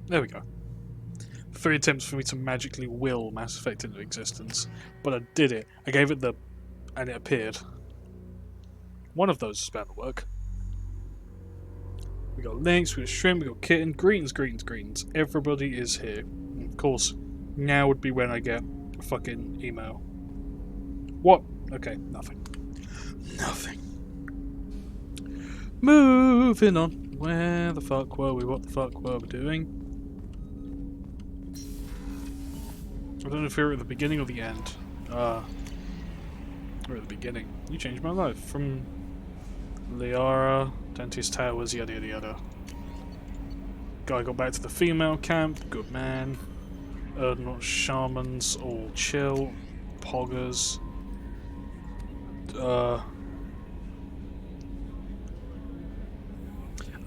There we go. 3 attempts for me to magically will Mass Effect into existence, but I did it. I gave it the... and it appeared. One of those is bound to work. We got Lynx, we got Shrimp, we got Kitten. Greetings, greetings, greetings. Everybody is here. And of course, now would be when I get a fucking email. What? Okay, nothing. Nothing. Moving on. Where the fuck were we? What the fuck were we doing? I don't know if we were at the beginning or the end. We're at the beginning. You changed my life. From Liara, Dentist Towers, yada yada yada. Guy got back to the female camp, good man. Not shamans, all chill. Poggers.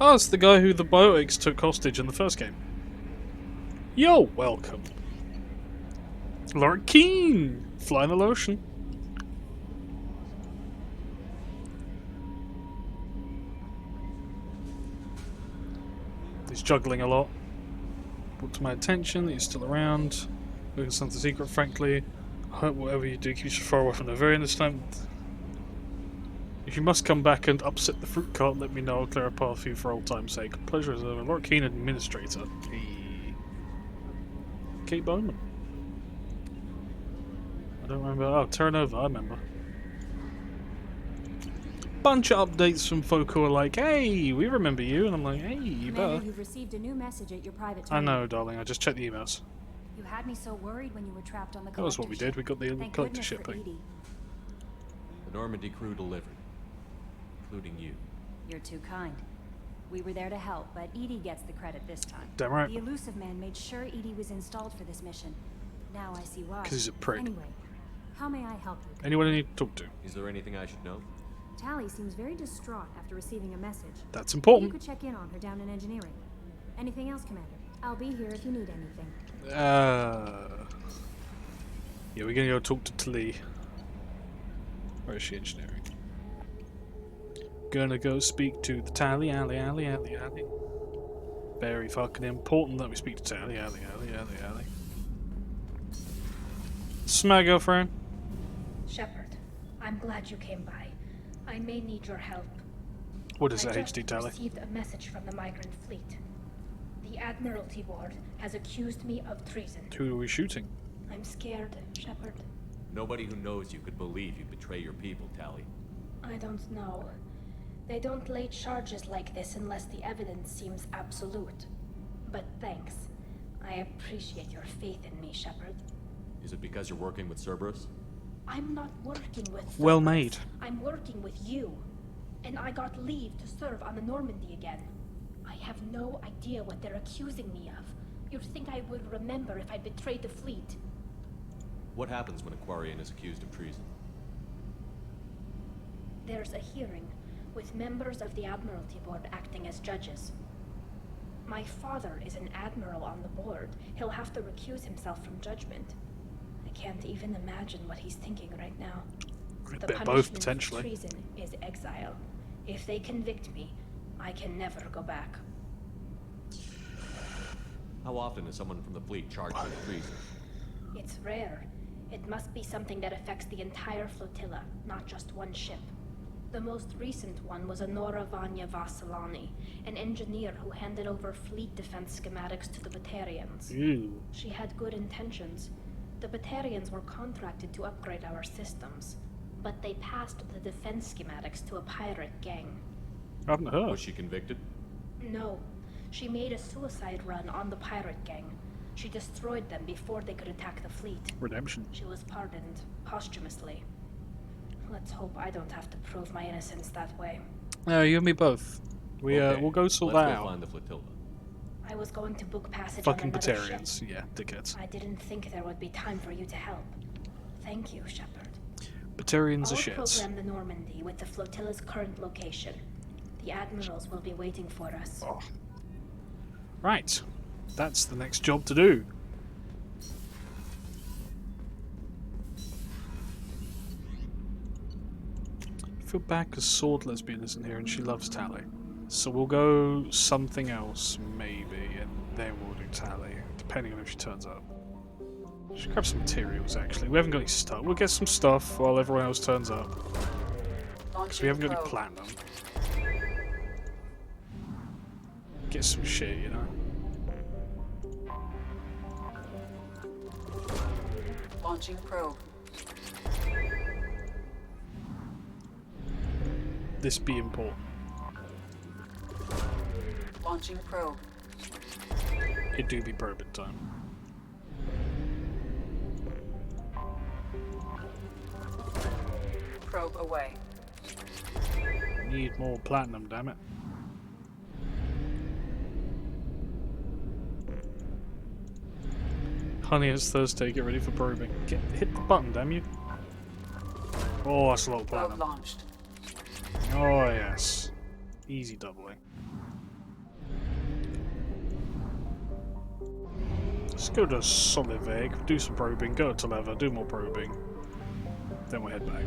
Oh, it's the guy who the biotics took hostage in the first game. You're welcome. Lord Keen! Fly in the ocean. He's juggling a lot. Brought to my attention that he's still around. Looking for something secret, frankly. I hope whatever you do keeps you far away from the variant this time. If you must come back and upset the fruit cart, let me know. I'll clear a path for you for old time's sake. Pleasure as ever. Lord Keen, Administrator. Hey. Kate Bowman. I don't remember. Oh, Terranova, I remember. Bunch of updates from folk who are like, hey, we remember you. And I'm like, hey, you better. You've received a new message at your private I terminal. know, darling. I just checked the emails. You had me so worried when you were trapped on the That was what we did. We got the Thank collector goodness ship for thing. Edie. The Normandy crew delivered, including you. You're too kind. We were there to help, but Edie gets the credit this time. Damn right. The elusive man made sure Edie was installed for this mission. Now I see why. 'Cause he's a prick. Anyway, how may I help you? Anyone I need to talk to? Is there anything I should know? Tally seems very distraught after receiving a message. That's You important. could check in on her down in engineering. Anything else, Commander? I'll be here if you need anything. Yeah, we're gonna go talk to Tali. Where is she? Engineering. Gonna go speak to the Tally. Alley. Very fucking important that we speak to Tally. Alley. This is my girlfriend. Shepard, I'm glad you came by. I may need your help. What is I that, just HD Tally? received a message from the migrant fleet. The Admiralty Board has accused me of treason. Who are we shooting? I'm scared, Shepard. Nobody who knows you could believe you betray your people, Tally. I don't know. They don't lay charges like this unless the evidence seems absolute. But thanks. I appreciate your faith in me, Shepard. Is it because you're working with Cerberus? I'm not working with Well Cerberus. made. I'm working with you. And I got leave to serve on the Normandy again. I have no idea what they're accusing me of. You'd think I would remember if I betrayed the fleet. What happens when a Quarian is accused of treason? There's a hearing, with members of the Admiralty Board acting as judges. My father is an admiral on the board. He'll have to recuse himself from judgment. I can't even imagine what he's thinking right now. A The bit of both, punishment for potentially. treason is exile. If they convict me, I can never go back. How often is someone from the fleet charged with treason? It's rare. It must be something that affects the entire flotilla, not just one ship. The most recent one was Honora Vanya Vasilani, an engineer who handed over fleet defense schematics to the Batarians. Ew. She had good intentions. The Batarians were contracted to upgrade our systems, but they passed the defense schematics to a pirate gang. I haven't heard. Was she convicted? No, she made a suicide run on the pirate gang. She destroyed them before they could attack the fleet. Redemption. She was pardoned posthumously. Let's hope I don't have to prove my innocence that way. No, you and me both. We'll go sort Let's that go out. find the flotilla. I was going to book passage Fucking on another Batarians. ship. Yeah, dickheads. I didn't think there would be time for you to help. Thank you, Shepard. Batarians I'll are shits. program the Normandy with the flotilla's current location. The admirals will be waiting for us. Oh. Right. That's the next job to do. I feel bad because Sword Lesbian isn't here and she loves Tally. So we'll go something else, maybe, and then we'll do Tally, depending on if she turns up. Should grab some materials, actually. We haven't got any stuff. We'll get some stuff while everyone else turns up. Because we haven't got any platinum. Get some shit, you know? Launching probe. This be important. Launching probe. It do be probing time. Probe away. Need more platinum, damn it. Honey is thirsty, get ready for probing. Hit the button, damn you. Oh, that's a lot of Probe platinum. launched. Oh, yes. Easy doubling. Let's go to Soliveg, do some probing, go to Lever, do more probing. Then we'll head back.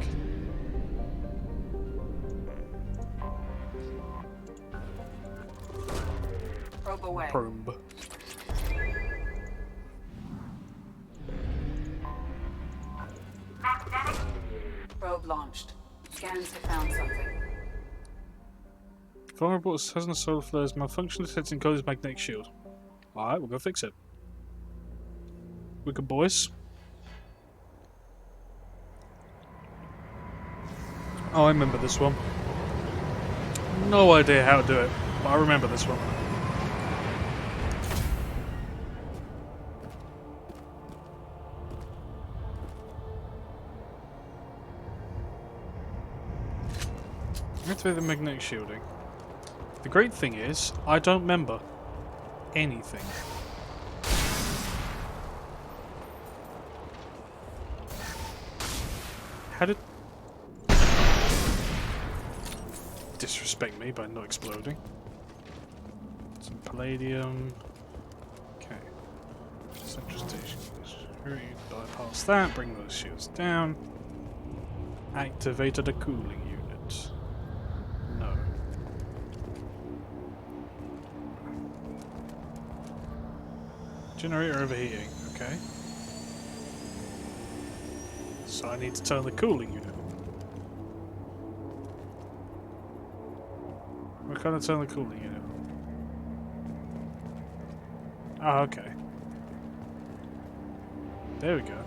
Probe away. Probe. Probe launched. Scans have found something. Vulnerable hazardous solar flares malfunction detecting Cody's magnetic shield. Alright, we'll go fix it. We're good boys. Oh, I remember this one. No idea how to do it, but I remember this one. Activate the magnetic shielding. The great thing is, I don't remember anything. How did... disrespect me by not exploding. Some palladium. Okay. Central station. Bypass that, bring those shields down. Activated a cooling unit. No. Generator overheating, okay. So I need to turn the cooling unit. We're going to turn the cooling unit. Ah, okay. There we go.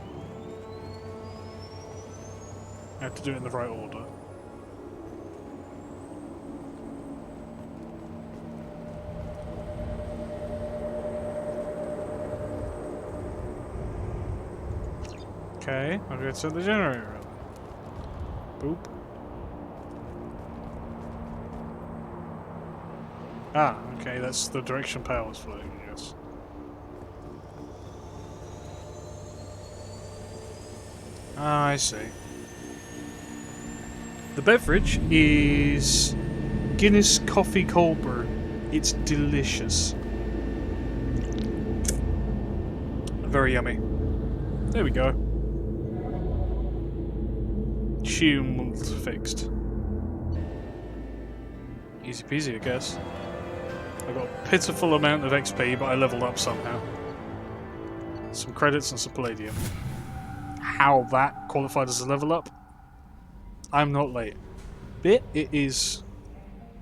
I have to do it in the right order. Okay, I'll go to the generator. Boop. Ah, okay, that's the direction power's flowing, yes. Ah, I see. The beverage is Guinness Coffee Cold Brew. It's delicious. Very yummy. There we go. Tuned fixed. Easy peasy, I guess. I got a pitiful amount of XP, but I leveled up somehow. Some credits and some palladium. How that qualified as a level up? I'm not late. It is.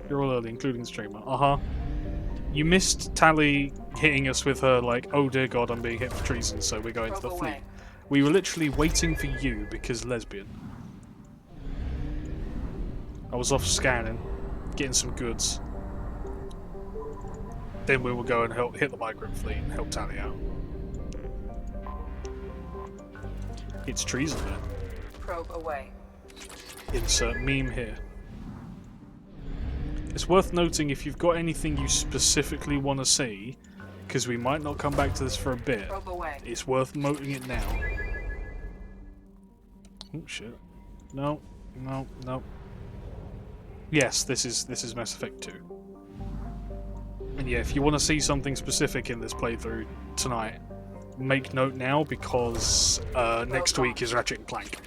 You're all early, including the streamer. You missed Tally hitting us with her, like, oh dear god, I'm being hit for treason, so we're going to the fleet. We were literally waiting for you because lesbian. I was off scanning, getting some goods. Then we will go and help hit the migrant fleet and help Tally out. It's treason, man. Probe away. Insert meme here. It's worth noting if you've got anything you specifically want to see, because we might not come back to this for a bit. Probe away. It's worth noting it now. Oh shit. No, no, no. Yes, this is Mass Effect 2. And yeah, if you want to see something specific in this playthrough tonight, make note now because next week is Ratchet and Clank.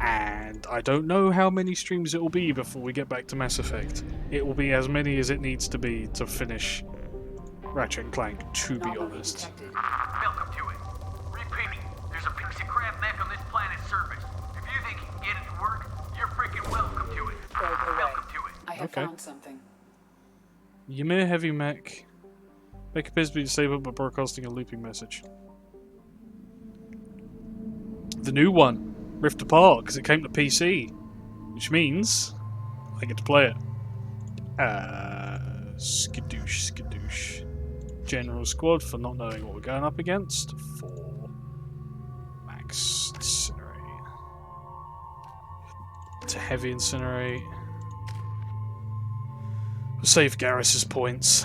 And I don't know how many streams it will be before we get back to Mass Effect. It will be as many as it needs to be to finish Ratchet and Clank, to be Anomaly honest. detected. Welcome to it. Repeating, there's a pixie crab mech on this planet's surface. If you think you can get it to work, you're freaking welcome to it. Probe away. Welcome to it. I have Okay. found something. Ymir Heavy Mech. Mech appears to be disabled by broadcasting a looping message. The new one, Rift Apart, because it came to PC, which means I get to play it. Skadoosh, skadoosh. General Squad for not knowing what we're going up against. 4 Max Incinerate. To Heavy Incinerate. Save Garrus's points.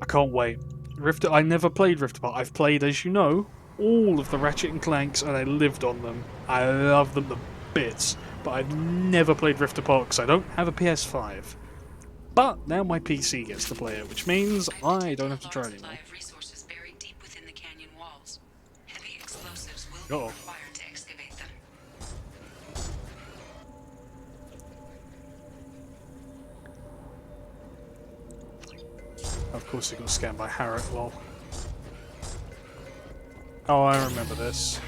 I can't wait. I never played Rift Apart. I've played, as you know, all of the Ratchet and Clanks, and I lived on them. I love them to bits. But I've never played Rift Apart because I don't have a PS5. But now my PC gets to play it, which means I don't have to try anymore. Resources buried deep within the canyon walls. Heavy explosives will Uh-oh. be required to excavate them. Of course, it got scanned by Harriet. Lol. Oh, I remember this.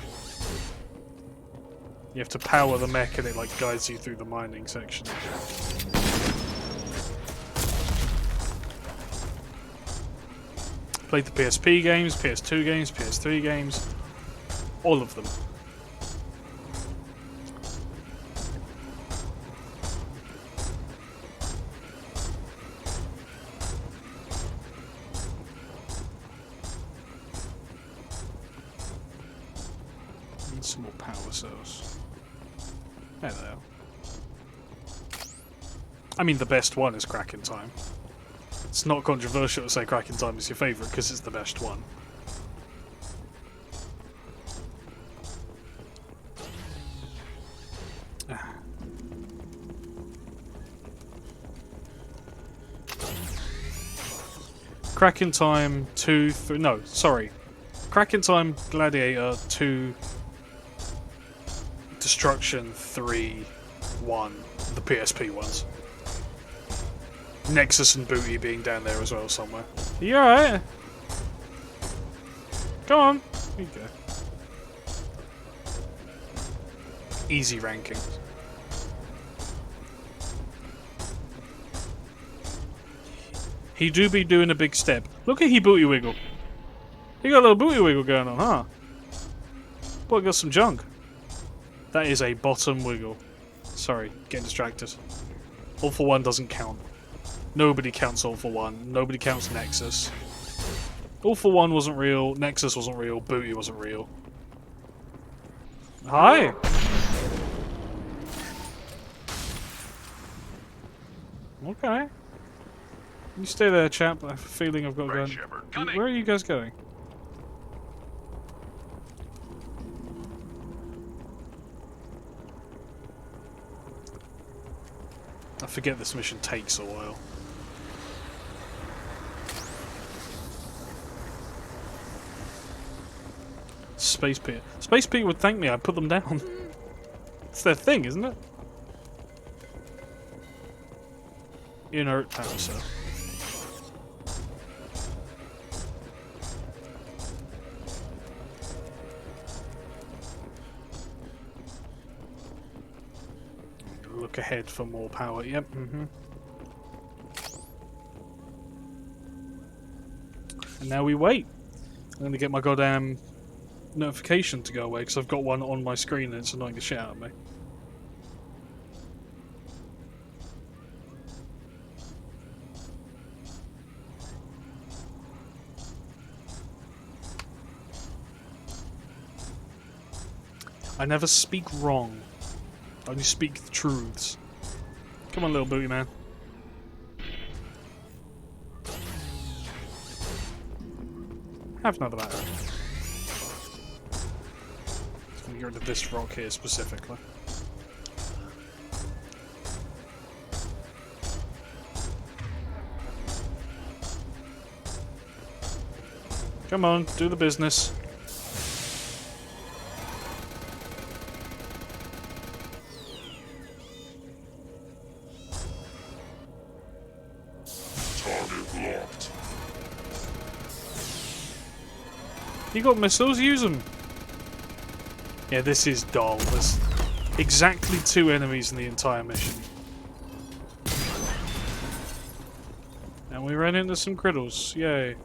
You have to power the mech, and it like guides you through the mining section. Played the PSP games, PS2 games, PS3 games, all of them. And some more power cells. There they are. I mean, the best one is Cracking Time. It's not controversial to say Cracking Time is your favourite because it's the best one. Cracking Time 2, 3, no, sorry. Cracking Time, Gladiator 2, Destruction 3, 1, the PSP ones. Nexus and Booty being down there as well somewhere. Are you alright? Come on. There you go. Easy ranking. He do be doing a big step. Look at he booty wiggle. He got a little booty wiggle going on, huh? Boy, got some junk. That is a bottom wiggle. Sorry, getting distracted. All for One doesn't count. Nobody counts All for One. Nobody counts Nexus. All for One wasn't real. Nexus wasn't real. Booty wasn't real. Hi. Okay. You stay there, chap. I have a feeling I've got to go. Where are you guys going? I forget this mission takes a while. Space Pete. Space Pete would thank me. I put them down. It's their thing, isn't it? Inert power cell. Look ahead for more power. Yep. And now we wait. I'm going to get my goddamn notification to go away because I've got one on my screen and it's annoying the shit out of me. I never speak wrong. I only speak the truths. Come on, little booty man. Have another battery. Just gonna get rid of this rock here specifically. Come on, do the business. You got missiles? Use them. Yeah, this is dull. There's exactly 2 enemies in the entire mission. And we ran into some crittles. Yay.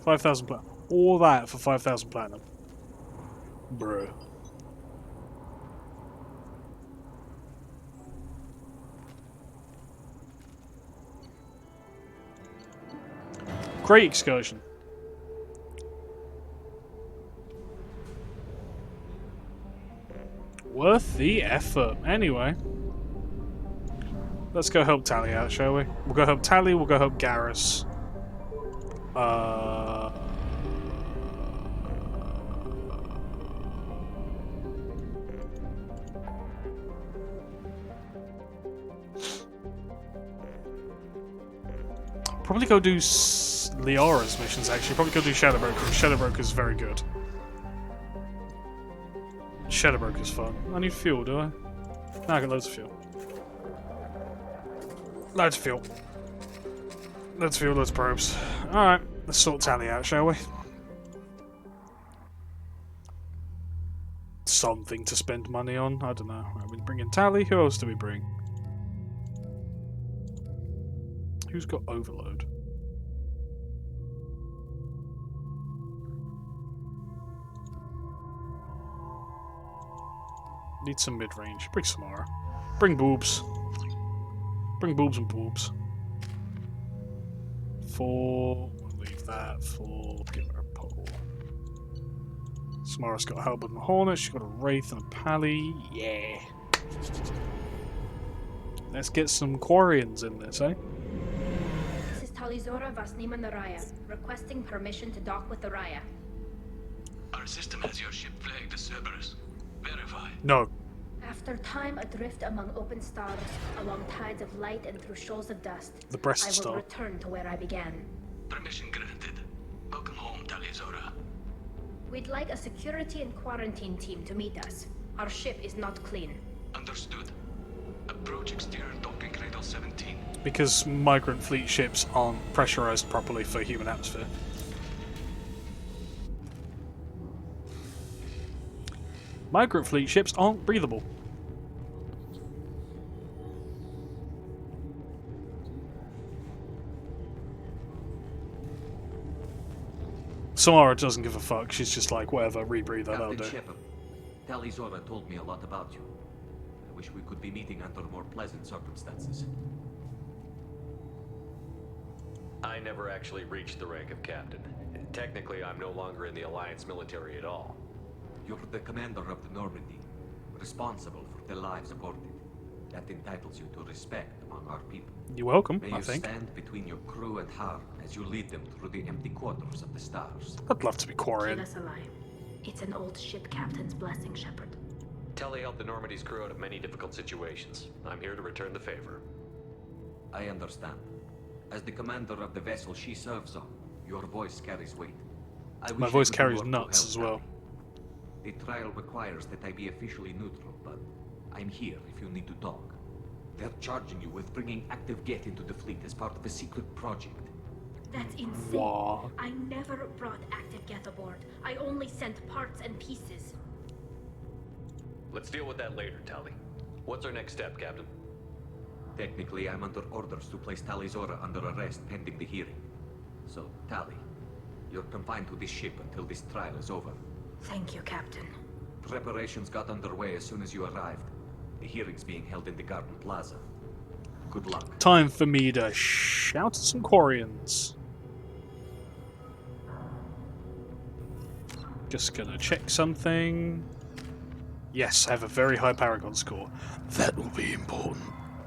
5,000 platinum. All that for 5,000 platinum. Bruh. Great excursion. Worth the effort. Anyway. Let's go help Tally out, shall we? We'll go help Tally, we'll go help Garrus. Probably go do Liara's missions, actually. Probably go do Shadow Broker. Shadow Broker's very good. Shadow Broker's fun. I need fuel, do I? No, I got loads of fuel. Loads of fuel. Loads of fuel, loads of probes. Alright, let's sort Tally out, shall we? Something to spend money on? I don't know. Right, we bring in Tally. Who else do we bring? Who's got overload? Need some mid-range. Bring Samara. Bring boobs. Bring boobs and boobs. 4. We'll leave that. 4. Give her a pole. Samara's got a halberd and a hornet. She's got a wraith and a pally. Yeah. Let's get some Quarians in this, eh? This is Talizora Vasnima Naraya, requesting permission to dock with the Raya. Our system has your ship flagged as Cerberus. Verify. No. After time adrift among open stars, along tides of light and through shoals of dust, The breast I will star. return to where I began. Permission granted. Welcome home, Talizora. We'd like a security and quarantine team to meet us. Our ship is not clean. Understood. Approach exterior docking cradle 17. Because migrant fleet ships aren't pressurized properly for human atmosphere. Migrant fleet ships aren't breathable. Samara doesn't give a fuck. She's just like, whatever, rebreathe, that'll Captain do. Shepard, Talizora told me a lot about you. I wish we could be meeting under more pleasant circumstances. I never actually reached the rank of captain. And technically, I'm no longer in the Alliance military at all. You're the commander of the Normandy, responsible for the lives aborted. That entitles you to respect among our people. You're welcome, May I you think. stand between your crew and harm as you lead them through the empty quarters of the stars. I'd love to be Keep Quarian. us alive. It's an old ship captain's blessing, Shepard. Telly helped the Normandy's crew out of many difficult situations. I'm here to return the favor. I understand. As the commander of the vessel she serves on, your voice carries weight. I My wish I voice could do carries more to nuts help as well. Tally. The trial requires that I be officially neutral, but I'm here if you need to talk. They're charging you with bringing active Geth into the fleet as part of a secret project. That's insane. What? I never brought active Geth aboard. I only sent parts and pieces. Let's deal with that later, Tally. What's our next step, Captain? Technically, I'm under orders to place Talizora under arrest pending the hearing. So, Tally, you're confined to this ship until this trial is over. Thank you, Captain. Preparations got underway as soon as you arrived. The hearing's being held in the Garden Plaza. Good luck. Time for me to shout at some Quarians. Just gonna check something. Yes, I have a very high Paragon score. That will be important.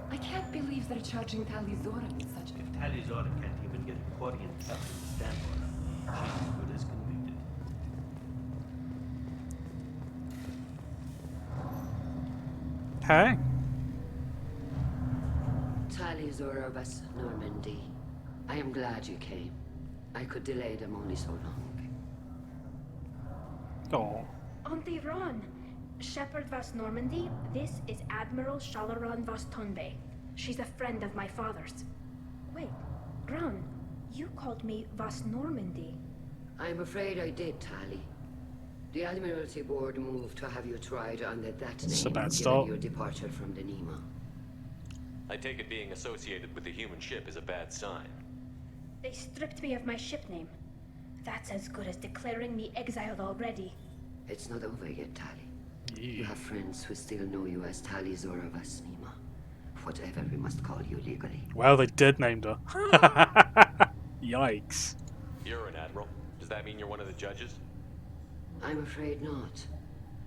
I can't believe they're charging Talizora with such a... If Talizora can't even get a Quarian captain to stand for her, she's as good as convicted. Hey. Talizora vas Normandy. I am glad you came. I could delay them only so long. Oh. Auntie Ron! Shepard Vas Normandy, this is Admiral Shalaron Vas Tonbe. She's a friend of my father's. Wait, Ron, you called me Vas Normandy. I'm afraid I did, Tali. The Admiralty Board moved to have you tried under that It's a name bad given start. your departure from the Nima. I take it being associated with the human ship is a bad sign. They stripped me of my ship name. That's as good as declaring me exiled already. It's not over yet, Tali. Yeah. You have friends who still know you as Tali Zora Vasnima. Whatever we must call you legally. Wow, they dead named her. Yikes. You're an admiral. Does that mean you're one of the judges? I'm afraid not.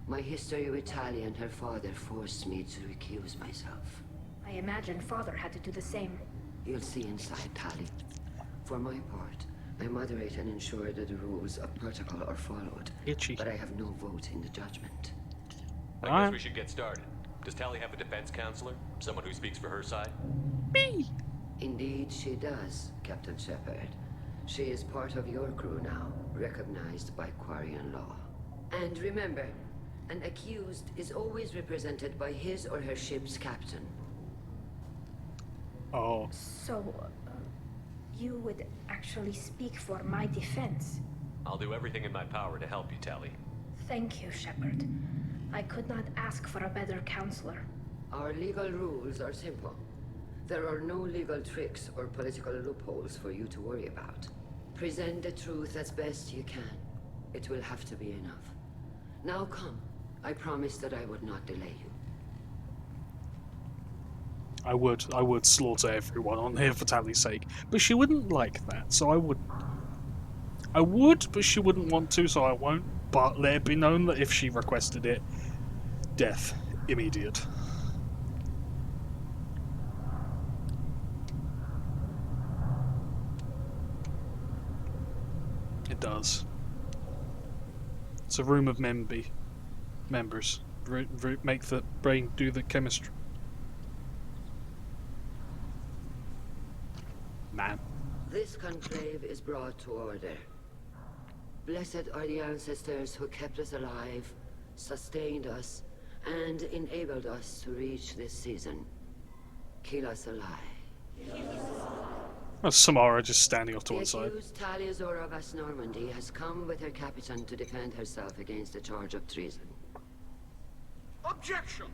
My history with Tali and her father forced me to recuse myself. I imagine Father had to do the same. You'll see inside, Tali. For my part, I moderate and ensure that the rules of protocol are followed. Itchy. But I have no vote in the judgment. I guess we should get started. Does Tali have a defense counselor? Someone who speaks for her side? Me. Indeed, she does, Captain Shepard. She is part of your crew now, recognized by Quarian law. And remember, an accused is always represented by his or her ship's captain. Oh. So, you would actually speak for my defense? I'll do everything in my power to help you, Tali. Thank you, Shepard. I could not ask for a better counselor. Our legal rules are simple. There are no legal tricks or political loopholes for you to worry about. Present the truth as best you can. It will have to be enough. Now come. I promised that I would not delay you. I would slaughter everyone on here for Tali's sake, but she wouldn't like that, so I would, but she wouldn't want to, so I won't. But let it be known that if she requested it, death immediate. It does. It's a room of members. Make the brain do the chemistry. Man. This conclave is brought to order. Blessed are the ancestors who kept us alive, sustained us, and enabled us to reach this season. Kill us alive. Oh, Samara just standing off to one The side. accused Talia Zora of Normandy has come with her captain to defend herself against the charge of treason. Objection!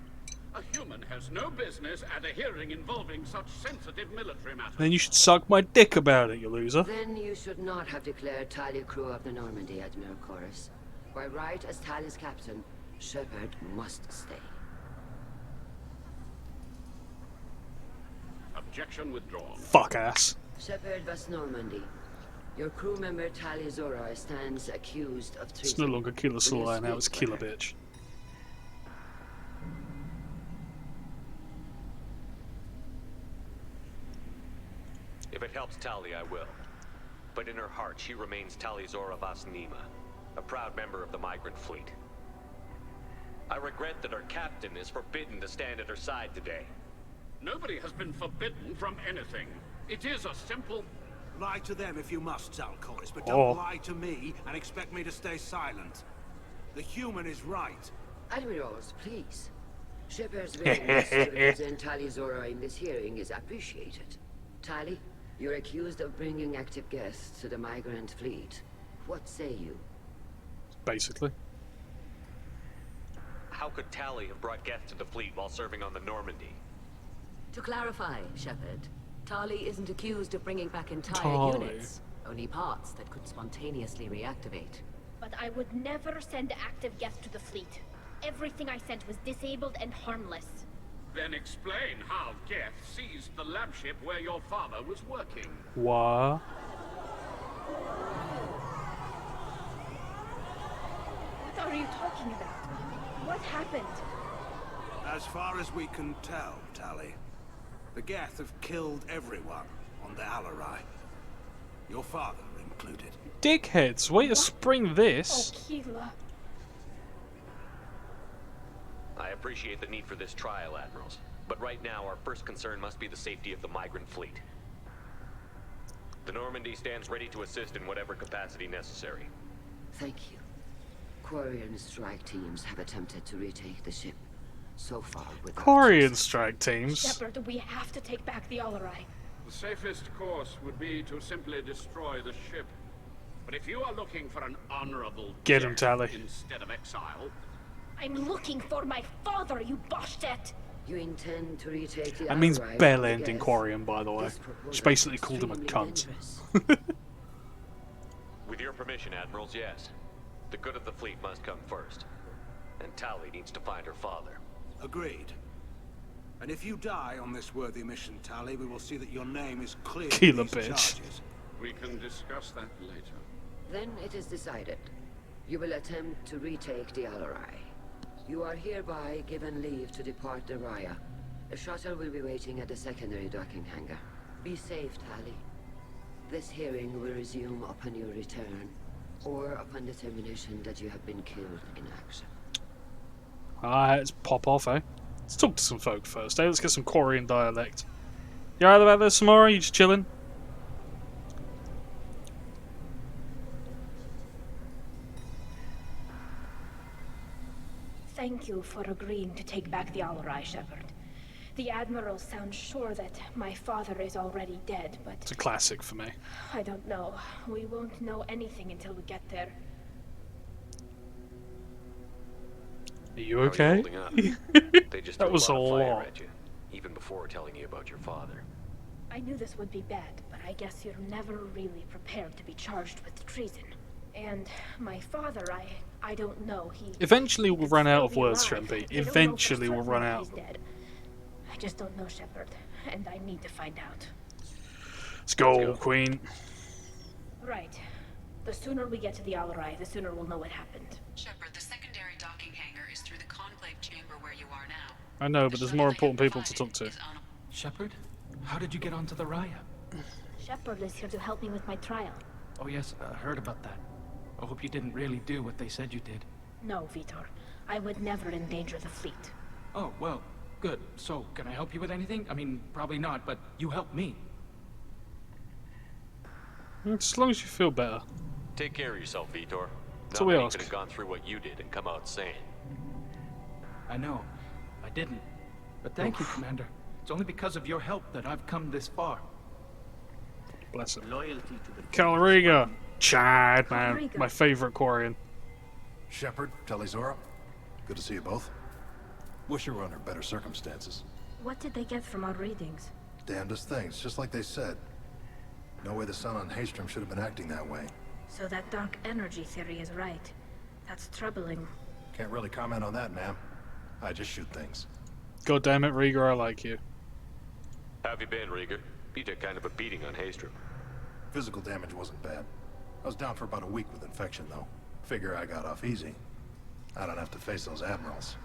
A human has no business at a hearing involving such sensitive military matters. Then you should suck my dick about it, you loser. Then you should not have declared Talia crew of the Normandy, Admiral Chorus. By right as Talia's captain, Shepard must stay. Objection withdrawn. Fuck ass. Shepard was Normandy. Your crew member Talia Zora stands accused of treason. It's no longer Killer Will you Solai, now speak it's for Killer her? Bitch. If it helps Tali, I will. But in her heart, she remains Tali Zora Vasnima, a proud member of the migrant fleet. I regret that our captain is forbidden to stand at her side today. Nobody has been forbidden from anything. It is a simple... Lie to them if you must, Zalcoris, but don't lie to me and expect me to stay silent. The human is right. Admirals, please. Shepard's willingness to represent Talia Zora in this hearing is appreciated. Tali, you're accused of bringing active guests to the migrant fleet. What say you? Basically. How could Tali have brought guests to the fleet while serving on the Normandy? To clarify, Shepard, Tali isn't accused of bringing back entire Tali. units, only parts that could spontaneously reactivate. But I would never send active guests to the fleet. Everything I sent was disabled and harmless. Then explain how Geth seized the lab ship where your father was working. What? What are you talking about? What happened? As far as we can tell, Tali, the Geth have killed everyone on the Alarai. Your father included. Dickheads, way to spring this. Oh, Keela. I appreciate the need for this trial, Admirals. But right now, our first concern must be the safety of the migrant fleet. The Normandy stands ready to assist in whatever capacity necessary. Thank you. Quarian strike teams have attempted to retake the ship. So far, without Korean strike teams. Shepard, we have to take back the Alarai. The safest course would be to simply destroy the ship. But if you are looking for an honorable Get him, death Tally. instead of exile, I'm looking for my father, you bastet! You intend to retake the That means Alright bare from the ending Geth? Quarian, by the way. This proposal She basically is called him a extremely cunt. dangerous. With your permission, Admirals, yes. The good of the fleet must come first. And Tally needs to find her father. Agreed. And if you die on this worthy mission, Tally, we will see that your name is clear Kill a of these bitch. charges. we can discuss that later. Then it is decided. You will attempt to retake the Alarai. You are hereby given leave to depart the Raya. A shuttle will be waiting at the secondary docking hangar. Be safe, Tally. This hearing will resume upon your return, or upon determination that you have been killed in action. Alright, let's pop off, eh? Let's talk to some folk first, eh? Let's get some Quarian dialect. You alright about this, Samara? You just chilling? Thank you for agreeing to take back the Alarai, Shepard. The Admiral sounds sure that my father is already dead, but It's a classic for me. I don't know. We won't know anything until we get there. Are you How are you okay? holding up? They just That threw was a lot of fire lot. at you, even before telling you about your father. I knew this would be bad, but I guess you're never really prepared to be charged with treason. And my father, I don't know. Eventually we'll run out of still be words, alive. Shempe. They don't know for Eventually we'll certain run that out. he's dead. I just don't know, Shepard, and I need to find out. Let's go, Queen. Right. The sooner we get to the Alarai, the sooner we'll know what happened. Shepard, the secondary docking hangar is through the conclave chamber where you are now. I know, but there's more important people to talk to. Shepard? How did you get onto the Raya? Shepard is here to help me with my trial. Oh yes, I heard about that. I hope you didn't really do what they said you did. No, Vitor. I would never endanger the fleet. Oh, well, good. So, can I help you with anything? I mean, probably not, but you helped me. As long as you feel better. Take care of yourself, Vitor. That's Not what we many ask. could have gone through what you did and come out sane. I know. I didn't. But thank you, Commander. It's only because of your help that I've come this far. Bless him. Loyalty to the Calriga. Chad, man. Calriga. My favourite Quarian. Shepard, Talizora, good to see you both. Wish you were under better circumstances. What did they get from our readings? Damnedest things, just like they said. No way the sun on Haystrom should have been acting that way. So that dark energy theory is right. That's troubling. Can't really comment on that, ma'am. I just shoot things. God damn it, Rieger, I like you. How have you been, Rieger? You took kind of a beating on Haystrom. Physical damage wasn't bad. I was down for about a week with infection, though. Figure I got off easy. I don't have to face those admirals.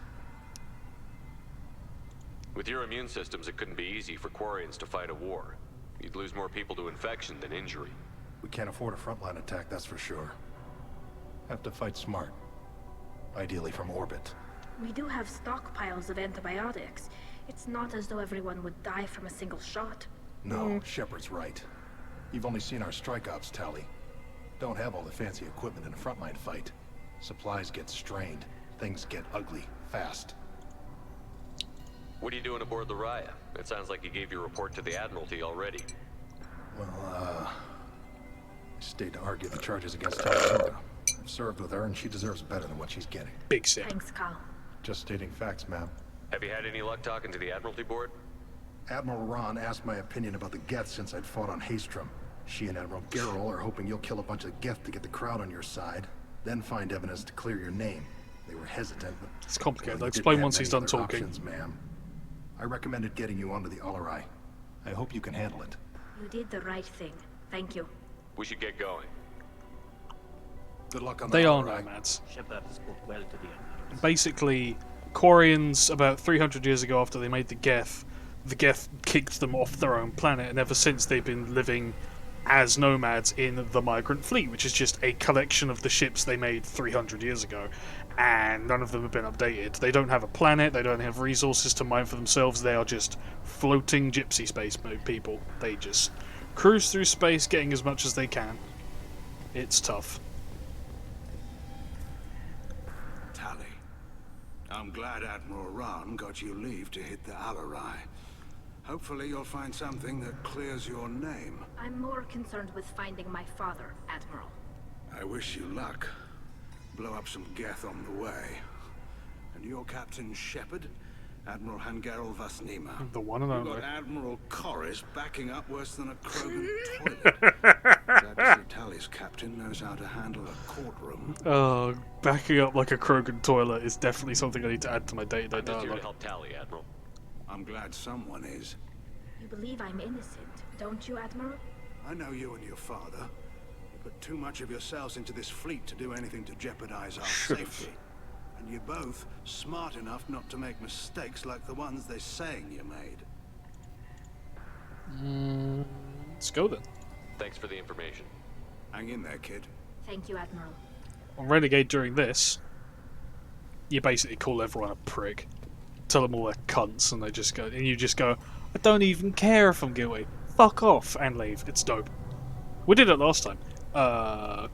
With your immune systems, it couldn't be easy for Quarians to fight a war. You'd lose more people to infection than injury. We can't afford a frontline attack, that's for sure. Have to fight smart. Ideally from orbit. We do have stockpiles of antibiotics. It's not as though everyone would die from a single shot. No, Shepard's right. You've only seen our strike ops tally. Don't have all the fancy equipment in a frontline fight. Supplies get strained. Things get ugly, fast. What are you doing aboard the Raya? It sounds like you gave your report to the Admiralty already. Well, I stayed to argue the charges against Talizora. I've served with her, and she deserves better than what she's getting. Big sip. Thanks, Cal. Just stating facts, ma'am. Have you had any luck talking to the Admiralty board? Admiral Ron asked my opinion about the Geth since I'd fought on Haystrom. She and Admiral Garrel are hoping you'll kill a bunch of Geth to get the crowd on your side, then find evidence to clear your name. They were hesitant, but... It's complicated. Well, I'll they explain didn't once have he's many done other talking. options, ma'am. I recommended getting you onto the Alarai. I hope you can handle it. You did the right thing. Thank you. We should get going. Good luck on They the are Alarai. nomads. Shepard spoke well to the Admirals. Basically, Quarians, about 300 years ago after they made the Geth kicked them off their own planet, and ever since they've been living as nomads in the Migrant Fleet, which is just a collection of the ships they made 300 years ago, and none of them have been updated. They don't have a planet, they don't have resources to mine for themselves, they are just floating gypsy space people. They just cruise through space, getting as much as they can. It's tough. Tally, I'm glad Admiral Ron got you leave to hit the Alarai. Hopefully you'll find something that clears your name. I'm more concerned with finding my father, Admiral. I wish you luck. Blow up some Geth on the way. And your Captain Shepard, Admiral Hangarel Vasnima. The one and You only. got Admiral Corris backing up worse than a Krogan toilet. Glad to see Tally's captain knows how to handle a courtroom. Backing up like a Krogan toilet is definitely something I need to add to my day-to-day I'm just here to dialogue. help Tally, Admiral. I'm glad someone is. You believe I'm innocent, don't you, Admiral? I know you and your father. You put too much of yourselves into this fleet to do anything to jeopardize our safety. And you're both smart enough not to make mistakes like the ones they're saying you made. Let's go then. Thanks for the information. Hang in there, kid. Thank you, Admiral. On Renegade during this, you basically call everyone a prick. Tell them all they're cunts, and they just go, and you just go, I don't even care if I'm guilty. Fuck off, and leave. It's dope. We did it last time.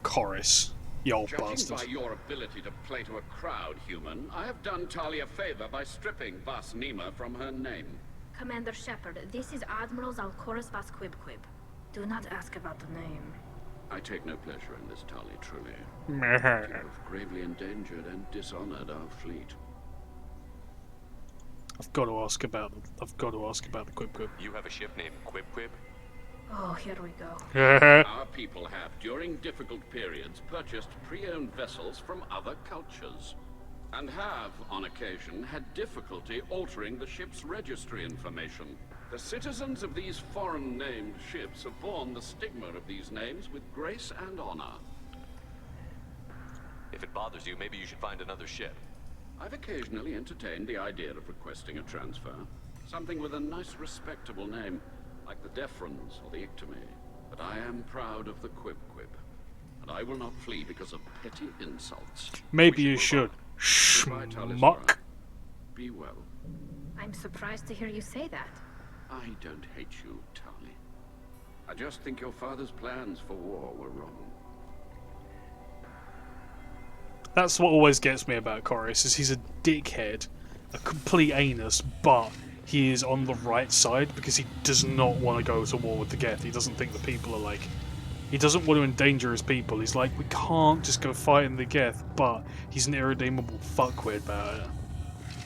Corris. You old Judging bastard. by your ability to play to a crowd, human, I have done Tali a favor by stripping Vasnima from her name. Commander Shepard, this is Admiral Zalkoris Vasquibquib. Do not ask about the name. I take no pleasure in this, Tali, truly. Meh. You have gravely endangered and dishonored our fleet. I've got to ask about the Quib Quib. You have a ship named Quib Quib? Oh, here we go. Our people have, during difficult periods, purchased pre-owned vessels from other cultures, and have, on occasion, had difficulty altering the ship's registry information. The citizens of these foreign-named ships have borne the stigma of these names with grace and honor. If it bothers you, maybe you should find another ship. I've occasionally entertained the idea of requesting a transfer. Something with a nice, respectable name, like the Defrons or the Ictomy. But I am proud of the Quib Quib, and I will not flee because of petty insults. Maybe you should. Schmuck. Be well. I'm surprised to hear you say that. I don't hate you, Tali. I just think your father's plans for war were wrong. That's what always gets me about Corris, is he's a dickhead, a complete anus, but he is on the right side because he does not want to go to war with the Geth. He doesn't think the people are like... He doesn't want to endanger his people. He's like, we can't just go fight in the Geth, but he's an irredeemable fuckwit about it.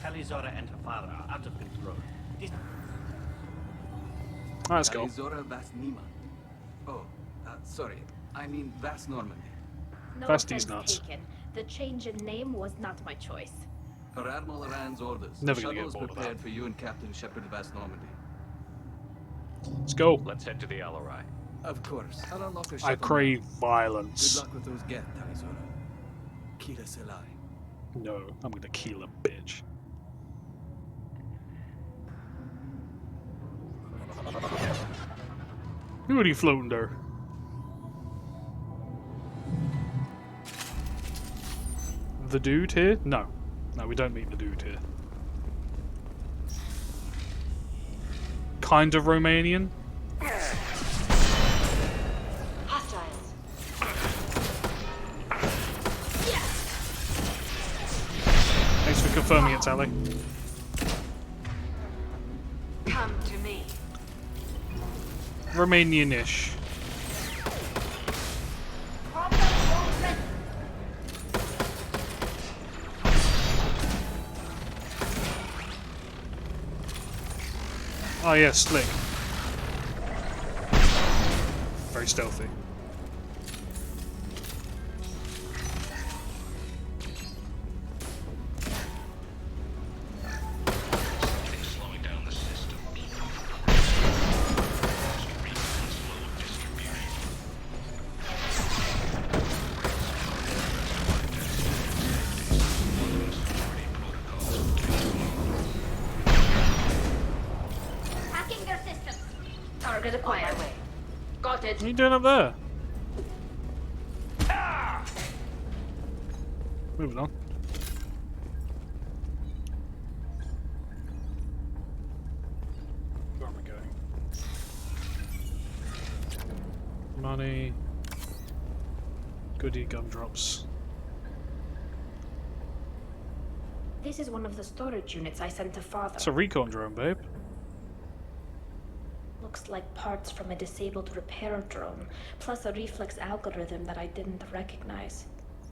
Talizora and her father are out of control. Alright, let's go. Talizora Vasnima. Oh, sorry. I mean Vas Normandy. No Vasti's offense nuts. taken. The change in name was not my choice. Per Admiral Rand's orders. Never the gonna get shuttle is bored of prepared that. for you and Captain Shepard Vas Normandy. Let's go. Let's head to the Alarai. Of course. I'll unlock the I shuttle crave now. violence. Good luck with those Geth, Talizora. Kila Selai. No, I'm gonna kill a bitch. Who are you floating there? The dude here? No. No, we don't meet the dude here. Kind of Romanian? Hostiles. Thanks for confirming it, Tally. Come to me. Romanian-ish. Oh yeah, slick. Very stealthy. Slowing down the system. Hacking their systems. Target acquired. Got it. What are you doing up there? Moving on. Where am I going? Money. Goodie gumdrops. This is one of the storage units I sent to Father. It's a recon drone, babe. looks like parts from a disabled repair drone, plus a reflex algorithm that I didn't recognize.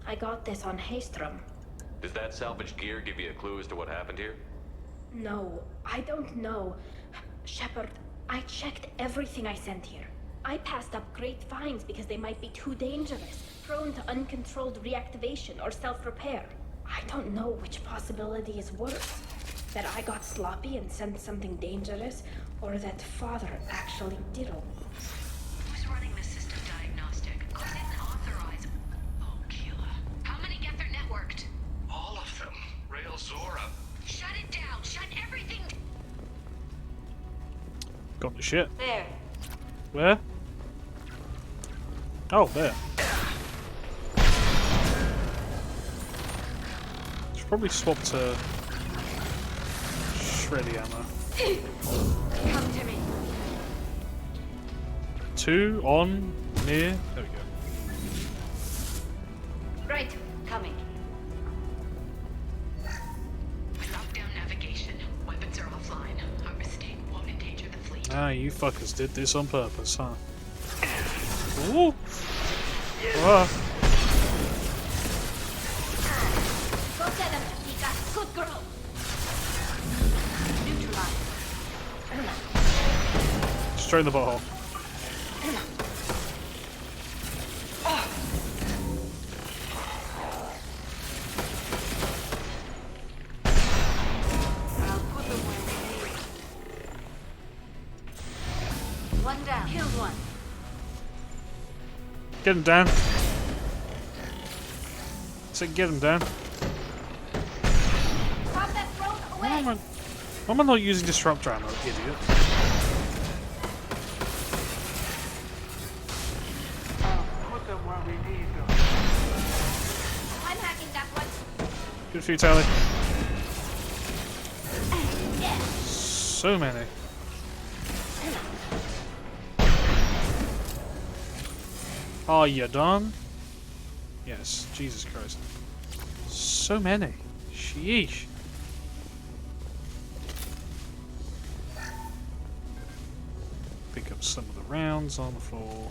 I got this on Haystrom. Does that salvaged gear give you a clue as to what happened here? No, I don't know. Shepard, I checked everything I sent here. I passed up great finds because they might be too dangerous, prone to uncontrolled reactivation or self-repair. I don't know which possibility is worse. That I got sloppy and sent something dangerous, or that Father actually did all this. Who's running the system diagnostic? I didn't authorize. Oh, killer. How many get their networked? All of them. Rail Zora. Shut it down. Shut everything. Got the shit. There. Where? Oh, there. Should probably swap to shreddy ammo. Come to me. 2 on near. There we go. Right. Coming. Lock down navigation. Weapons are offline. Our mistake won't endanger the fleet. Ah, you fuckers did this on purpose, huh? Ooh. Ah. Go get him, Tika. Good girl. Neutralize. Straight in the butthole. I'll put them where they need. One down. Kill one. Get him, Dan. So get him, Dan. Pop that drone Why away. am I not using disruptor ammo, idiot? Put them where we need them. I'm hacking that one. Good for you, Tally. Yeah. So many. Are you done? Yes, Jesus Christ. So many. Sheesh. Pick up some of the rounds on the floor.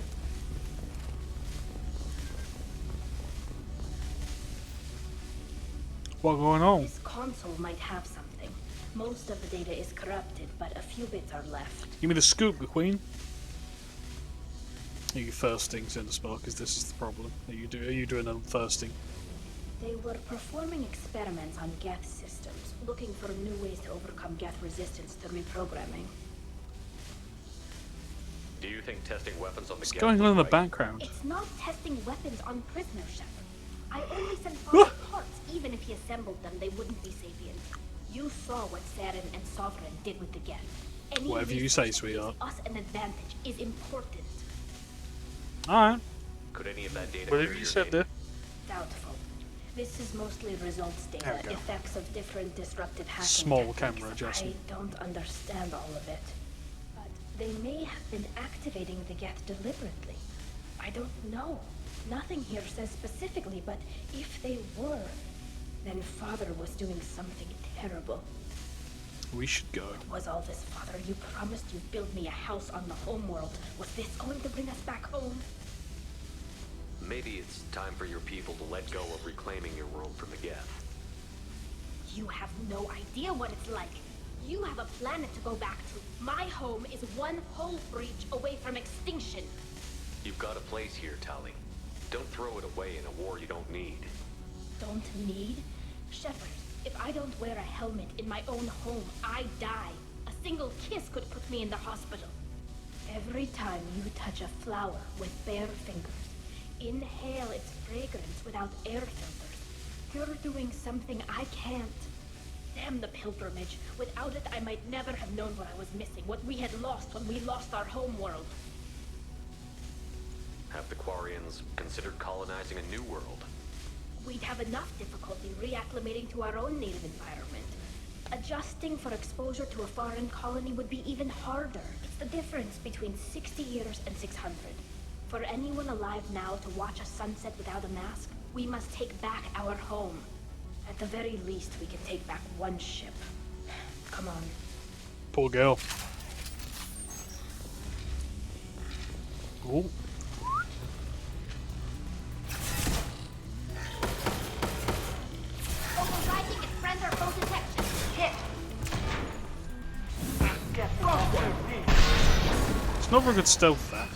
What going on? This console might have something. Most of the data is corrupted, but a few bits are left. Give me the scoop, Queen. Are you thirsting, Cinderspark? Is this the problem? Are you doing a thirsting? They were performing experiments on Geth systems, looking for new ways to overcome Geth resistance to reprogramming. Do you think testing weapons on the What's Geth going on in the right? background? It's not testing weapons on prisoner Shepard. I only sent Father parts. Even if he assembled them, they wouldn't be sapient. You saw what Saren and Sovereign did with the Geth. Any Whatever you say, sweetheart. us an advantage is important. Alright. Could any of that data Whatever clear you your said data? there. Doubtful. This is mostly results There data, we go. effects of different disruptive hacking Small techniques. camera adjustment. I don't understand all of it. But they may have been activating the Geth deliberately. I don't know. Nothing here says specifically, but if they were, then Father was doing something terrible. We should go. What was all this, Father? You promised you'd build me a house on the homeworld. Was this going to bring us back home? Maybe it's time for your people to let go of reclaiming your world from the Geth. You have no idea what it's like. You have a planet to go back to. My home is one hull breach away from extinction. You've got a place here, Tali. Don't throw it away in a war you don't need. Don't need? Shepard, if I don't wear a helmet in my own home, I die. A single kiss could put me in the hospital. Every time you touch a flower with bare fingers, inhale its fragrance without air filters, you're doing something I can't. Damn the pilgrimage. Without it, I might never have known what I was missing, what we had lost when we lost our homeworld. Have the Quarians considered colonizing a new world? We'd have enough difficulty reacclimating to our own native environment. Adjusting for exposure to a foreign colony would be even harder. It's the difference between 60 years and 600. For anyone alive now to watch a sunset without a mask, we must take back our home. At the very least, we can take back one ship. Come on. Poor girl. Oh. Overriding its render full detection. Hit. It's not very good stealth, that.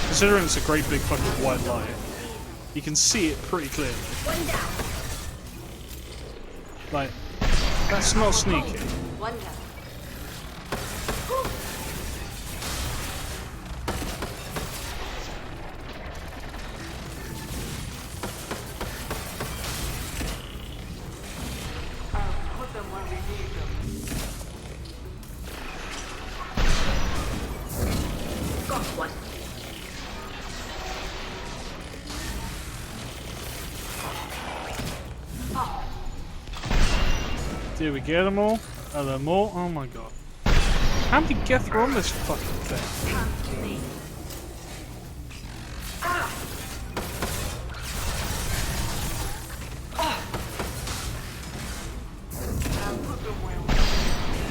Considering it's a great big fucking white light, you can see it pretty clearly. One down. Like, that's not sneaky. One down. Put them where we need them. Got one. Did we get them all? Are there more? Oh my god. How many Geth are on this fucking thing? Come to me.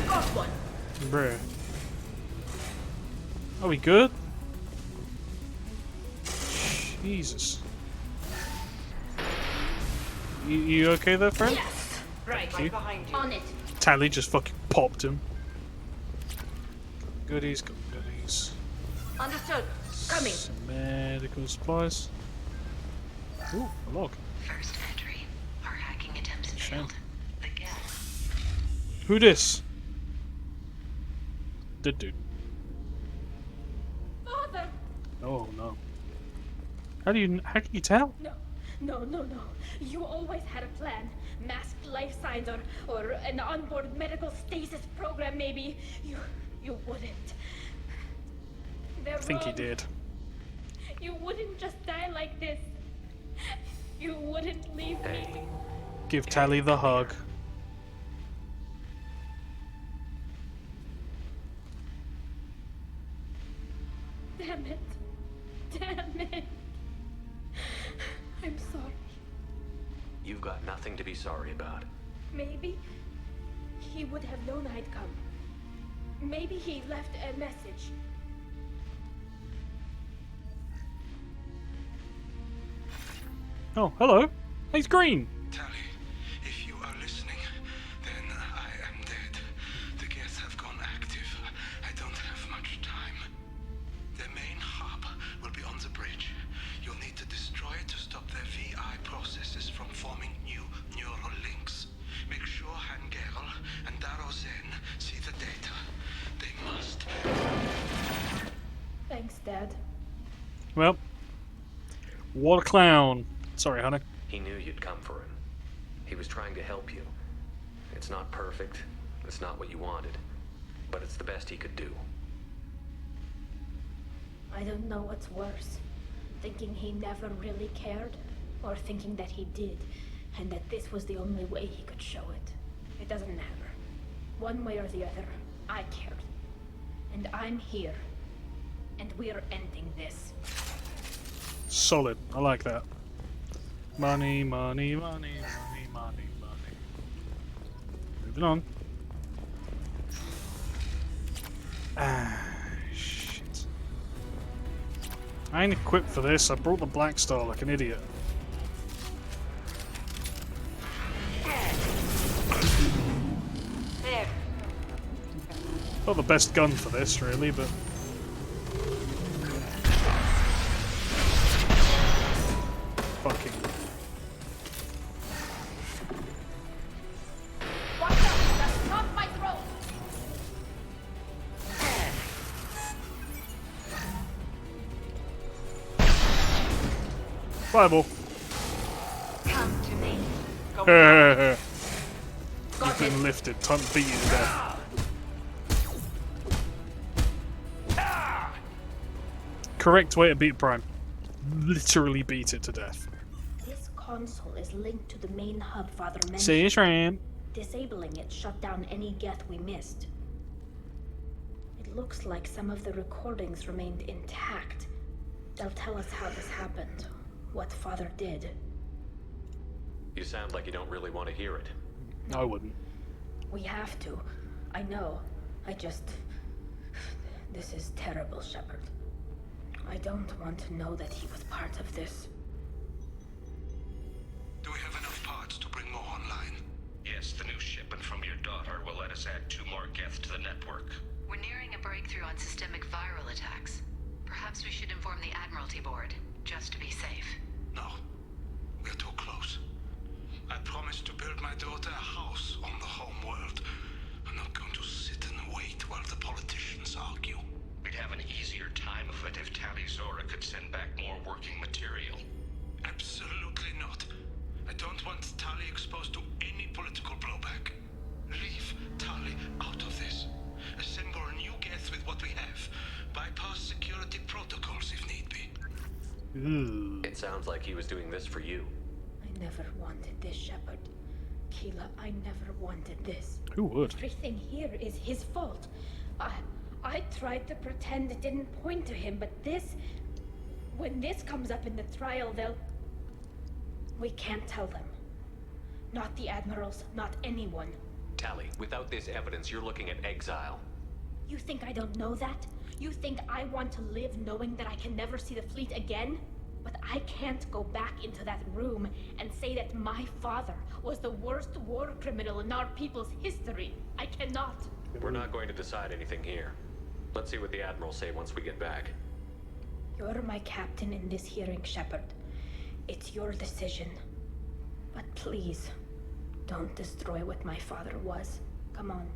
Got one. Bruh. Are we good? Jesus. You okay there, friend? Yes. Right. Thank you. Behind you. On it. Tally just fucking popped him. Goodies, got goodies. Understood. Coming. Some medical supplies. Ooh, a log. First entry. Our hacking attempts failed. The Geth. Who this? The dude. Father. Oh no. How can you tell? No. You always had a plan. Masked life signs or an onboard medical stasis program maybe. You wouldn't. They're I think he wrong. did. You wouldn't just die like this. You wouldn't leave me. Give Tally the hug. Damn it. I'm sorry. You've got nothing to be sorry about. Maybe he would have known I'd come. Maybe he left a message. Oh, hello. He's green. Tally, if you are listening, then I am dead. The Geth have gone active. I don't have much time. The main hub will be on the bridge. You'll need to destroy it to stop their VI processes from forming new neural links. Make sure Hangerl and Darozen see the data. They must. Thanks, Dad. Well, what a clown. Sorry, honey. He knew you'd come for him. He was trying to help you. It's not perfect. It's not what you wanted. But it's the best he could do. I don't know what's worse. Thinking he never really cared, or thinking that he did, and that this was the only way he could show it. It doesn't matter. One way or the other, I cared. And I'm here. And we're ending this. Solid. I like that. Money, money, money, money, money, money. Moving on. Ah, shit. I ain't equipped for this. I brought the Black Star like an idiot. There. Not the best gun for this, really, but... Fucking... Watch out! That's not my throat! Fireball. Come to me. You've been lifted. Time to beat you to death. Correct way to beat Prime. Literally beat it to death. This console is linked to the main hub Father mentioned. See you, Shram. Disabling it shut down any Geth we missed. It looks like some of the recordings remained intact. They'll tell us how this happened, what Father did. You sound like you don't really want to hear it. I wouldn't. We have to. I know. I just... This is terrible, Shepard. I don't want to know that he was part of this. Do we have enough parts to bring more online? Yes, the new shipment from your daughter will let us add 2 more Geth to the network. We're nearing a breakthrough on systemic viral attacks. Perhaps we should inform the Admiralty Board, just to be safe. No. We're too close. I promised to build my daughter a house on the home world. I'm not going to sit and wait while the politicians argue. We'd have an easier time of it if Tali Zora could send back more working material. Absolutely not. I don't want Tali exposed to any political blowback. Leave Tali out of this. Assemble a new Geth with what we have. Bypass security protocols if need be. It sounds like he was doing this for you. I never wanted this, Shepard. Keela, I never wanted this. Who would? Everything here is his fault. I tried to pretend it didn't point to him, but this... When this comes up in the trial, they'll... We can't tell them. Not the admirals, not anyone. Tali, without this evidence, you're looking at exile. You think I don't know that? You think I want to live knowing that I can never see the fleet again? But I can't go back into that room and say that my father was the worst war criminal in our people's history. I cannot. We're not going to decide anything here. Let's see what the Admirals say once we get back. You're my captain in this hearing, Shepard. It's your decision. But please, don't destroy what my father was. Come on.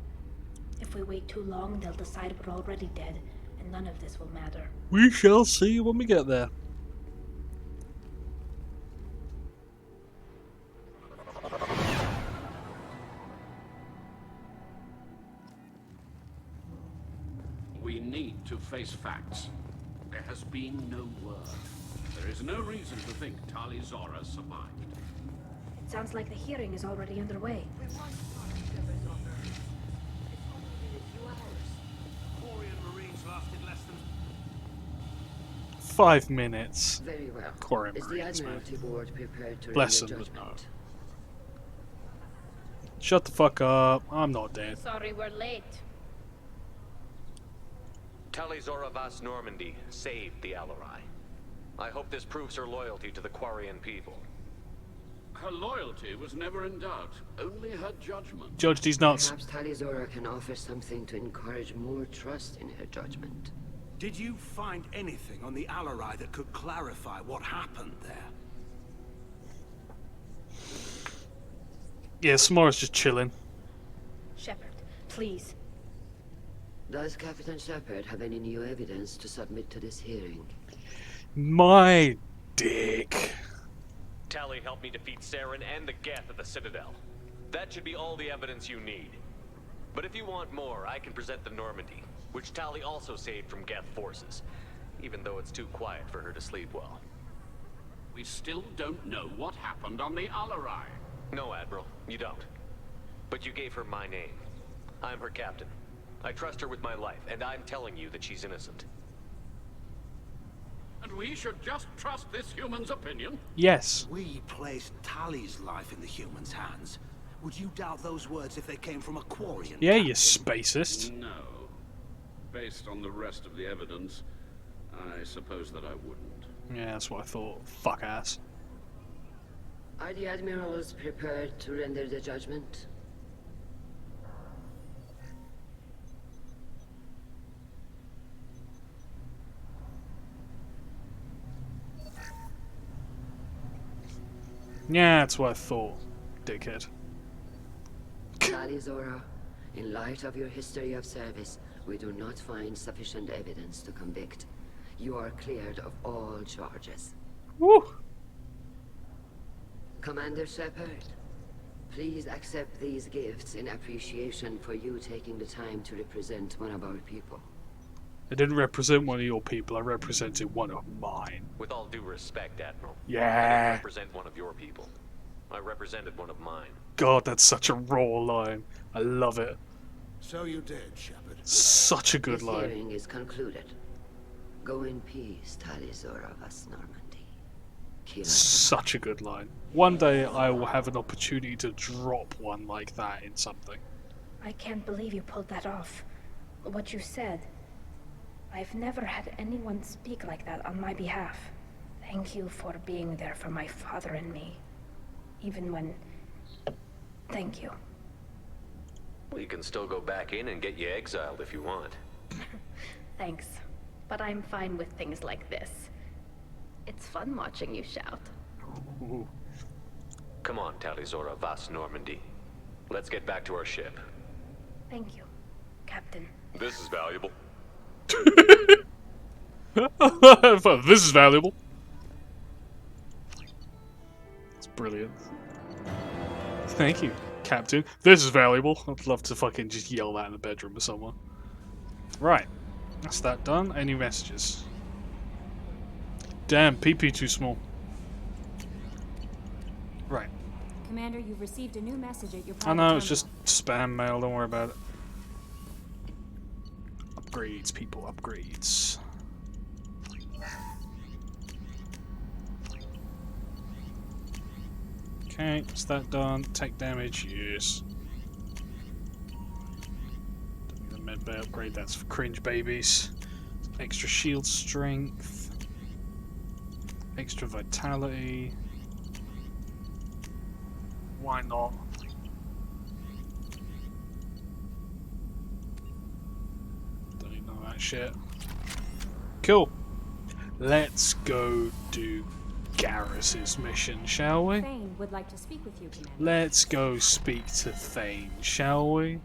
If we wait too long, they'll decide we're already dead, and none of this will matter. We shall see when we get there. We need to face facts. There has been no word. There is no reason to think Tali Zora survived. It sounds like the hearing is already underway. Lasted less than 5 minutes. Very well. Quorum Is the Marines, man. Admiralty Board prepared to Bless render them, but no. judgment? Shut the fuck up. I'm not dead. Sorry we're late. Tali Zora Vas Normandy saved the Alarai. I hope this proves her loyalty to the Quarian people. Her loyalty was never in doubt, only her judgment. Judge these nuts. Perhaps Tali Zora can offer something to encourage more trust in her judgment. Did you find anything on the Alarai that could clarify what happened there? Yeah, Samara's just chilling. Shepard, please. Does Captain Shepard have any new evidence to submit to this hearing? My dick. Tali helped me defeat Saren and the Geth at the Citadel. That should be all the evidence you need. But if you want more, I can present the Normandy, which Tali also saved from Geth forces, even though it's too quiet for her to sleep well. We still don't know what happened on the Alarai. No, Admiral, you don't. But you gave her my name. I'm her captain. I trust her with my life, and I'm telling you that she's innocent. And we should just trust this human's opinion? Yes. We placed Tali's life in the humans' hands. Would you doubt those words if they came from a Quarian? Yeah, you spacist. No. Based on the rest of the evidence, I suppose that I wouldn't. Yeah, that's what I thought. Fuck ass. Are the admirals prepared to render the judgment? Yeah, that's what I thought, dickhead. Tali Zora, in light of your history of service, we do not find sufficient evidence to convict. You are cleared of all charges. Woo! Commander Shepard, please accept these gifts in appreciation for you taking the time to represent one of our people. I didn't represent one of your people, I represented one of mine. With all due respect, Admiral. I Yeah. didn't represent one of your people. I represented one of mine. God, that's such a raw line. I love it. So you did, Shepard. Such a good This line. hearing is concluded. Go in peace, Tali Zora Vas Normandy. Such a good line. One day I will have an opportunity to drop one like that in something. I can't believe you pulled that off. What you said. I've never had anyone speak like that on my behalf. Thank you for being there for my father and me. Even when... Thank you. Well, you can still go back in and get you exiled if you want. Thanks. But I'm fine with things like this. It's fun watching you shout. Ooh. Come on, Talizora Vas Normandy. Let's get back to our ship. Thank you, Captain. This is valuable. This is valuable. It's brilliant. Thank you, Captain. This is valuable. I'd love to fucking just yell that in the bedroom with someone. Right. That's that done. Any messages? Damn, PP too small. Right. Commander, you've received a new message at your I private know, it's terminal. just spam mail, don't worry about it. Upgrades, people, upgrades. Okay, is that done? Take damage, yes. Don't need a medbay upgrade, that's for cringe babies. Extra shield strength. Extra vitality. Why not? Don't even know that shit. Cool. Let's go do Garrus's mission, shall we? Thane would like to speak with you, Commander. Let's go speak to Thane, shall we?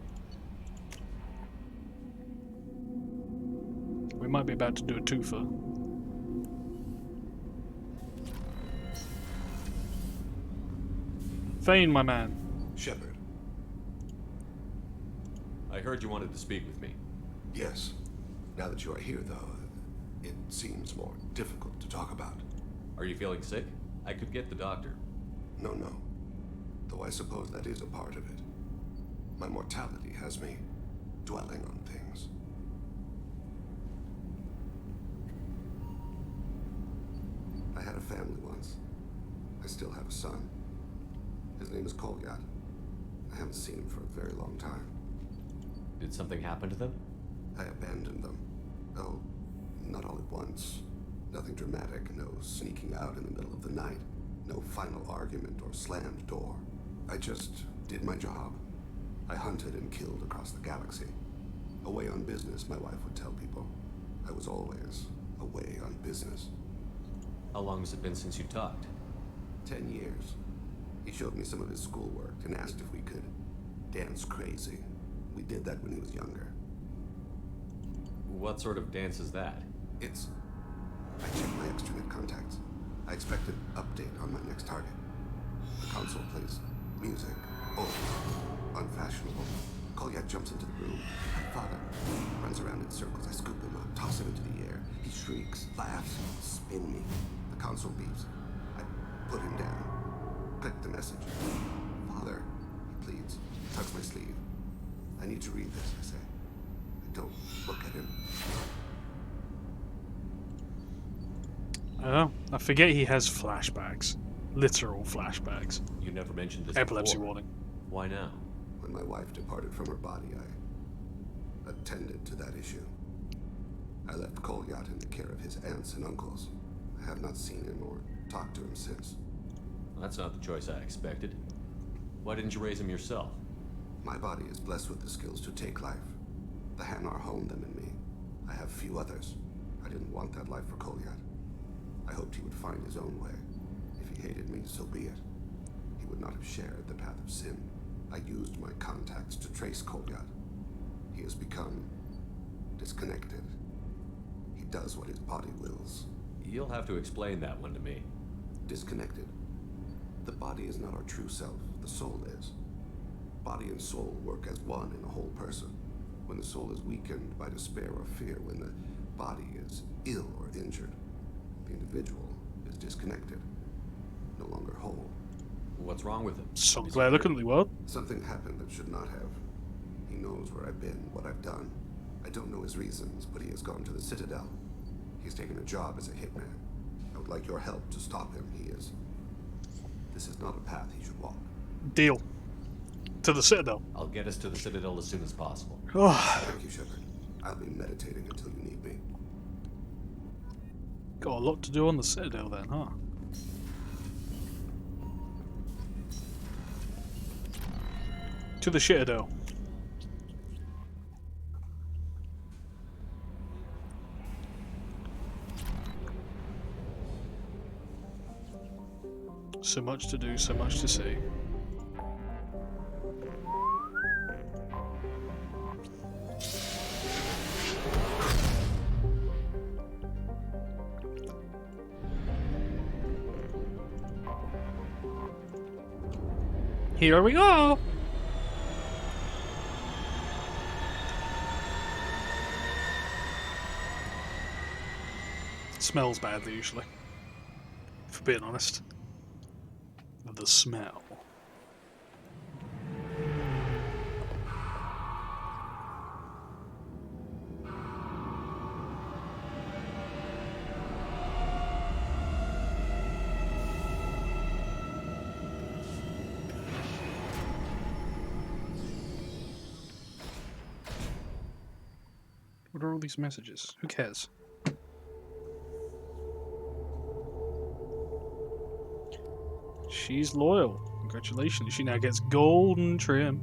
We might be about to do a twofer. Thane, my man. Shepard. I heard you wanted to speak with me. Yes. Now that you are here, though, it seems more difficult to talk about. Are you feeling sick? I could get the doctor. No. Though I suppose that is a part of it. My mortality has me dwelling on things. I had a family once. I still have a son. His name is Kolyat. I haven't seen him for a very long time. Did something happen to them? I abandoned them. Oh, not all at once. Nothing dramatic, no sneaking out in the middle of the night, no final argument or slammed door. I just did my job. I hunted and killed across the galaxy. Away on business, my wife would tell people. I was always away on business. How long has it been since you talked? 10 years. He showed me some of his schoolwork and asked if we could dance crazy. We did that when he was younger. What sort of dance is that? It's... I checked my extranet contacts. I expect an update on my next target. The console plays music, old, unfashionable. Kolyat jumps into the room. My father runs around in circles. I scoop him up, toss him into the air. He shrieks, laughs, spin me. The console beeps. I put him down. Click the message. Father, he pleads, tugs my sleeve. I need to read this, I say. I don't look at him. Oh, I forget he has flashbacks. Literal flashbacks. You never mentioned this Epilepsy before. warning. Why now? When my wife departed from her body, I attended to that issue. I left Kolyat in the care of his aunts and uncles. I have not seen him or talked to him since. That's not the choice I expected. Why didn't you raise him yourself? My body is blessed with the skills to take life. The Hanar honed them in me. I have few others. I didn't want that life for Kolyat. I hoped he would find his own way. If he hated me, so be it. He would not have shared the path of sin. I used my contacts to trace Kolyat. He has become disconnected. He does what his body wills. You'll have to explain that one to me. Disconnected. The body is not our true self. The soul is. Body and soul work as one in a whole person. When the soul is weakened by despair or fear, when the body is ill or injured, the individual is disconnected, no longer whole. What's wrong with him? So glad look at the world. Something happened that should not have. He knows where I've been, what I've done. I don't know his reasons, but he has gone to the Citadel. He's taken a job as a hitman. I would like your help to stop him, he is. This is not a path he should walk. Deal. To the Citadel. I'll get us to the Citadel as soon as possible. Thank you, Shepard. I'll be meditating until you need me. Got a lot to do on the Citadel then, huh? To the Citadel. So much to do, so much to see. Here we go! Smells badly usually, for being honest. The smell. What are all these messages? Who cares? She's loyal. Congratulations. She now gets golden trim.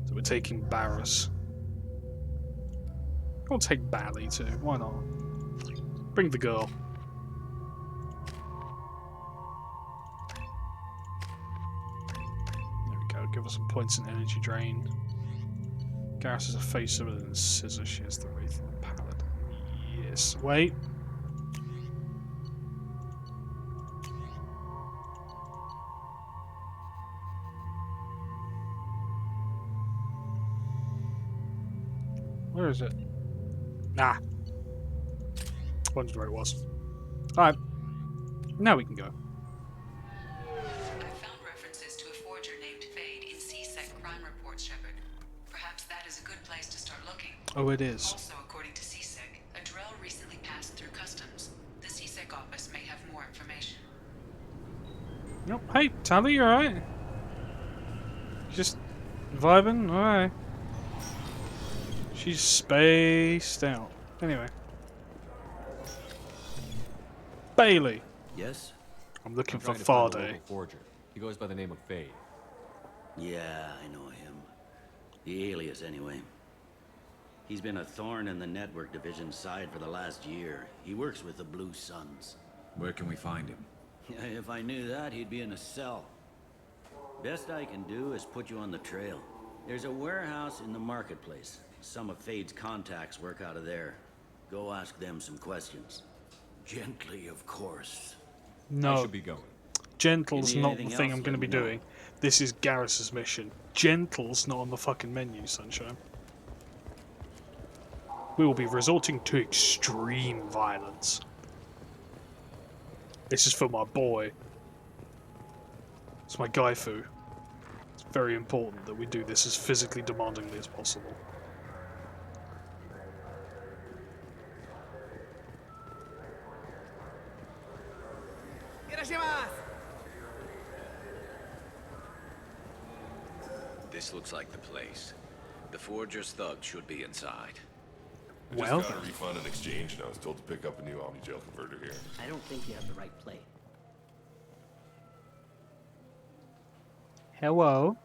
So we're taking Barris. I'll take Bally too. Why not? Bring the girl. There we go. Give us some points in energy drain. Garrus is a face other than Scissor. She has the Wraith and the Paladin. Yes. Wait. Where is it? Nah. Wondered where it was. Alright. Now we can go. I found references to a forger named Fade in CSEC crime reports, Shepard. Perhaps that is a good place to start looking. Oh, it is. Also, according to CSEC, a Drell recently passed through customs. The CSEC office may have more information. Nope. Hey, Tally, you alright? Just vibing? Alright. She's spaced out. Anyway. Bailey. Yes? I'm looking for trying to find a Farday. local forger. He goes by the name of Fade. Yeah, I know him. The alias, anyway. He's been a thorn in the network division's side for the last year. He works with the Blue Suns. Where can we find him? If I knew that, he'd be in a cell. Best I can do is put you on the trail. There's a warehouse in the marketplace. Some of Fade's contacts work out of there. Go ask them some questions. Gently, of course. No. I should be going. Gentle's You need not the anything thing else, I'm going to let be me know. doing. This is Garrus's mission. Gentle's not on the fucking menu, Sunshine. We will be resorting to extreme violence. This is for my boy. It's my Gaifu. It's very important that we do this as physically demandingly as possible. This looks like the place. The Forger's thugs should be inside. I just got a refund and exchange, and I was told to pick up a new Omni Gel converter here. I don't think you have the right plate. Hello?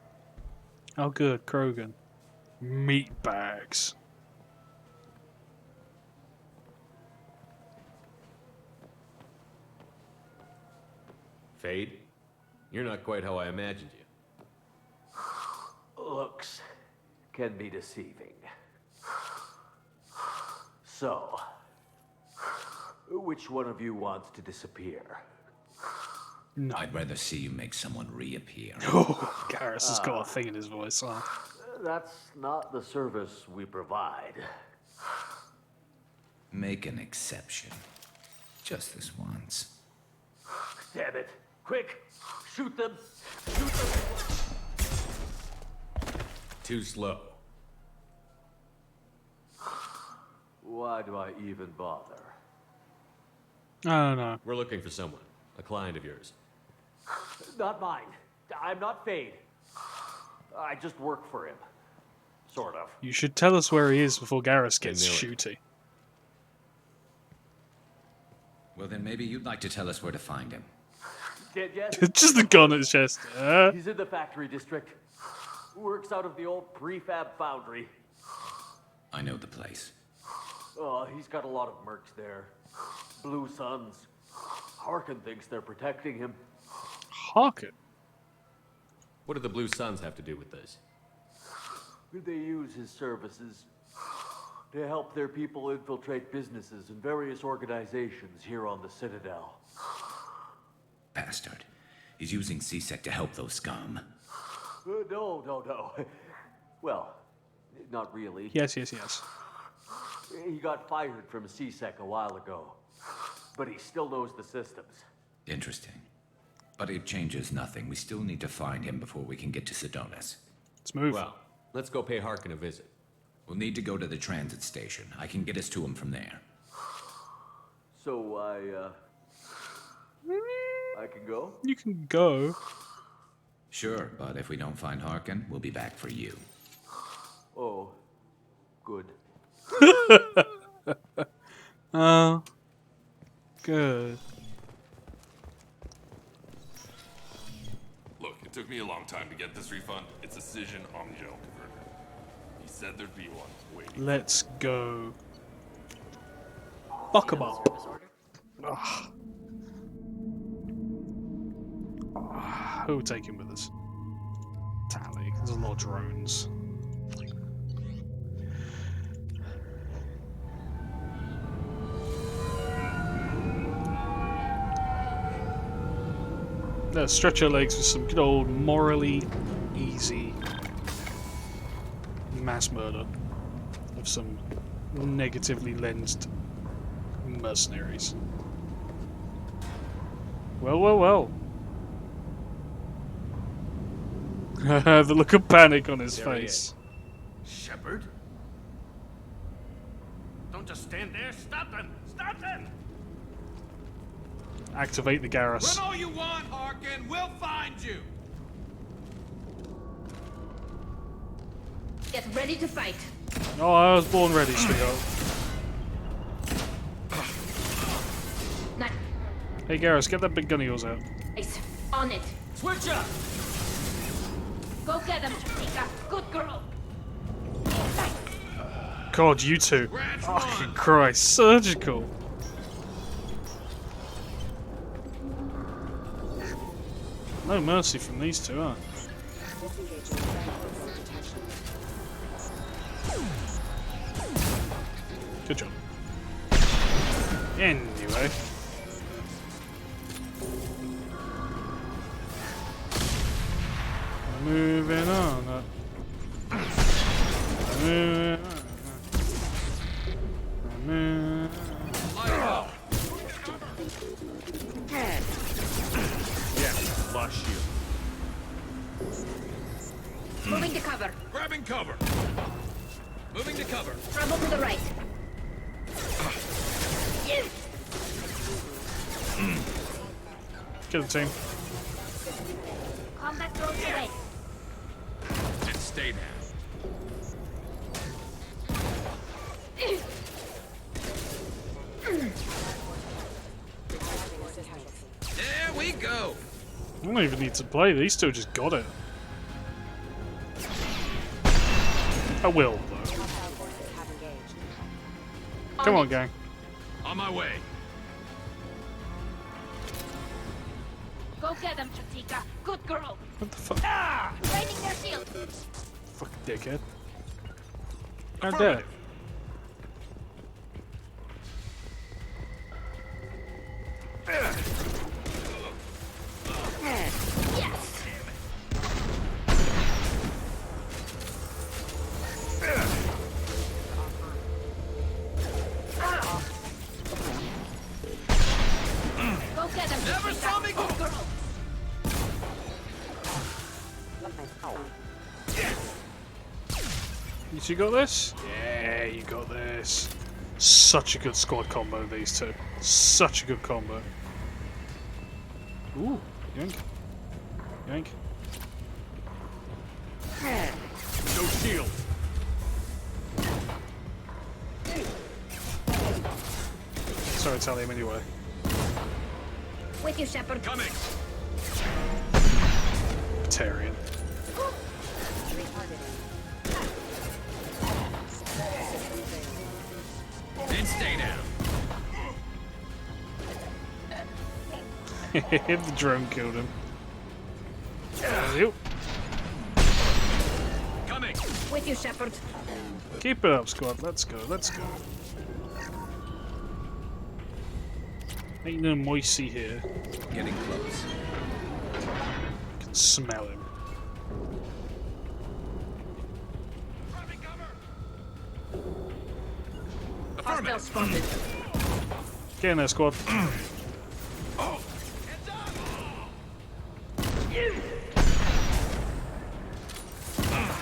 Oh good, Krogan. Meat bags. Fade? You're not quite how I imagined you. Looks can be deceiving. So, which one of you wants to disappear? No. I'd rather see you make someone reappear. Oh, Garrus has got a thing in his voice, huh? That's not the service we provide. Make an exception. Just this once. Damn it. Quick! Shoot them! Shoot them! Too slow. Why do I even bother? Oh no. We're looking for someone. A client of yours. Not mine. I'm not Fade. I just work for him. Sort of. You should tell us where he is before Garrus gets knew it. shooty. Well, then maybe you'd like to tell us where to find him. Yes. Just the gun at his chest. He's in the factory district. Works out of the old prefab foundry. I know the place. Oh, he's got a lot of mercs there. Blue Suns. Harkin thinks they're protecting him. Harkin? What do the Blue Suns have to do with this? They use his services to help their people infiltrate businesses and various organizations here on the Citadel. Bastard. He's using CSEC to help those scum. No. Well, not really. Yes. He got fired from CSEC a while ago, but he still knows the systems. Interesting. But it changes nothing. We still need to find him before we can get to Sedonis. Let's move. Well, let's go pay Harkin a visit. We'll need to go to the transit station. I can get us to him from there. So I can go? You can go. Sure, but if we don't find Harkin, we'll be back for you. Oh, good. Oh, good. Look, it took me a long time to get this refund. It's a Cision Omnigel converter. He said there'd be one waiting. Let's go. Buckaball. Who will take him with us? Tally. There's a lot of drones. Let's stretch our legs with some good old morally easy mass murder of some negatively lensed mercenaries. Well. The look of panic on his face. Shepard? Don't just stand there. Stop them! Stop them! Activate the Garrus. Run all you want, Harkin. We'll find you. Get ready to fight. Oh, I was born ready, sweetheart. Hey Garrus, get that big gun of yours out. Nice. On it. Switch up! Go get him, Chica. Good girl. God, you two. Fucking Christ, surgical. No mercy from these two, huh? Good job. Anyway. Moving on. Moving on. Yeah, flush you. Moving to cover. Grabbing cover. Moving to cover. Trouble to the right. Yes. Kill the team. Combat drones away. And stay down. There we go. I don't even need to play, these two just got it. I will, though. Come on, gang. On my way. Go get him, Chica. Good girl. What the fuck? Raining their shield. Fucking dickhead. How dare. Yes. Go get him. Never saw me go. Good girl. You two got this? Yeah, you got this. Such a good squad combo, these two. Such a good combo. Ooh, yank. Yank. No shield. Sorry, tell him anyway. With you, Shepard. Coming. Batarian. Then stay down. The drone killed him. Yep. Coming. With you, Shepard. Keep it up, squad. Let's go. Let's go. Ain't no moisey here. Getting close. Can smell him. Hostile spotted. Get in there, squad.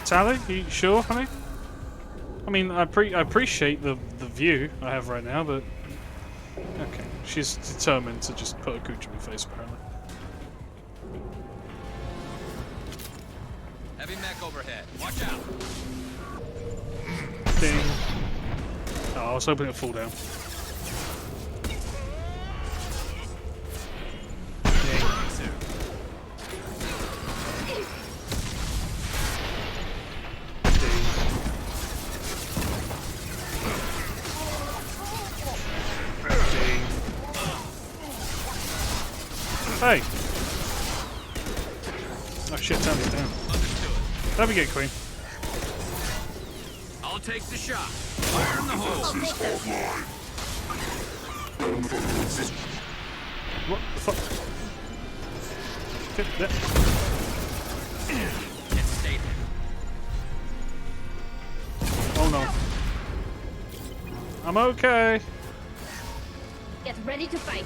Tally, you sure, honey? I mean, I appreciate the view I have right now, but okay, she's determined to just put a gooch in my face, apparently. Heavy mech overhead. Watch out. Ding. Oh, I was hoping it'd fall down. Hey! Oh shit, Tammy's down. Let me get Queen. I'll take the shot. Fire in the hole. What the fuck? Get that. And stay there. Oh no. I'm okay. Get ready to fight.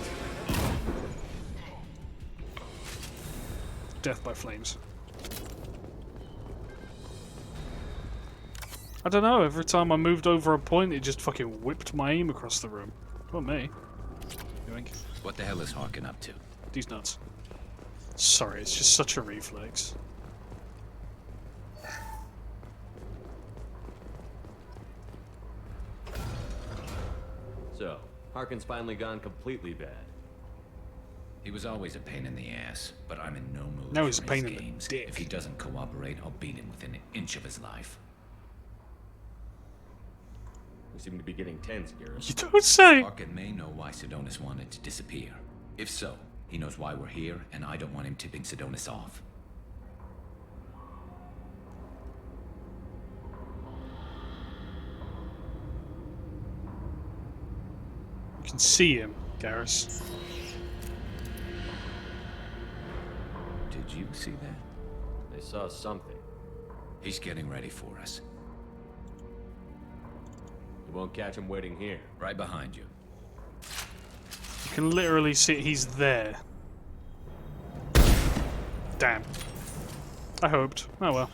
Death by flames. I don't know, every time I moved over a point, it just fucking whipped my aim across the room. Not me. Yoink. What the hell is Harkin up to? These nuts. Sorry, it's just such a reflex. So, Harkin's finally gone completely bad. He was always a pain in the ass, but I'm in no mood Now he's for a pain his in the games. dick. If he doesn't cooperate, I'll beat him within an inch of his life. We seem to be getting tense, Garrus. You don't say! Harkin may know why Sidonis wanted to disappear. If so, he knows why we're here, and I don't want him tipping Sidonis off. You can see him, Garrus. Did you see that? They saw something. He's getting ready for us. You won't catch him waiting here. Right behind you. You can literally see he's there. Damn. I hoped. Oh well.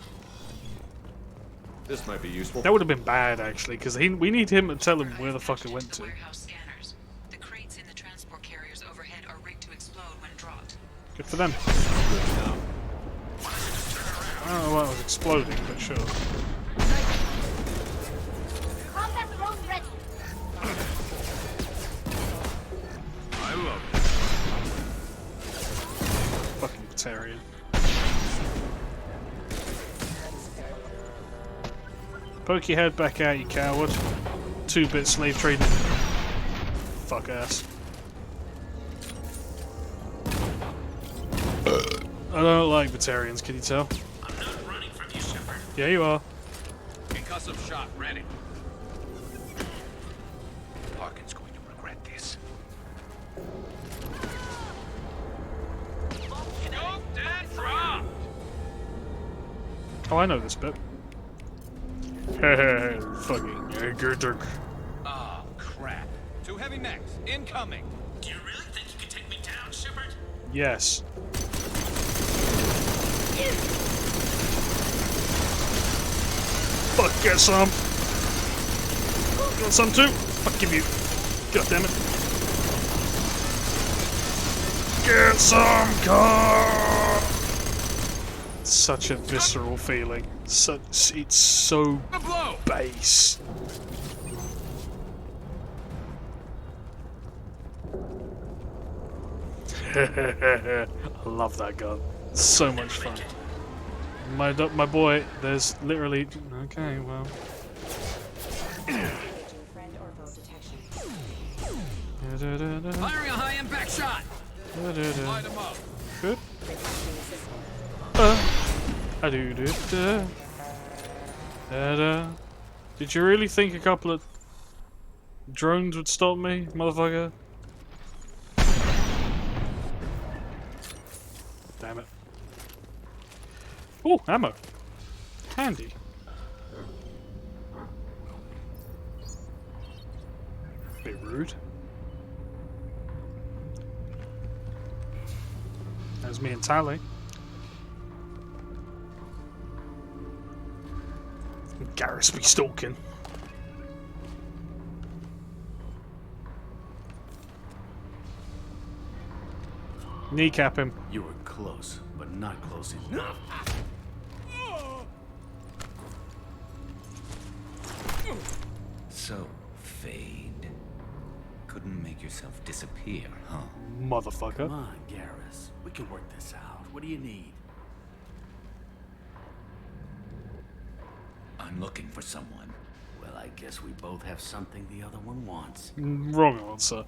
This might be useful. That would have been bad, actually, because we need him to tell him where the fuck it went to. The crates in the transport carriers overhead are rigged to explode when dropped. Good for them. I don't know what was exploding, but sure. Combat drone ready. I love it. Fucking Batarian. Poke your head back out, you coward. 2-bit slave trading. Fuck ass. I don't like Batarians, can you tell? I'm not running from you, Shepard. Yeah, you are. Concussive shot ready. Harkin's going to regret this. Scoped and dropped. Oh, I know this bit. Fucking Gerturk. Oh, crap. 2 heavy mechs, incoming. Do you really think you can take me down, Shepard? Yes. Fuck, get some. Got some too. Fuck give you. God damn it. Get some car! Such a visceral feeling. It's so base. I love that gun. It's so much fun. My boy, there's literally... Okay, well... Firing a high impact shot. Light him up. Good. Did you really think a couple of drones would stop me, motherfucker? Damn it. Oh, ammo. Handy. Bit rude. There's me and Tally. Garrus be stalking. Kneecap him. You were close, but not close enough. So, Fade. Couldn't make yourself disappear, huh? Motherfucker. Come on, Garrus. We can work this out. What do you need? I'm looking for someone. Well, I guess we both have something the other one wants. Wrong answer.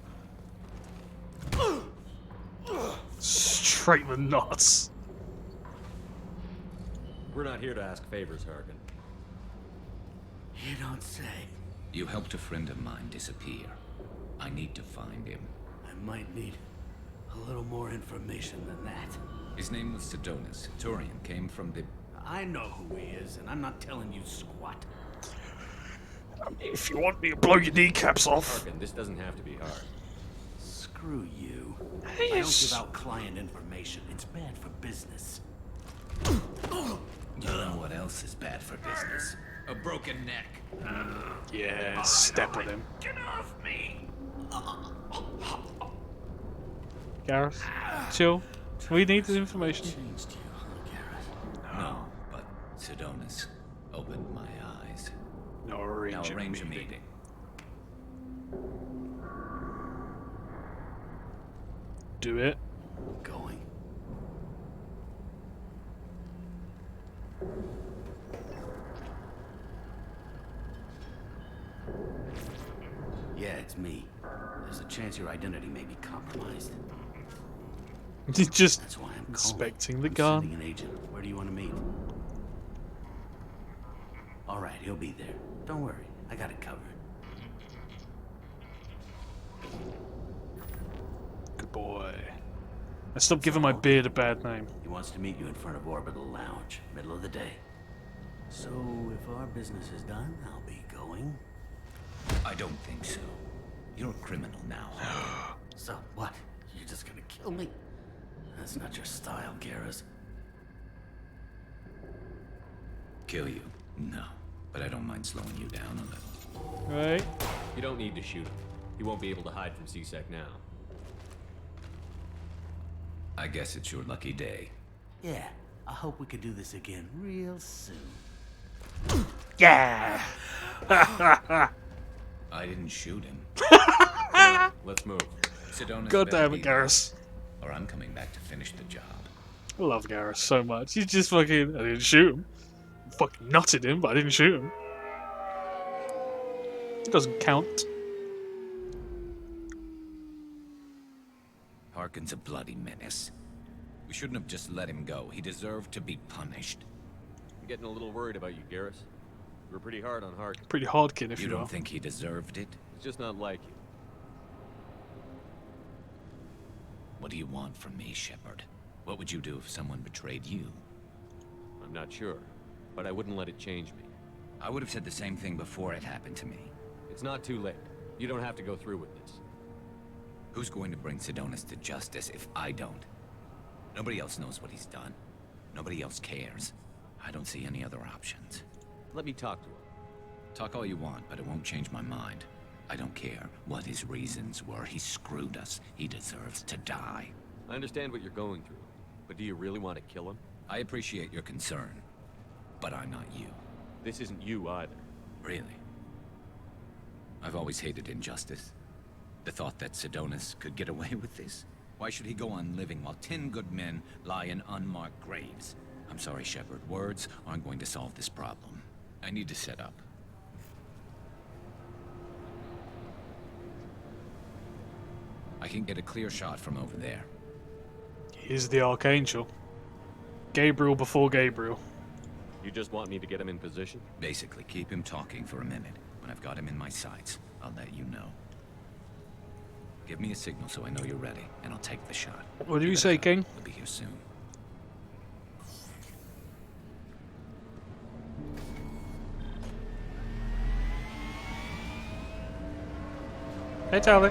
Straight in the nuts. We're not here to ask favors, Harkin. You don't say. You helped a friend of mine disappear. I need to find him. I might need a little more information than that. His name was Sidonis. Turian came from the... I know who he is, and I'm not telling you squat. If you want me to blow your kneecaps off... Harkin, this doesn't have to be hard. Screw you. I don't give out client information. It's bad for business. You know what else is bad for business? A broken neck. Yeah, step on him. Get off me! Garrus, chill. We need the information. No, but Sidonis opened my eyes. Now arrange a meeting. Do it. Going. Yeah, it's me. There's a chance your identity may be compromised. He's just That's why I'm inspecting the I'm gun. sending an agent. Where do you want to meet? All right, he'll be there. Don't worry, I got it covered. Good boy. I stopped giving my beard a bad name. He wants to meet you in front of Orbital Lounge, middle of the day. So, if our business is done, I'll be going. I don't think so. You're a criminal now. So, what? You're just gonna kill me? That's not your style, Garrus. Kill you? No. But I don't mind slowing you down a little. Right. You don't need to shoot him. He won't be able to hide from CSEC now. I guess it's your lucky day. Yeah, I hope we can do this again real soon. Yeah! I didn't shoot him. Let's move. Sidonis God better damn it, be there, Garrus. or I'm coming back to finish the job. I love Garrus so much. He's just fucking... I didn't shoot him. Fucking nutted him, but I didn't shoot him. It doesn't count. Harkin's a bloody menace. We shouldn't have just let him go. He deserved to be punished. I'm getting a little worried about you, Garrus. You were pretty hard on Harkin. Pretty hard kid, if You you don't are. think he deserved it? He's just not like you. What do you want from me, Shepard? What would you do if someone betrayed you? I'm not sure, but I wouldn't let it change me. I would have said the same thing before it happened to me. It's not too late. You don't have to go through with this. Who's going to bring Sidonis to justice if I don't? Nobody else knows what he's done. Nobody else cares. I don't see any other options. Let me talk to him. Talk all you want, but it won't change my mind. I don't care what his reasons were. He screwed us. He deserves to die. I understand what you're going through, but do you really want to kill him? I appreciate your concern, but I'm not you. This isn't you either. Really? I've always hated injustice. The thought that Sidonis could get away with this. Why should he go on living while 10 good men lie in unmarked graves? I'm sorry, Shepard. Words aren't going to solve this problem. I need to set up. I can get a clear shot from over there. He's the Archangel. Gabriel before Gabriel. You just want me to get him in position? Basically, keep him talking for a minute. When I've got him in my sights, I'll let you know. Give me a signal so I know you're ready, and I'll take the shot. What do you say, King? I'll be here soon. Hey, Tally.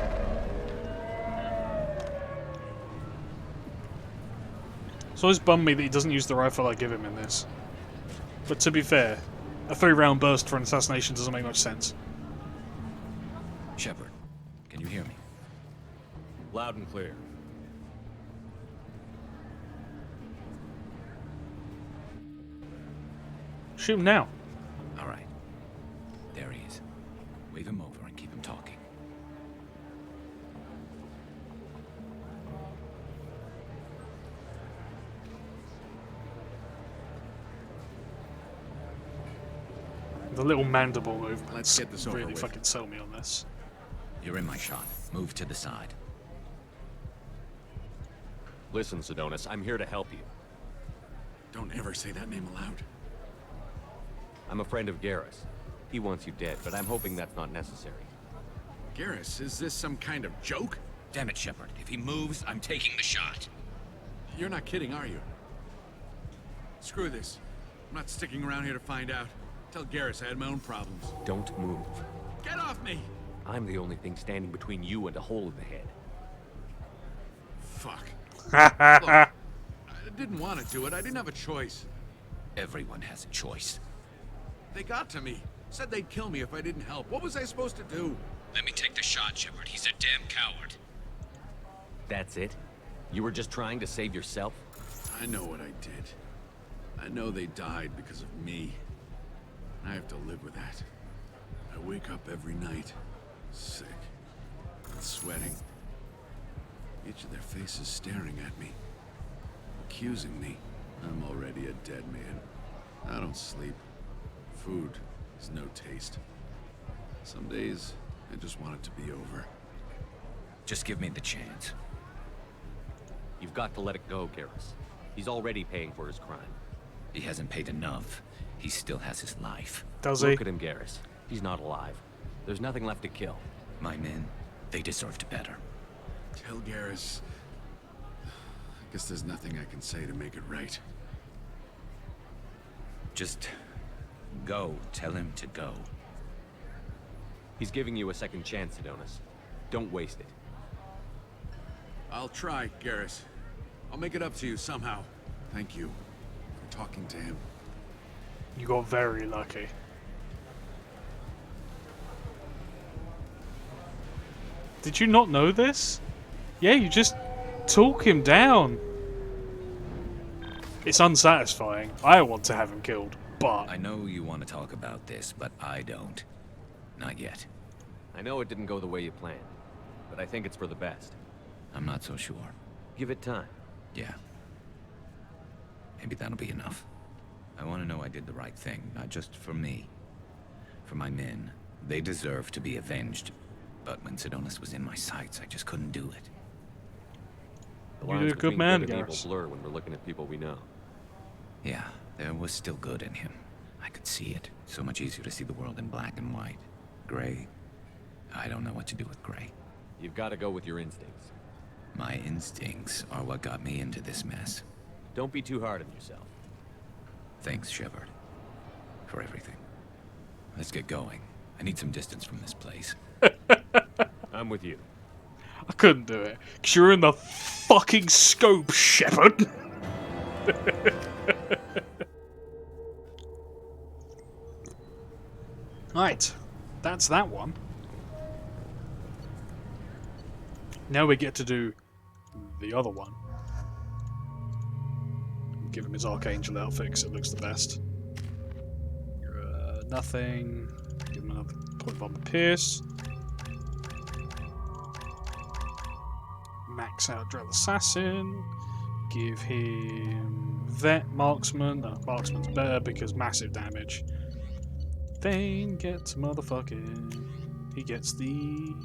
It's always bummed me that he doesn't use the rifle I give him in this. But to be fair, a 3-round burst for an assassination doesn't make much sense. Shepard, can you hear me? Loud and clear. Shoot him now. All right. There he is. Wave him over and keep him talking. The little mandible movements Let's get this over really with. fucking sell me on this. You're in my shot. Move to the side. Listen, Sidonis, I'm here to help you. Don't ever say that name aloud. I'm a friend of Garrus. He wants you dead, but I'm hoping that's not necessary. Garrus, is this some kind of joke? Damn it, Shepard. If he moves, I'm taking the shot. You're not kidding, are you? Screw this. I'm not sticking around here to find out. Tell Garrus I had my own problems. Don't move. Get off me! I'm the only thing standing between you and a hole in the head. Fuck. Look, I didn't want to do it. I didn't have a choice. Everyone has a choice. They got to me. Said they'd kill me if I didn't help. What was I supposed to do? Let me take the shot, Shepard. He's a damn coward. That's it? You were just trying to save yourself? I know what I did. I know they died because of me. I have to live with that. I wake up every night, sick, and sweating. Each of their faces staring at me, accusing me. I'm already a dead man. I don't sleep. Food has no taste. Some days, I just want it to be over. Just give me the chance. You've got to let it go, Garrus. He's already paying for his crime. He hasn't paid enough. He still has his life. Does he? Look at him, Garrus. He's not alive. There's nothing left to kill. My men, they deserved better. Tell Garrus... I guess there's nothing I can say to make it right. Just go. Tell him to go. He's giving you a second chance, Sidonis. Don't waste it. I'll try, Garrus. I'll make it up to you somehow. Thank you for talking to him. You got very lucky. Did you not know this? Yeah, you just talk him down. It's unsatisfying. I want to have him killed, but... I know you want to talk about this, but I don't. Not yet. I know it didn't go the way you planned, but I think it's for the best. I'm not so sure. Give it time. Yeah. Maybe that'll be enough. I want to know I did the right thing, not just for me. For my men. They deserve to be avenged. But when Sidonis was in my sights, I just couldn't do it. The You lines did a good between man, good and evil Garrus. blur when we're looking at people we know. Yeah, there was still good in him. I could see it. So much easier to see the world in black and white. Gray. I don't know what to do with gray. You've got to go with your instincts. My instincts are what got me into this mess. Don't be too hard on yourself. Thanks, Shepard. For everything. Let's get going. I need some distance from this place. I'm with you. I couldn't do it. Because you're in the fucking scope, Shepard. Right. That's that one. Now we get to do the other one. Give him his Archangel outfit because it looks the best. Nothing. Give him another point bomb pierce. Max out Drill Assassin. Give him Vet Marksman. No, Marksman's better because massive damage. Thane gets motherfucking. He gets the.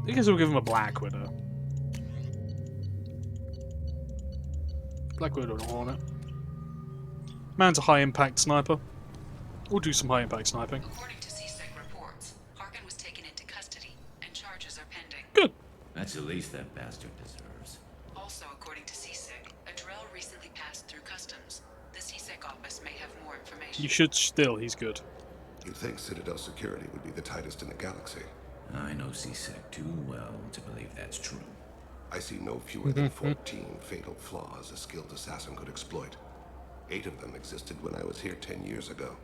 I guess we'll give him a Black Widow. Black Widow and Hornet. Man's a high impact sniper. We'll do some high impact sniping. According to CSEC reports, Harkin was taken into custody and charges are pending. Good. That's the least that bastard deserves. Also, according to CSEC, a Drell recently passed through customs. The CSEC office may have more information. You should still, he's good. You'd think Citadel security would be the tightest in the galaxy. I know CSEC too well to believe that's true. I see no fewer than 14 fatal flaws a skilled assassin could exploit. 8 of them existed when I was here 10 years ago.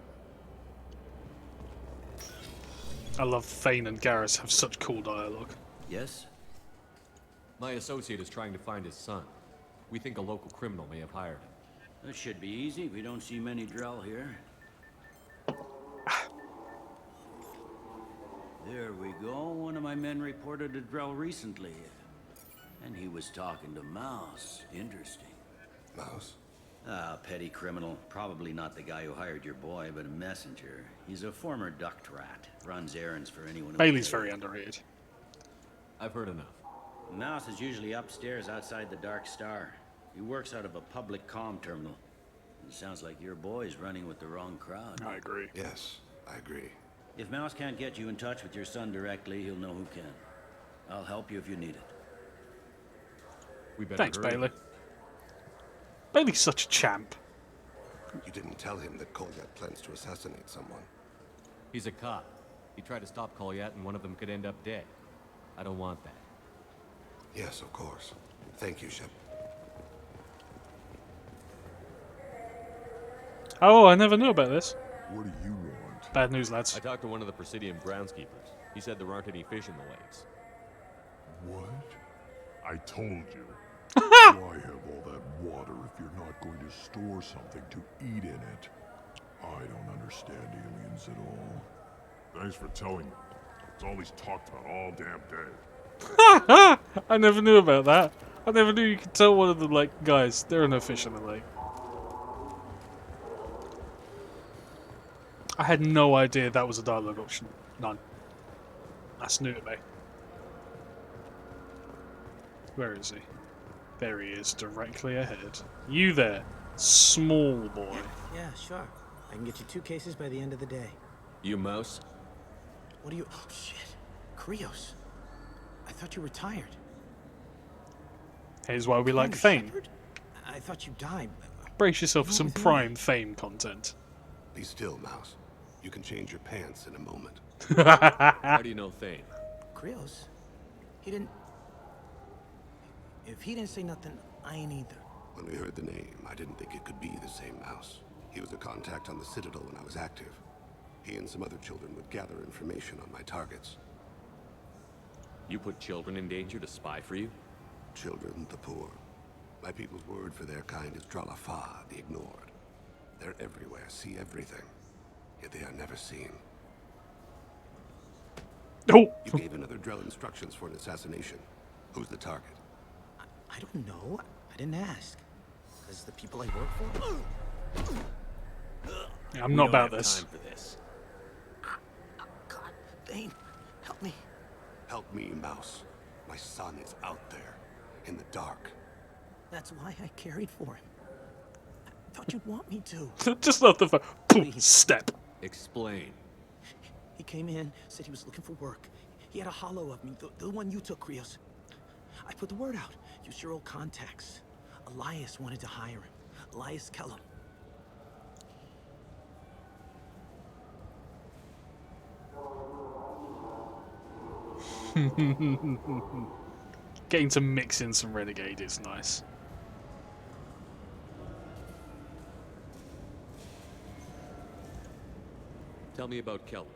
I love Thane and Garrus have such cool dialogue. Yes? My associate is trying to find his son. We think a local criminal may have hired him. That should be easy. We don't see many Drell here. There we go. One of my men reported a Drell recently. And he was talking to Mouse. Interesting. Mouse? Ah, petty criminal. Probably not the guy who hired your boy, but a messenger. He's a former duct rat. Runs errands for anyone who... Bailey's very underrated. I've heard enough. Mouse is usually upstairs outside the Dark Star. He works out of a public comm terminal. It sounds like your boy's running with the wrong crowd. I agree. Yes, I agree. If Mouse can't get you in touch with your son directly, he'll know who can. I'll help you if you need it. We better Thanks, hurry. Bailey. Bailey's such a champ. You didn't tell him that Kolyat plans to assassinate someone. He's a cop. He tried to stop Kolyat and one of them could end up dead. I don't want that. Yes, of course. Thank you, Shep. Oh, I never knew about this. What do you want? Bad news, lads. I talked to one of the Presidium groundskeepers. He said there aren't any fish in the lakes. What? I told you. Why have all that water if you're not going to store something to eat in it? I don't understand aliens at all. Thanks for telling me. It's all he's talked about all damn day. I never knew about that. I never knew you could tell one of the, like, guys, there are no fish in the lake. I had no idea that was a dialogue option. None. That's new to me. Where is he? There he is, directly ahead. You there, small boy. Yeah, sure. I can get you 2 cases by the end of the day. You Mouse? What are you... Oh, shit. Krios. I thought you were tired. Here's why we like Thane. I thought you died. Brace yourself for some prime Thane content. Be still, Mouse. You can change your pants in a moment. How do you know Thane? Krios? He didn't... If he didn't say nothing, I ain't either. When we heard the name, I didn't think it could be the same Mouse. He was a contact on the Citadel when I was active. He and some other children would gather information on my targets. You put children in danger to spy for you? Children, the poor. My people's word for their kind is Dralafa, the ignored. They're everywhere, see everything. Yet they are never seen. Oh! You gave another Drell instructions for an assassination. Who's the target? I don't know. I didn't ask. Because the people I work for... Yeah, I'm not about this. Time for this. God, Thane, help me. Help me, Mouse. My son is out there, in the dark. That's why I carried for him. I thought you'd want me to. Just not the boom, step. Explain. He came in, said he was looking for work. He had a hollow of me, the one you took, Krios. I put the word out. Use your old contacts. Elias wanted to hire him. Elias Kellum. Getting to mix in some Renegade is nice. Tell me about Kelly.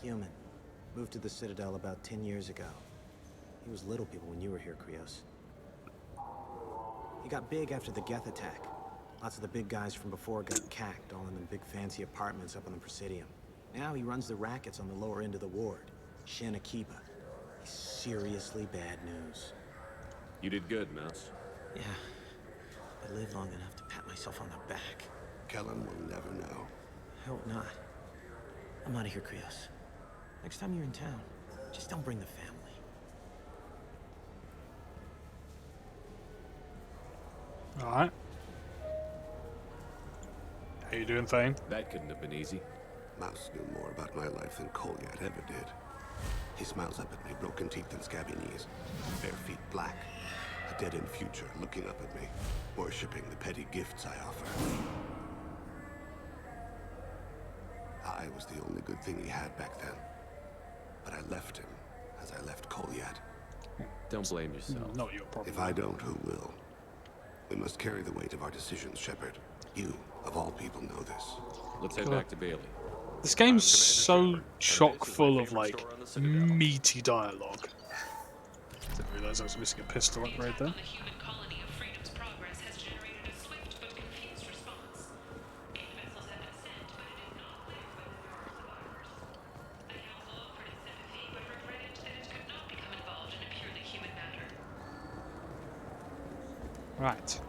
Human. Moved to the Citadel about 10 years ago. He was little people when you were here, Krios. He got big after the Geth attack. Lots of the big guys from before got cacked, all in them big fancy apartments up on the Presidium. Now he runs the rackets on the lower end of the ward. Shin Akiba. He's seriously bad news. You did good, Mouse. Yeah. I lived long enough to pat myself on the back. Kellen will never know. I hope not. I'm out of here, Krios. Next time you're in town, just don't bring the family. Alright. How you doing, Thane? That couldn't have been easy. Mouse knew more about my life than Kolyat ever did. He smiles up at me, broken teeth and scabby knees, bare feet black, a dead-end future looking up at me, worshipping the petty gifts I offer. I was the only good thing he had back then, but I left him as I left Kolyat. Don't blame yourself. Not your problem. If I don't, who will? We must carry the weight of our decisions, Shepard. You, of all people, know this. Let's head back to Bailey. This game's so chock full of, like, meaty dialogue. Didn't realise I was missing a pistol upgrade there. Right.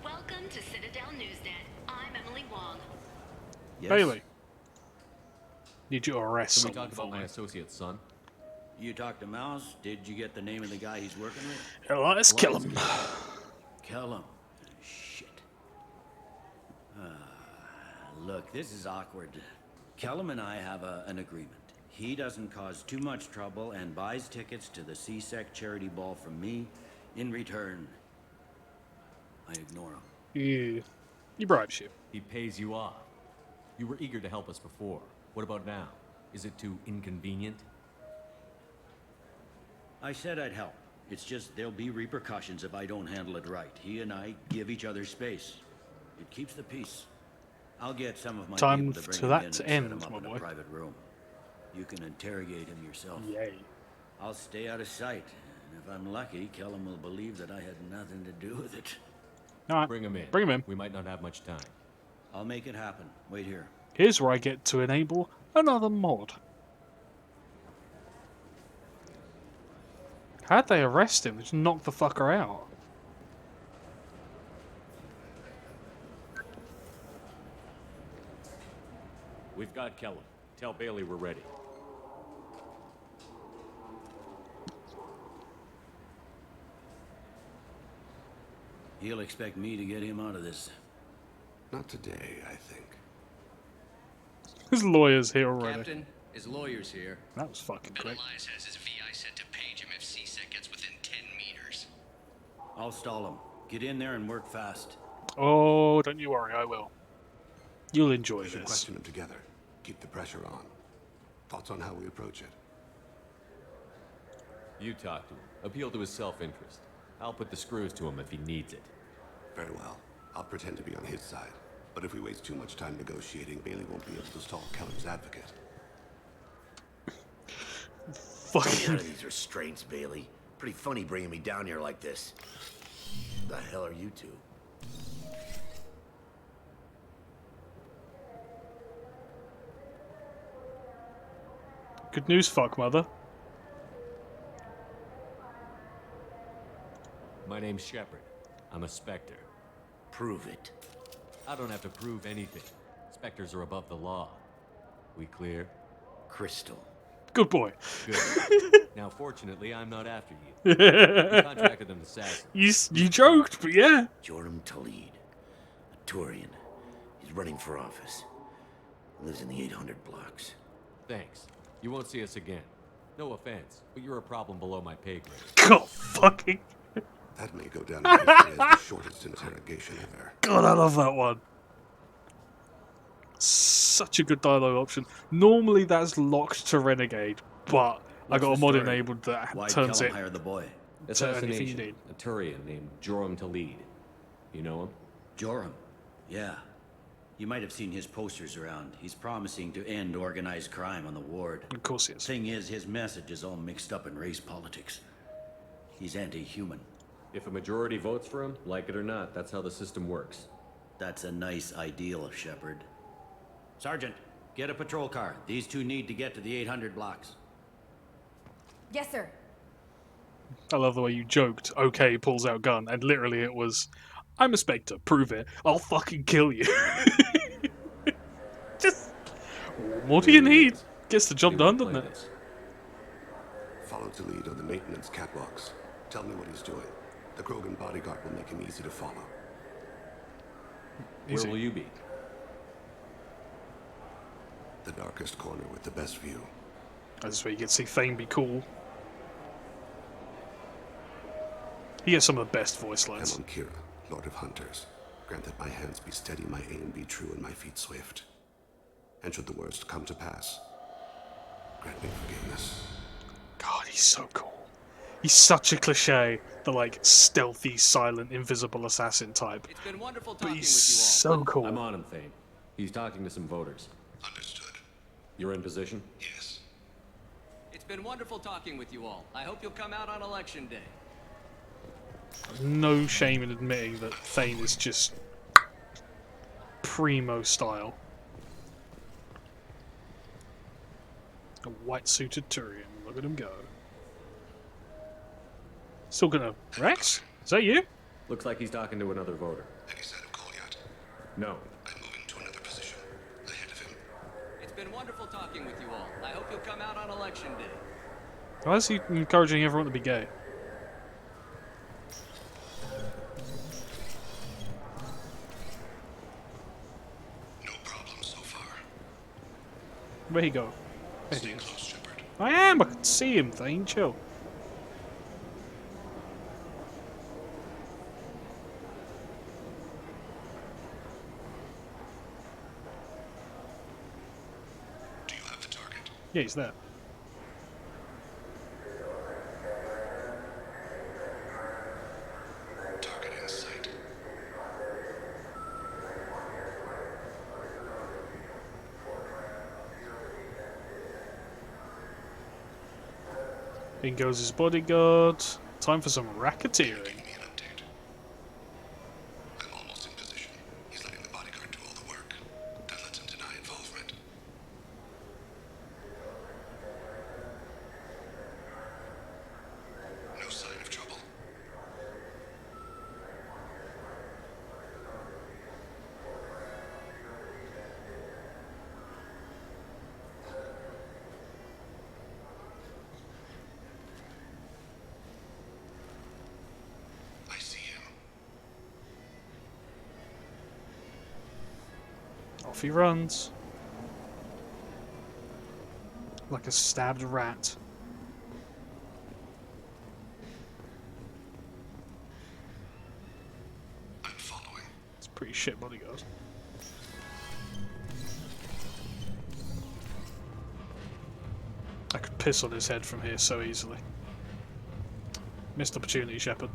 Welcome to Citadel Newsnet. I'm Emily Wong. Yes? Bailey. Need you to arrest Can we someone talk for about my me. associate's son? You talked to Mouse? Did you get the name of the guy he's working with? Let's kill him. Kill him. Shit. Look, this is awkward. Kellum and I have an agreement. He doesn't cause too much trouble and buys tickets to the CSEC charity ball from me. In return, I ignore him. He bribes you. He pays you off. You were eager to help us before. What about now? Is it too inconvenient? I said I'd help. It's just there'll be repercussions if I don't handle it right. He and I give each other space. It keeps the peace. I'll get some of my Time people to bring to him that in to and set end, him up my in boy. a private room. You can interrogate him yourself. Yay. I'll stay out of sight, and if I'm lucky, Kellum will believe that I had nothing to do with it. Alright. Bring him in. Bring him in. We might not have much time. I'll make it happen. Wait here. Here's where I get to enable another mod. How'd they arrest him? Just knock the fucker out. We've got Kellum. Tell Bailey we're ready. He'll expect me to get him out of this. Not today, I think. His lawyer's here already. Captain, his lawyer's here. That was fucking Ben quick. Elias has his VI set to page him if CSEC gets within 10 meters. I'll stall him. Get in there and work fast. Oh, don't you worry, I will. You'll enjoy We should this. question him together. Keep the pressure on. Thoughts on how we approach it? You talk to him. Appeal to his self-interest. I'll put the screws to him if he needs it. Very well. I'll pretend to be on his side. But if we waste too much time negotiating, Bailey won't be able to stall Kellum's advocate. Get out of these restraints, Bailey. Pretty funny bringing me down here like this. The hell are you two? Good news, fuck mother. My name's Shepard. I'm a Spectre. Prove it. I don't have to prove anything. Spectres are above the law. We clear? Crystal. Good boy. Good. Now, fortunately, I'm not after you. You contracted an assassin. You joked, but yeah. Joram Talid. A Turian. He's running for office. Lives in the 800 blocks. Thanks. You won't see us again. No offense, but you're a problem below my pay grade. God fucking. That may go down in history as the shortest interrogation ever. God, I love that one. Such a good dialogue option. Normally that's locked to Renegade, but I got a mod enabled that turns it Hire the boy. to anything you Assassination. need. A Turian named Joram Talid. You know him? Joram. Yeah. You might have seen his posters around. He's promising to end organized crime on the ward. Of course he is. Thing is, his message is all mixed up in race politics. He's anti-human. If a majority votes for him, like it or not, that's how the system works. That's a nice ideal, Shepard. Sergeant, get a patrol car. These two need to get to the 800 blocks. Yes, sir. I love the way you joked. Okay, he pulls out gun, and literally it was, I'm a Spectre. Prove it. I'll fucking kill you. Just what do you need? Gets the job done, doesn't it? Follow Toledo the maintenance catwalks. Tell me what he's doing. The Krogan bodyguard will make him easy to follow. Where will you be? The darkest corner with the best view. That's where you get to see Thane be cool. He gets some of the best voice lines. I'm on Kira, Lord of Hunters. Grant that my hands be steady, my aim be true, and my feet swift. And should the worst come to pass, grant me forgiveness. God, he's so cool. He's such a cliche, the like stealthy, silent, invisible assassin type. It's been wonderful But talking he's with you all. so cool. I'm on him, Thane. He's talking to some voters. Understood. You're in position? Yes. It's been wonderful talking with you all. I hope you'll come out on election day. No shame in admitting that Thane is just primo style. A white-suited Turian. Look at him go. Still gonna... Rex? Is that you? Looks like he's talking to another voter. Any sign of call yet? No. I'm moving to another position. Ahead of him. It's been wonderful talking with you all. I hope you'll come out on election day. Why is he encouraging everyone to be gay? No problem so far. Where'd he go? There he Stay is. close, Shepard. I am! I can see him, Thane. Chill. Do you have the target? Yeah, he's there. Target in sight. In goes his bodyguard. Time for some racketeering. Give me an update. I'm almost in position. He's letting the bodyguard do all the work. That lets him deny involvement. No sign of trouble. I see him. Off he runs. Like a stabbed rat. I'm following. It's a pretty shit bodyguard. I could piss on his head from here so easily. Missed opportunity, Shepard.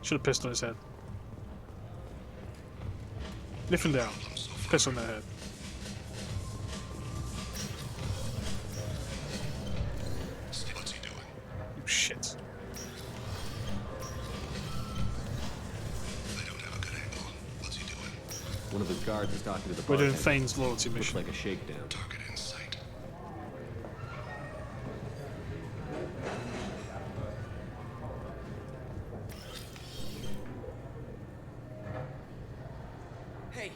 Should have pissed on his head. Lift him down. Piss on their head. What's he doing? You shit. I don't have a good angle. What's he doing? One of his guards is talking to the We're doing bartender. Thane's loyalty Looks mission. like a shakedown. Target in sight. Hey,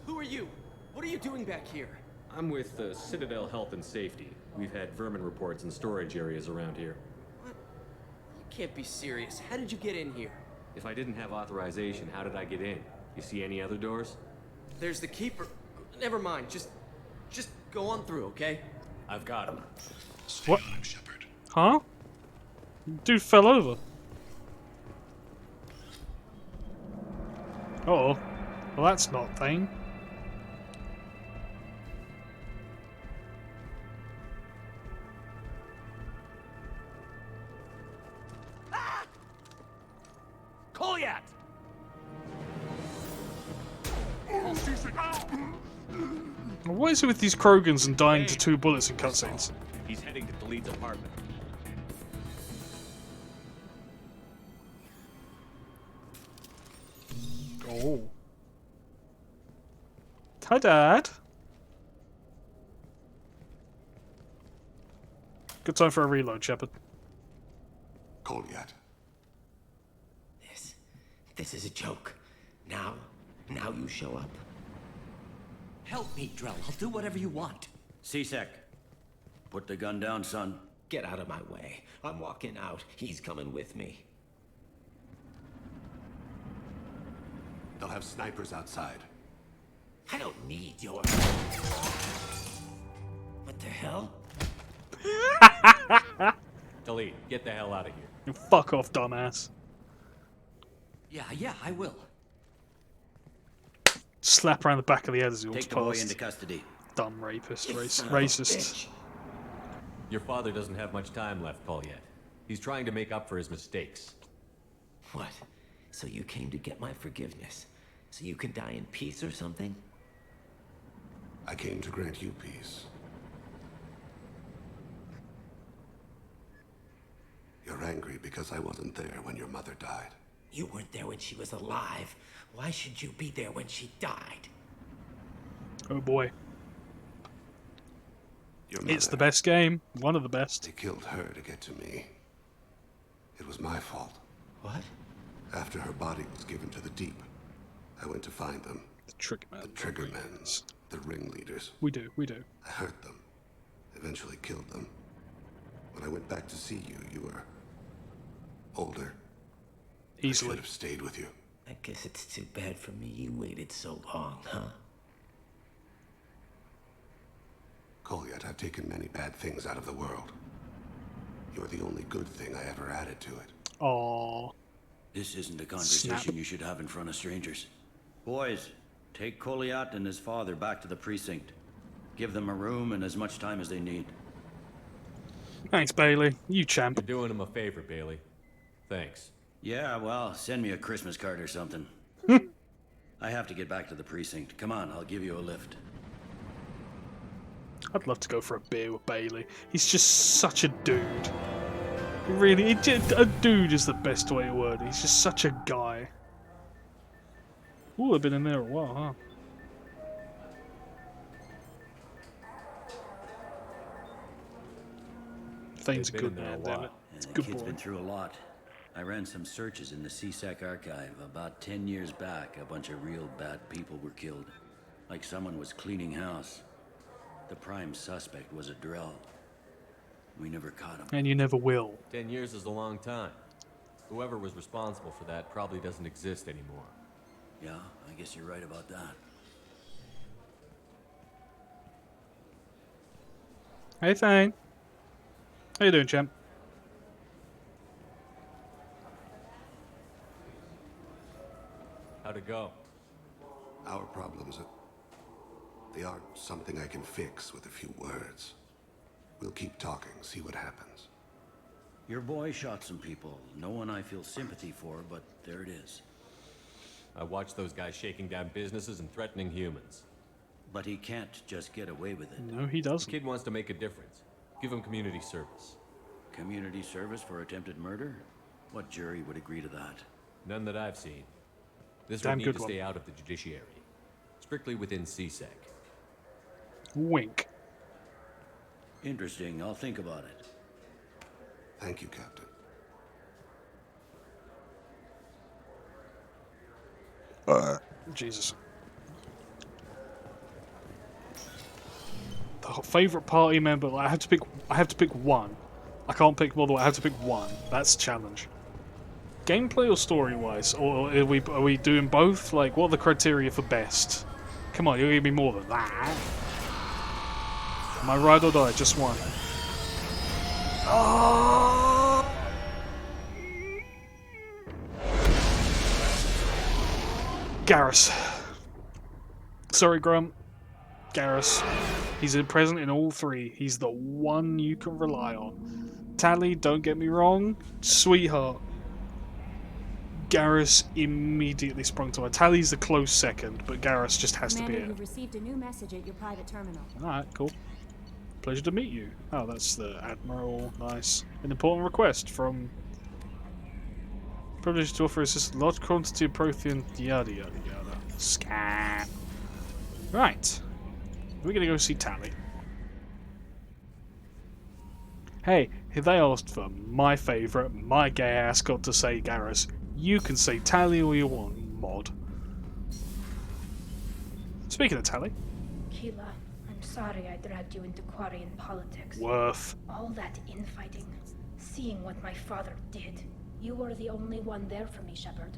who are you? What are you doing back here? I'm with Citadel Health and Safety. We've had vermin reports in storage areas around here. What? You can't be serious. How did you get in here? If I didn't have authorization, how did I get in? You see any other doors? There's the keeper. Never mind. Just go on through, okay? I've got him. Stay What? on him, Shepard. Huh? Dude fell over. Uh-oh. Well, that's not Thane. Kolyat! What is it with these Krogans and dying to 2 bullets in cutscenes? He's heading to Khalid's apartment. Oh. Hi, Dad. Good time for a reload, Shepard. Goliath. This is a joke. Now you show up. Help me, Drell. I'll do whatever you want. C-Sec, put the gun down, son. Get out of my way. I'm walking out. He's coming with me. They'll have snipers outside. I don't need your... What the hell? Delete. Get the hell out of here. You fuck off, dumbass. Yeah, I will. Slap around the back of the head as he walks Take the boy past. into custody. Dumb rapist, Son of a racist. bitch. Your father doesn't have much time left, Paul, yet. He's trying to make up for his mistakes. What? So you came to get my forgiveness? So you can die in peace or something? I came to grant you peace. You're angry because I wasn't there when your mother died. You weren't there when she was alive. Why should you be there when she died? Oh boy. Your It's mother, the best game. One of the best. They killed her to get to me. It was my fault. What? After her body was given to the deep, I went to find them. The Triggermen. The Triggermen. The ringleaders. We do. I hurt them. Eventually killed them. When I went back to see you, you were older. I Easily. should have stayed with you. I guess it's too bad for me you waited so long, huh? Goliath, I've taken many bad things out of the world. You're the only good thing I ever added to it. Aww. This isn't a conversation you should have in front of strangers. Boys, take Goliath and his father back to the precinct. Give them a room and as much time as they need. Thanks, Bailey. You champ. You're doing him a favor, Bailey. Thanks. Yeah, well, send me a Christmas card or something. I have to get back to the precinct. Come on, I'll give you a lift. I'd love to go for a beer with Bailey. He's just such a dude. Really, a dude is the best way to word it. He's just such a guy. Ooh, I've been in there a while, huh? Thane's a good man, damn it. It's a good Kid's boy. been through a lot. I ran some searches in the C-Sec archive. About 10 years back, a bunch of real bad people were killed. Like someone was cleaning house. The prime suspect was a Drell. We never caught him. And you never will. 10 years is a long time. Whoever was responsible for that probably doesn't exist anymore. Yeah, I guess you're right about that. Hey, Thane. How you doing, champ? How'd it go? Our problems, they aren't something I can fix with a few words. We'll keep talking, see what happens. Your boy shot some people. No one I feel sympathy for, but there it is. I watched those guys shaking down businesses and threatening humans. But he can't just get away with it. No, he doesn't. The kid wants to make a difference. Give him community service. Community service for attempted murder? What jury would agree to that? None that I've seen. This Damn would need good to one. stay out of the judiciary. Strictly within C-Sec. Wink. Interesting. I'll think about it. Thank you, Captain. Jesus. The favorite party member. I have to pick one. I can't pick more than one. I have to pick one. That's a challenge. Gameplay or story-wise, or are we doing both? Like, what are the criteria for best? Come on, you'll give me more than that. Am I ride or die? Just one. Garrus. Sorry, Grump. Garrus. He's present in all three. He's the one you can rely on. Tally, don't get me wrong, sweetheart. Garrus immediately sprung to mind. Tally's the close second, but Garrus just has to be Commander, it. you've received a new message at your private terminal. Alright, cool. Pleasure to meet you. Oh, that's the Admiral. Nice. An important request from... Privilege to offer assistance. Large quantity of Prothean. Yada yada yada. Scan. Right. We're gonna go see Tally. Hey, they asked for my favourite, my gay ass got to say Garrus. You can say Tally all you want, mod. Speaking of Tally. Keela, I'm sorry I dragged you into Quarian politics. Worth. All that infighting, seeing what my father did. You were the only one there for me, Shepard.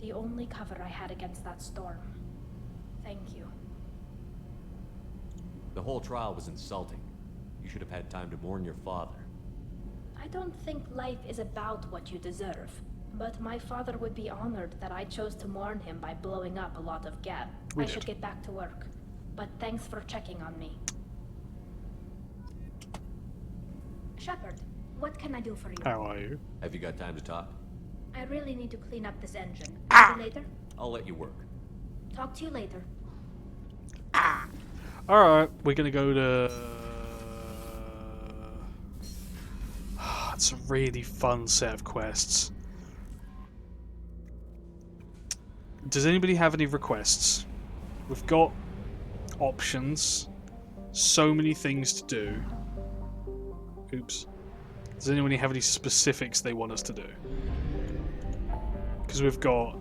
The only cover I had against that storm. Thank you. The whole trial was insulting. You should have had time to mourn your father. I don't think life is about what you deserve, but my father would be honored that I chose to mourn him by blowing up a lot of gab. I should get back to work, but thanks for checking on me. Shepard, what can I do for you? How are you? Have you got time to talk? I really need to clean up this engine. See you later? I'll let you work. Talk to you later. Alright, we're gonna go to... It's a really fun set of quests. Does anybody have any requests? We've got options. So many things to do. Oops. Does anybody have any specifics they want us to do? Because we've got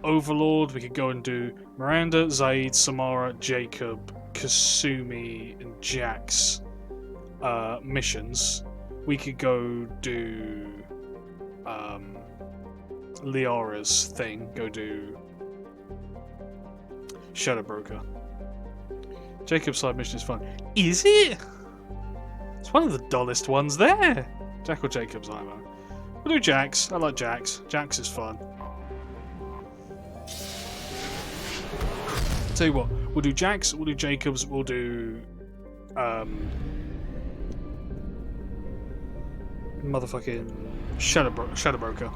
Overlord, we could go and do Miranda, Zaid, Samara, Jacob, Kasumi, and Jack's missions. We could go do Liara's thing. Go do Shadow Broker. Jacob's side mission is fun. Is it? It's one of the dullest ones there. Jack or Jacob's IMO. We'll do Jack's. I like Jack's. Jack's is fun. Tell you what, we'll do Jack's, we'll do Jacob's, we'll do motherfucking Shadow Broker.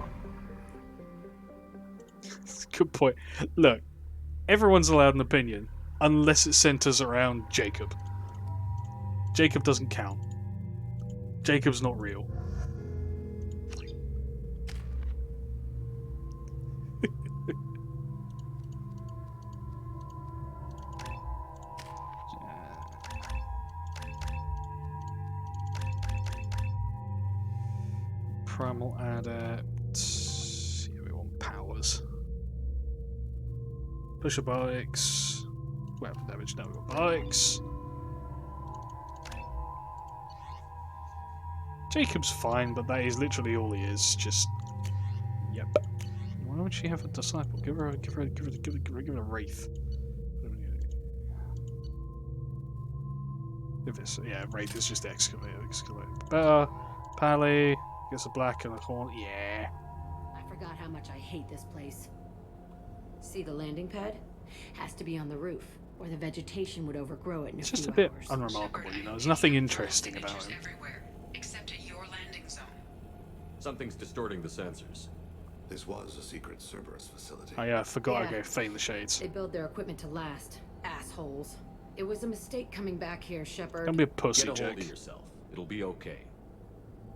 Good point. Look, everyone's allowed an opinion unless it centers around Jacob. Jacob doesn't count. Jacob's not real. Primal Adept. Yeah, we want powers. Pusher bikes. Weapon damage. No, we want bikes. Jacob's fine, but that is literally all he is. Just. Yep. Why would she have a disciple? Give her a wraith. If it's, yeah, wraith is just excavate. Better. Pally. Gets a black and a horn. Yeah. I forgot how much I hate this place. See the landing pad? Has to be on the roof, or the vegetation would overgrow it in It's a just few a bit hours. unremarkable, you know. There's nothing interesting about him. Except at your landing zone. Something's distorting the sensors. This was a secret Cerberus facility. Oh yeah, I forgot I Yeah. gave Thane the shades. They build their equipment to last. Assholes. It was a mistake coming back here, Shepard. Don't be a pussy, Get a hold Jack. of yourself. It'll be okay.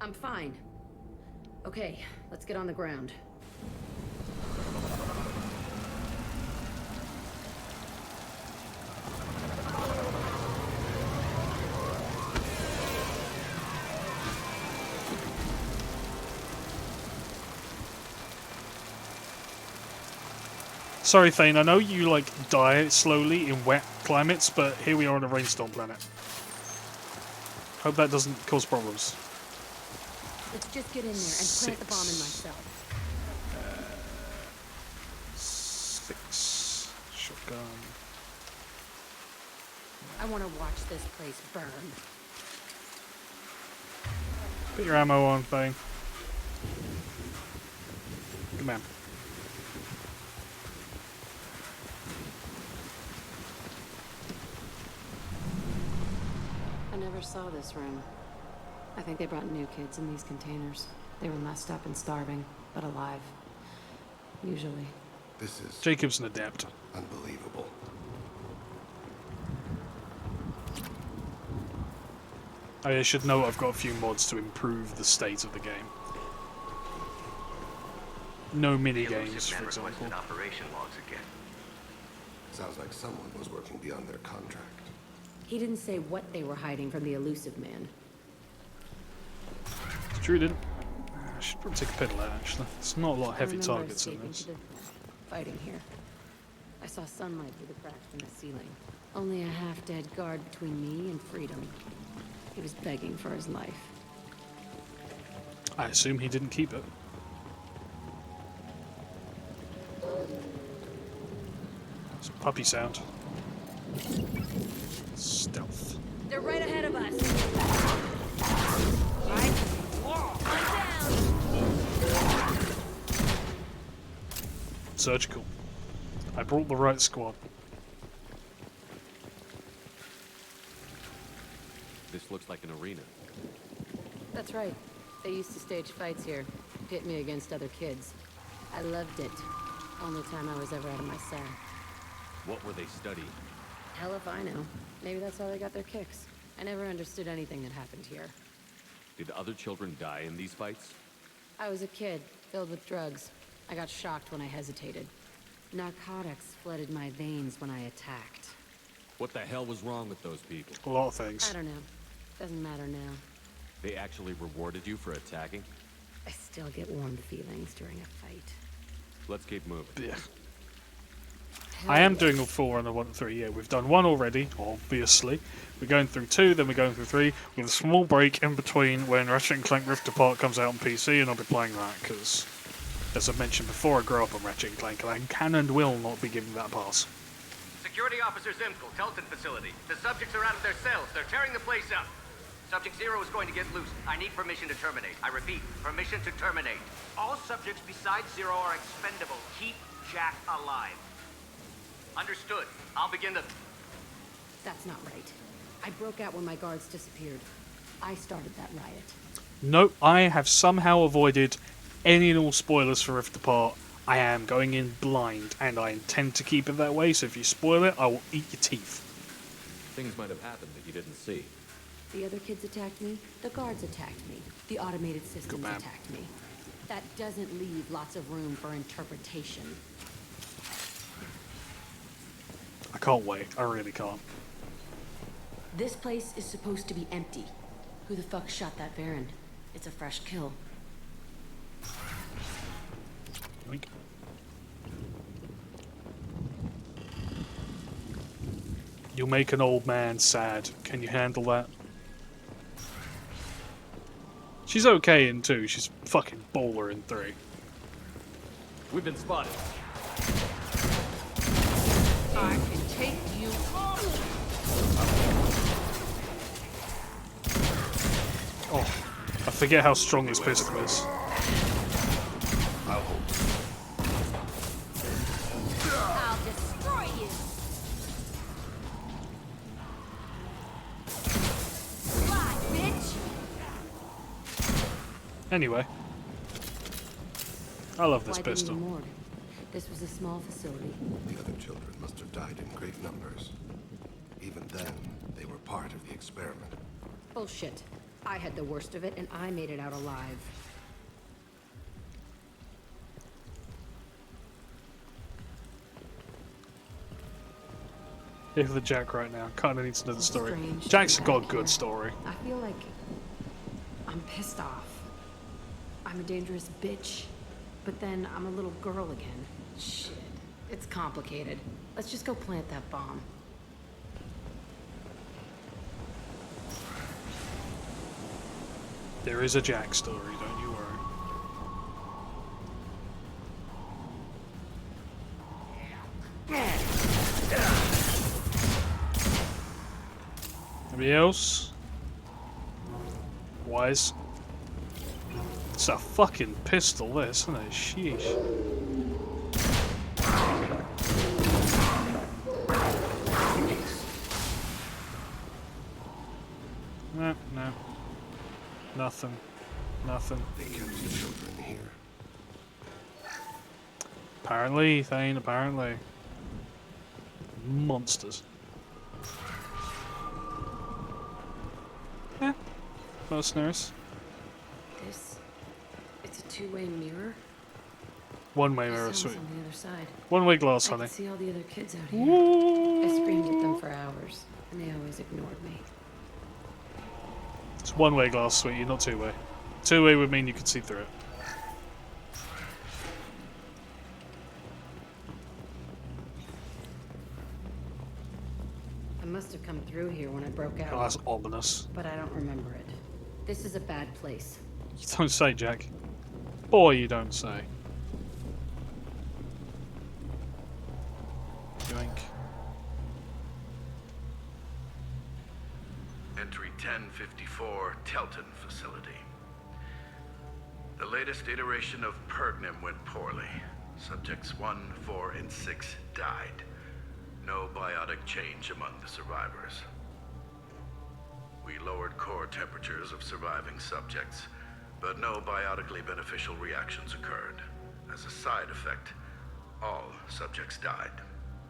I'm fine. Okay, let's get on the ground. Sorry, Thane, I know you, like, die slowly in wet climates, but here we are on a rainstorm planet. Hope that doesn't cause problems. Let's just get in there and plant the bomb in myself. 6. Shotgun. I want to watch this place burn. Put your ammo on, Thane. Come on. I never saw this room. I think they brought new kids in these containers. They were messed up and starving, but alive. usually. This is Jacob's an adept. unbelievable. I should note I've got a few mods to improve the state of the game. No mini games, for example. Operation logs again. Sounds like someone was working beyond their contract. He didn't say what they were hiding from the elusive man. True, didn't. I should probably take a pedal out, actually. There's not a lot of heavy targets in this. Fighting here. I saw sunlight through the cracks in the ceiling. Only a half-dead guard between me and freedom. He was begging for his life. I assume he didn't keep it. It's a puppy sound. Stealth. They're right ahead of us. Right? One down. Surgical. I brought the right squad. This looks like an arena. That's right. They used to stage fights here. Pit me against other kids. I loved it. Only time I was ever out of my cell. What were they studying? Hell if I know. Maybe that's how they got their kicks. I never understood anything that happened here. Did other children die in these fights? I was a kid, filled with drugs. I got shocked when I hesitated. Narcotics flooded my veins when I attacked. What the hell was wrong with those people? A lot of things. I don't know. Doesn't matter now. They actually rewarded you for attacking? I still get warm feelings during a fight. Let's keep moving. Yeah. I am doing a 4 and a 1 3. Yeah, we've done 1 already, obviously. We're going through 2, then we're going through 3, with a small break in between when Ratchet & Clank Rift Apart comes out on PC, and I'll be playing that, because, as I mentioned before, I grew up on Ratchet & Clank, and I can and will not be giving that a pass. Security Officer Zimkel, Telton facility. The subjects are out of their cells. They're tearing the place up. Subject 0 is going to get loose. I need permission to terminate. I repeat, permission to terminate. All subjects besides 0 are expendable. Keep Jack alive. Understood. I'll begin the... That's not right. I broke out when my guards disappeared. I started that riot. Nope, I have somehow avoided any and all spoilers for Rift Apart. I am going in blind, and I intend to keep it that way, so if you spoil it, I will eat your teeth. Things might have happened that you didn't see. The other kids attacked me. The guards attacked me. The automated systems attacked me. That doesn't leave lots of room for interpretation. I can't wait. I really can't. This place is supposed to be empty. Who the fuck shot that Baron? It's a fresh kill. Yoink. You'll make an old man sad. Can you handle that? She's okay in 2. She's fucking baller in 3. We've been spotted. I can take you on. Oh, I forget how strong this pistol is. I'll hold. I'll destroy you. Fly, bitch. Anyway. I love this Why didn't pistol. you morgue? This was a small facility. The other children must have died in great numbers. Even then, they were part of the experiment. Bullshit. I had the worst of it, and I made it out alive. Here for the Jack right now. Kinda needs to know the story. Strange. Jack's got a good story. I feel like I'm pissed off. I'm a dangerous bitch, but then I'm a little girl again. Shit. It's complicated. Let's just go plant that bomb. There is a Jack story, don't you worry. Anybody else? Wise? It's a fucking pistol, this, isn't it? Sheesh. No. Nothing. They kept the children here. Apparently, Thane, apparently. Monsters. Yeah. Mercenaries. It's a two-way mirror. One-way The mirror, sound's sweet. on the other side. One-way glass, I honey. could see all the other kids out here. I screamed at them for hours, and they always ignored me. It's one-way glass, sweetie, not two-way. Two-way would mean you could see through it. I must have come through here when I broke out. Oh, that's ominous. But I don't remember it. This is a bad place. You don't say, Jack. Boy, you don't say. Yoink. Entry 1054, Telton facility. The latest iteration of Pergnum went poorly. Subjects 1, 4, and 6 died. No biotic change among the survivors. We lowered core temperatures of surviving subjects, but no biotically beneficial reactions occurred. As a side effect, all subjects died.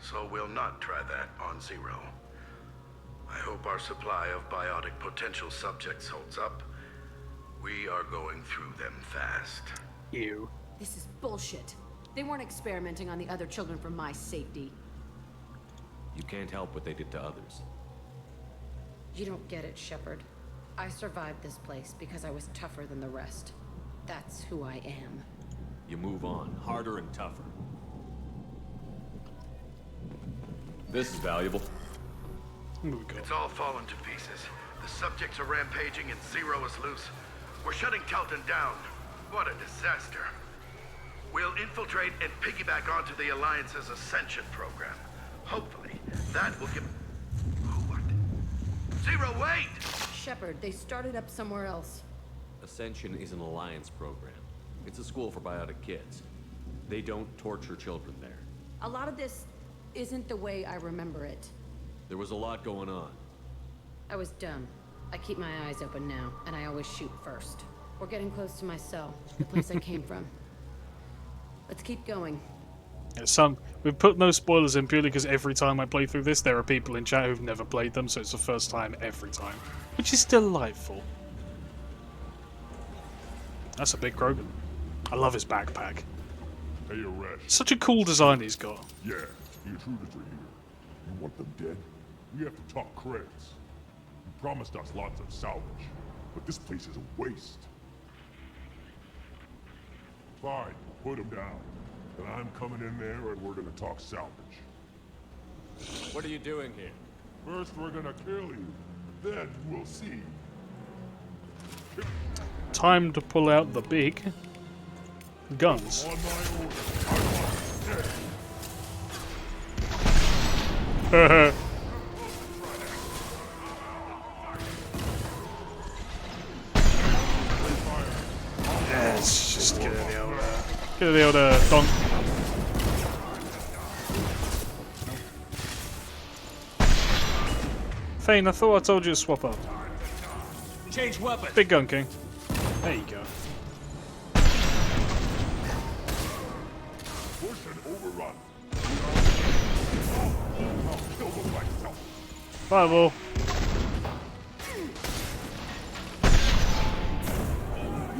So we'll not try that on Zero. I hope our supply of biotic potential subjects holds up. We are going through them fast. Ew. This is bullshit. They weren't experimenting on the other children for my safety. You can't help what they did to others. You don't get it, Shepard. I survived this place because I was tougher than the rest. That's who I am. You move on, harder and tougher. This is valuable. It's all fallen to pieces. The subjects are rampaging and Zero is loose. We're shutting Telton down. What a disaster. We'll infiltrate and piggyback onto the Alliance's Ascension program. Hopefully, that will give... What? Zero, wait! Shepard, they started up somewhere else. Ascension is an Alliance program. It's a school for biotic kids. They don't torture children there. A lot of this isn't the way I remember it. There was a lot going on. I was dumb. I keep my eyes open now, and I always shoot first. We're getting close to my cell, the place I came from. Let's keep going. Yeah, we've put no spoilers in purely because every time I play through this, there are people in chat who've never played them, so it's the first time every time, which is delightful. That's a big Krogan. I love his backpack. Hey, Aresh. Such a cool design he's got. Yeah, the intruders are here. You want them dead? We have to talk credits. You promised us lots of salvage, but this place is a waste. Fine, put them down. Then I'm coming in there and we're gonna talk salvage. What are you doing here? First we're gonna kill you, then we'll see. Time to pull out the big guns. On my order, I want dead. Yes, just get the old donk. Thane, I thought I told you to swap up. Change weapon. Big gun king. There you go. Push and overrun. I'll kill them myself. Fireball.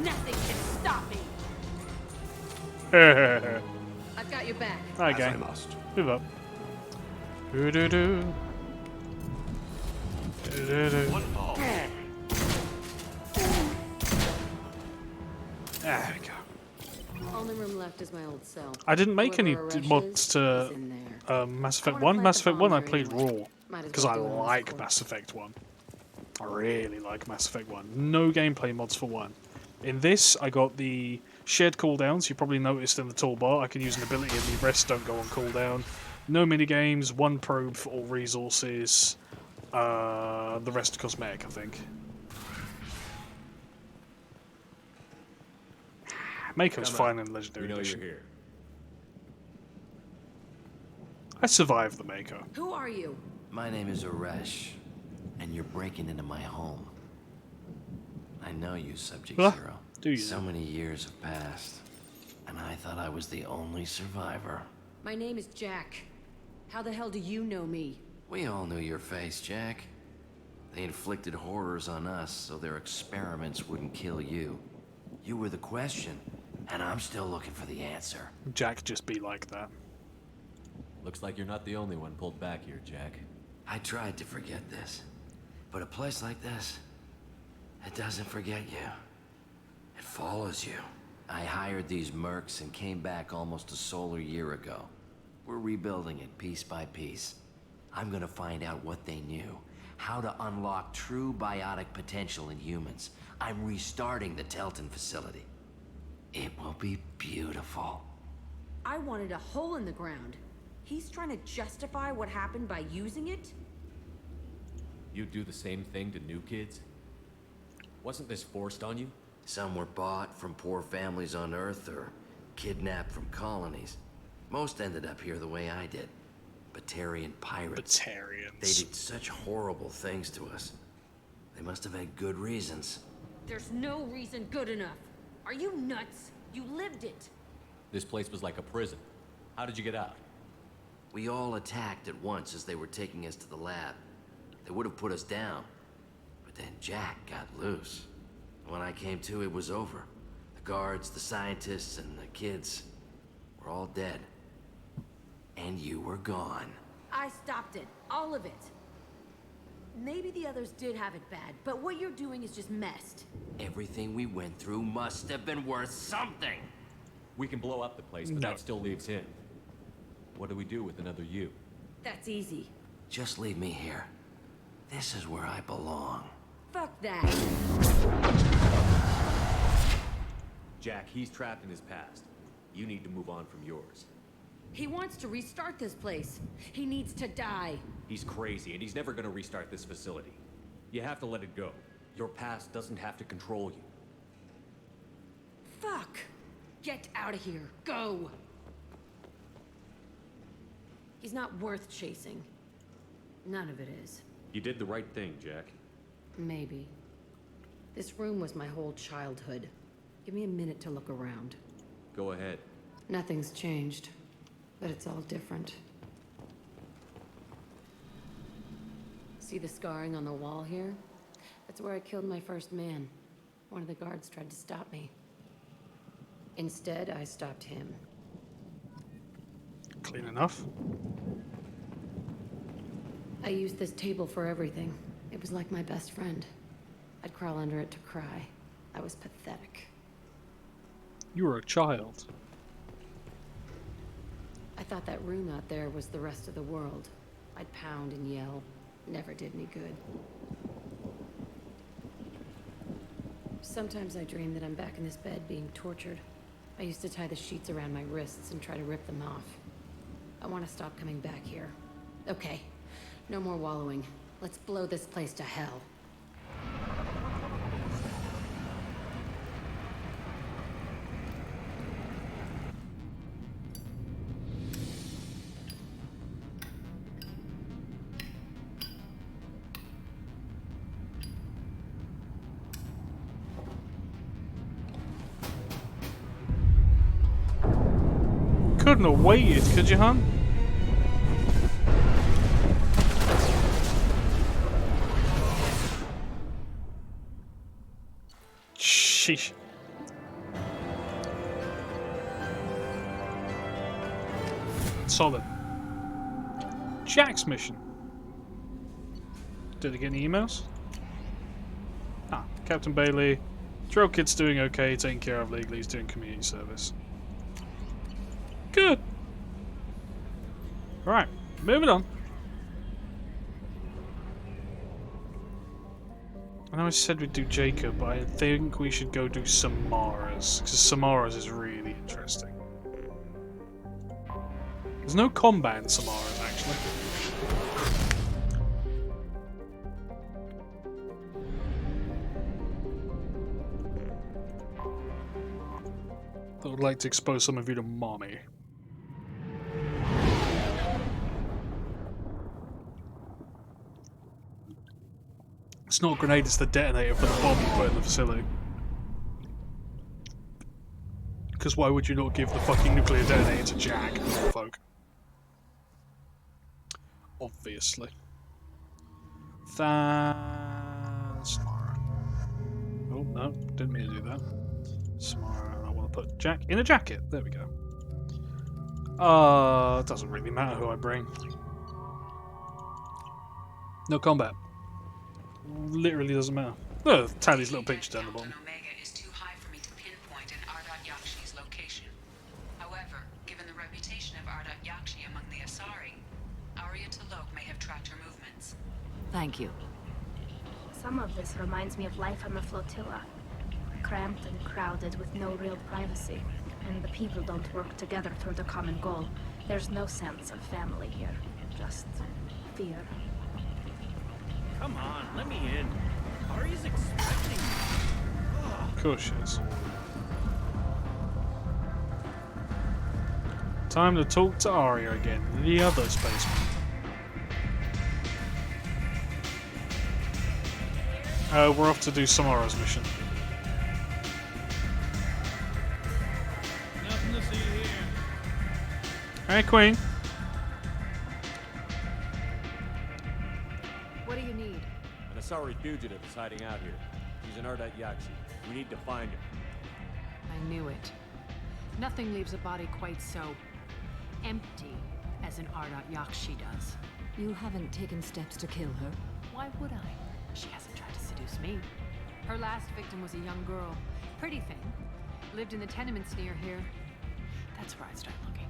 Nothing can stop me. I've I've got your back. Okay. As I must. Move up. Do do do. Do do do. There we go. Only room left is my old cell. I didn't make any Whoever rushes mods to is in there. Mass Effect wanna 1. plant Mass the Effect bomb 1 I there played anyway. raw. Might as Because well I do it in this like place. Mass Effect 1. I really like Mass Effect 1. No gameplay mods for 1. In this, I got the shared cooldowns. You probably noticed in the toolbar. I can use an ability and the rest don't go on cooldown. No minigames, one probe for all resources. The rest cosmetic, I think. Mako's fine in Legendary We know Edition. you're here. I survived the Mako. Who are you? My name is Aresh, and you're breaking into my home. I know you, Subject Ah, Zero. do you So now? many years have passed. And I thought I was the only survivor. My name is Jack. How the hell do you know me? We all knew your face, Jack. They inflicted horrors on us so their experiments wouldn't kill you. You were the question, and I'm still looking for the answer. Jack just be like that. Looks like you're not the only one pulled back here, Jack. I tried to forget this, but a place like this, it doesn't forget you. It follows you. I hired these mercs and came back almost a solar year ago. We're rebuilding it piece by piece. I'm gonna find out what they knew, how to unlock true biotic potential in humans. I'm restarting the Telton facility. It will be beautiful. I wanted a hole in the ground. He's trying to justify what happened by using it? You'd do the same thing to new kids? Wasn't this forced on you? Some were bought from poor families on Earth or kidnapped from colonies. Most ended up here the way I did. Batarian pirates. Batarians. They did such horrible things to us. They must have had good reasons. There's no reason good enough. Are you nuts? You lived it. This place was like a prison. How did you get out? We all attacked at once as they were taking us to the lab. They would have put us down. But then Jack got loose. When I came to, it was over. The guards, the scientists, and the kids were all dead. And you were gone. I stopped it. All of it. Maybe the others did have it bad, but what you're doing is just messed. Everything we went through must have been worth something. We can blow up the place, but that still leaves him. What do we do with another you? That's easy. Just leave me here. This is where I belong. Fuck that. Jack, he's trapped in his past. You need to move on from yours. He wants to restart this place. He needs to die. He's crazy, and he's never gonna restart this facility. You have to let it go. Your past doesn't have to control you. Fuck. Get out of here. Go. He's not worth chasing. None of it is. You did the right thing, Jack. Maybe. This room was my whole childhood. Give me a minute to look around. Go ahead. Nothing's changed, but it's all different. See the scarring on the wall here? That's where I killed my first man. One of the guards tried to stop me. Instead, I stopped him. Clean enough. I used this table for everything. It was like my best friend. I'd crawl under it to cry. I was pathetic. You were a child. I thought that room out there was the rest of the world. I'd pound and yell. Never did me good. Sometimes I dream that I'm back in this bed being tortured. I used to tie the sheets around my wrists and try to rip them off. I want to stop coming back here. Okay, no more wallowing. Let's blow this place to hell. Couldn't have waited, could you, hon? Sheesh. Solid. Jack's mission. Did I get any emails? Ah, Captain Bailey. Drill Kid's doing okay, taken care of legally, he's doing community service. Good. Right, moving on. I know I said we'd do Jacob, but I think we should go do Samara's, because Samara's is really interesting. There's no combat in Samara's, actually. I would like to expose some of you to mommy. It's not a grenade, it's the detonator for the bomb you put in the facility. Because why would you not give the fucking nuclear detonator to Jack, folk? Obviously. Samara. Oh, no, didn't mean to do that. Samara, I want to put Jack in a jacket. There we go. It doesn't really matter who I bring. No combat. Literally doesn't matter. Oh, Tally's little picture down the bottom. Omega is too high for me to pinpoint an Ardat Yakshi's location. However, given the reputation of Ardat Yakshi among the Asari, Arya T'Loak may have tracked her movements. Thank you. Some of this reminds me of life on the flotilla. Cramped and crowded with no real privacy. And the people don't work together toward a common goal. There's no sense of family here. Just fear. Come on, let me in. Arya's expecting me. Of course she is. Time to talk to Arya again, the other spaceman. We're off to do Samara's mission. Nothing to see here. Hey, Queen. What do you need? An Asari fugitive is hiding out here. He's an Ardat Yakshi. We need to find him. I knew it. Nothing leaves a body quite so empty as an Ardat Yakshi does. You haven't taken steps to kill her? Why would I? She hasn't tried to seduce me. Her last victim was a young girl. Pretty thing. Lived in the tenements near here. That's where I'd start looking.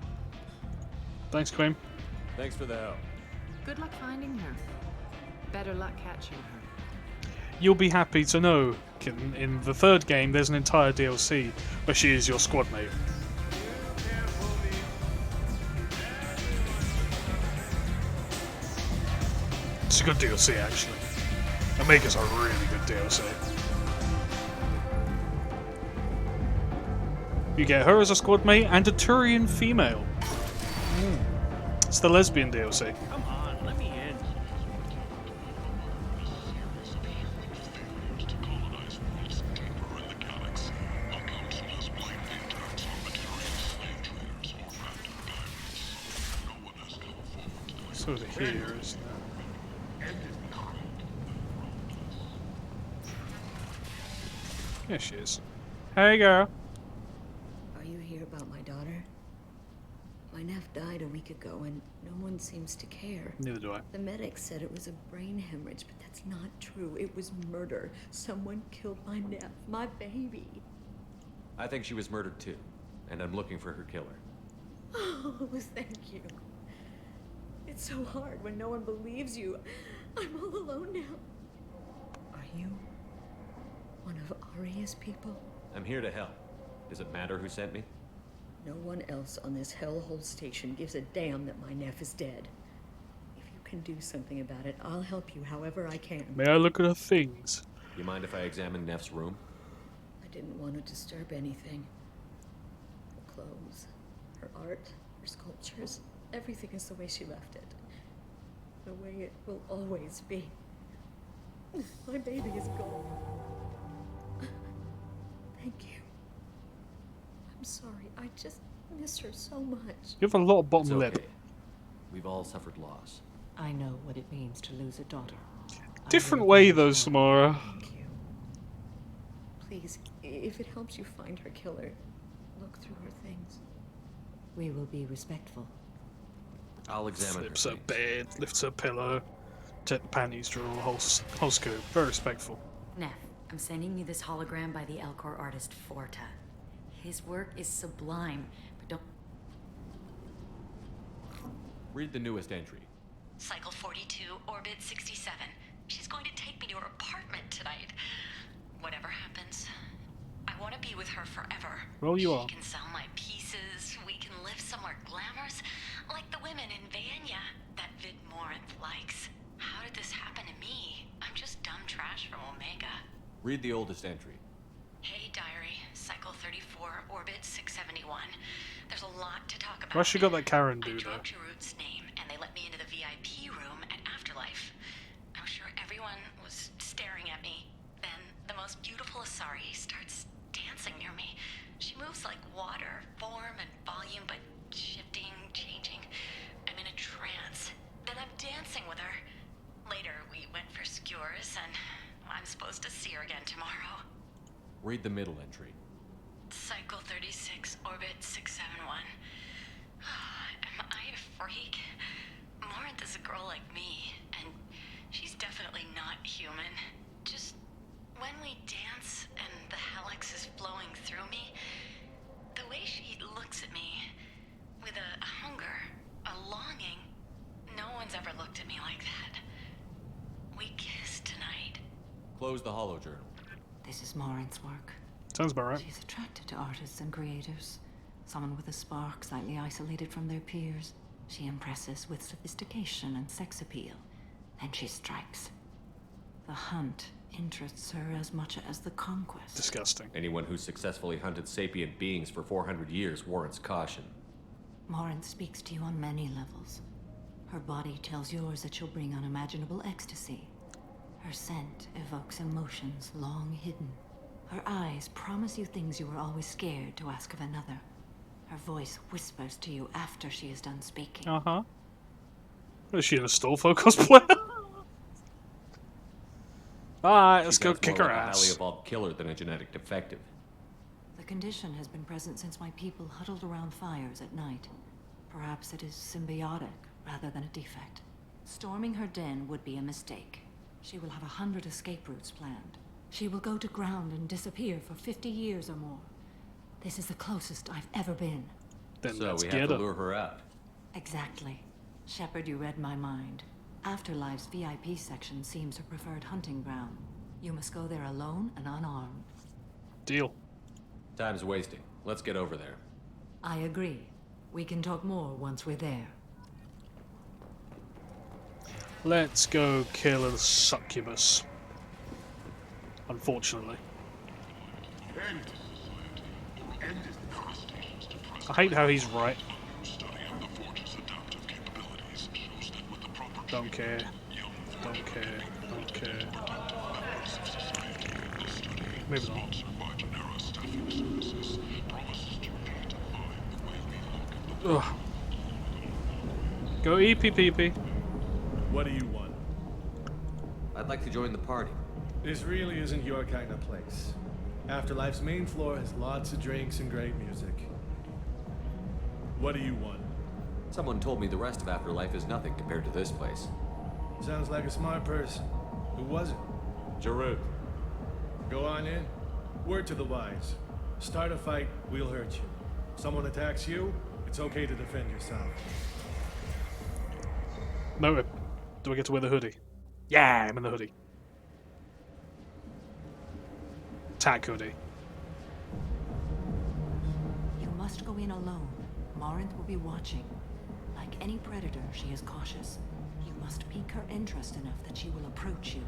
Thanks, Queen. Thanks for the help. Good luck finding her. Better luck catching her. You'll be happy to know, Kitten, in the third game there's an entire DLC where she is your squad mate. It's a good DLC, actually. Omega's a really good DLC. You get her as a squad mate and a Turian female. It's the lesbian DLC. Come on, let me in. So the here is yeah, she is. Hey, girl. Are you here about my daughter? My nephew died a week ago and no one seems to care. Neither do I. The medics said it was a brain hemorrhage, but that's not true. It was murder. Someone killed my nephew, my baby. I think she was murdered too, and I'm looking for her killer. Oh, thank you. It's so hard when no one believes you. I'm all alone now. Are you one of Arya's people? I'm here to help. Does it matter who sent me? No one else on this hellhole station gives a damn that my nephew is dead. If you can do something about it, I'll help you however I can. May I look at her things? You mind if I examine Neff's room? I didn't want to disturb anything. Her clothes, her art, her sculptures, everything is the way she left it. The way it will always be. My baby is gone. Thank you. I'm sorry, I just miss her so much. You have a lot of bottom It's lip. okay. We've all suffered loss. I know what it means to lose a daughter. Different way though, Samara. Please, if it helps you find her killer, look through her things. We will be respectful. I'll examine Flips her her things. bed, lifts her pillow, check the panties drawer, whole scoop. Very respectful. Neff, I'm sending you this hologram by the Elcor artist Forta. His work is sublime, but don't... Read the newest entry. Cycle 42, orbit 67. She's going to take me to her apartment tonight. Whatever happens, I want to be with her forever. Well, you are. She can sell my pieces. We can live somewhere glamorous, like the women in Vanya that Vid Morinth likes. How did this happen to me? I'm just dumb trash from Omega. Read the oldest entry. Hey, diary. Cycle 34, orbit 671. There's a lot to talk about. Why she got that Karen dude though? I dropped Jarut's name, and they let me into the VIP room at Afterlife. I'm sure everyone was staring at me. Then the most beautiful Asari starts dancing near me. She moves like water. supposed to see her again tomorrow. Read the middle entry. Cycle 36, orbit 671. Am I a freak? Morinth is a girl like me, and she's definitely not human. Just when we dance and the helix is flowing through me, the way she looks at me with a hunger, a longing, no one's ever looked at me like that. We kissed tonight. Close the holojournal. This is Morinth's work. Sounds about right. She's attracted to artists and creators. Someone with a spark, slightly isolated from their peers. She impresses with sophistication and sex appeal. Then she strikes. The hunt interests her as much as the conquest. Disgusting. Anyone who's successfully hunted sapient beings for 400 years warrants caution. Morinth speaks to you on many levels. Her body tells yours that she'll bring unimaginable ecstasy. Her scent evokes emotions long hidden. Her eyes promise you things you were always scared to ask of another. Her voice whispers to you after she is done speaking. Uh-huh. Is she in a Stolfo cosplay? Alright, let's go kick her A highly ass. evolved killer than a genetic defective. The condition has been present since my people huddled around fires at night. Perhaps it is symbiotic rather than a defect. Storming her den would be a mistake. She will have 100 escape routes planned. She will go to ground and disappear for 50 years or more. This is the closest I've ever been. Then so let's we get have to her. lure her out. Exactly. Shepard, you read my mind. Afterlife's VIP section seems her preferred hunting ground. You must go there alone and unarmed. Deal. Time's wasting. Let's get over there. I agree. We can talk more once we're there. Let's go kill a succubus. Unfortunately. I hate how he's right. Don't care. Don't care. Don't care. Maybe not. Ugh. Go EPPP. What do you want? I'd like to join the party. This really isn't your kind of place. Afterlife's main floor has lots of drinks and great music. What do you want? Someone told me the rest of Afterlife is nothing compared to this place. Sounds like a smart person. Who was it? Jarut. Go on in. Word to the wise. Start a fight, we'll hurt you. Someone attacks you, it's okay to defend yourself. No, do I get to wear the hoodie? Yeah, I'm in the hoodie. Tack hoodie. You must go in alone. Morinth will be watching. Like any predator, she is cautious. You must pique her interest enough that she will approach you.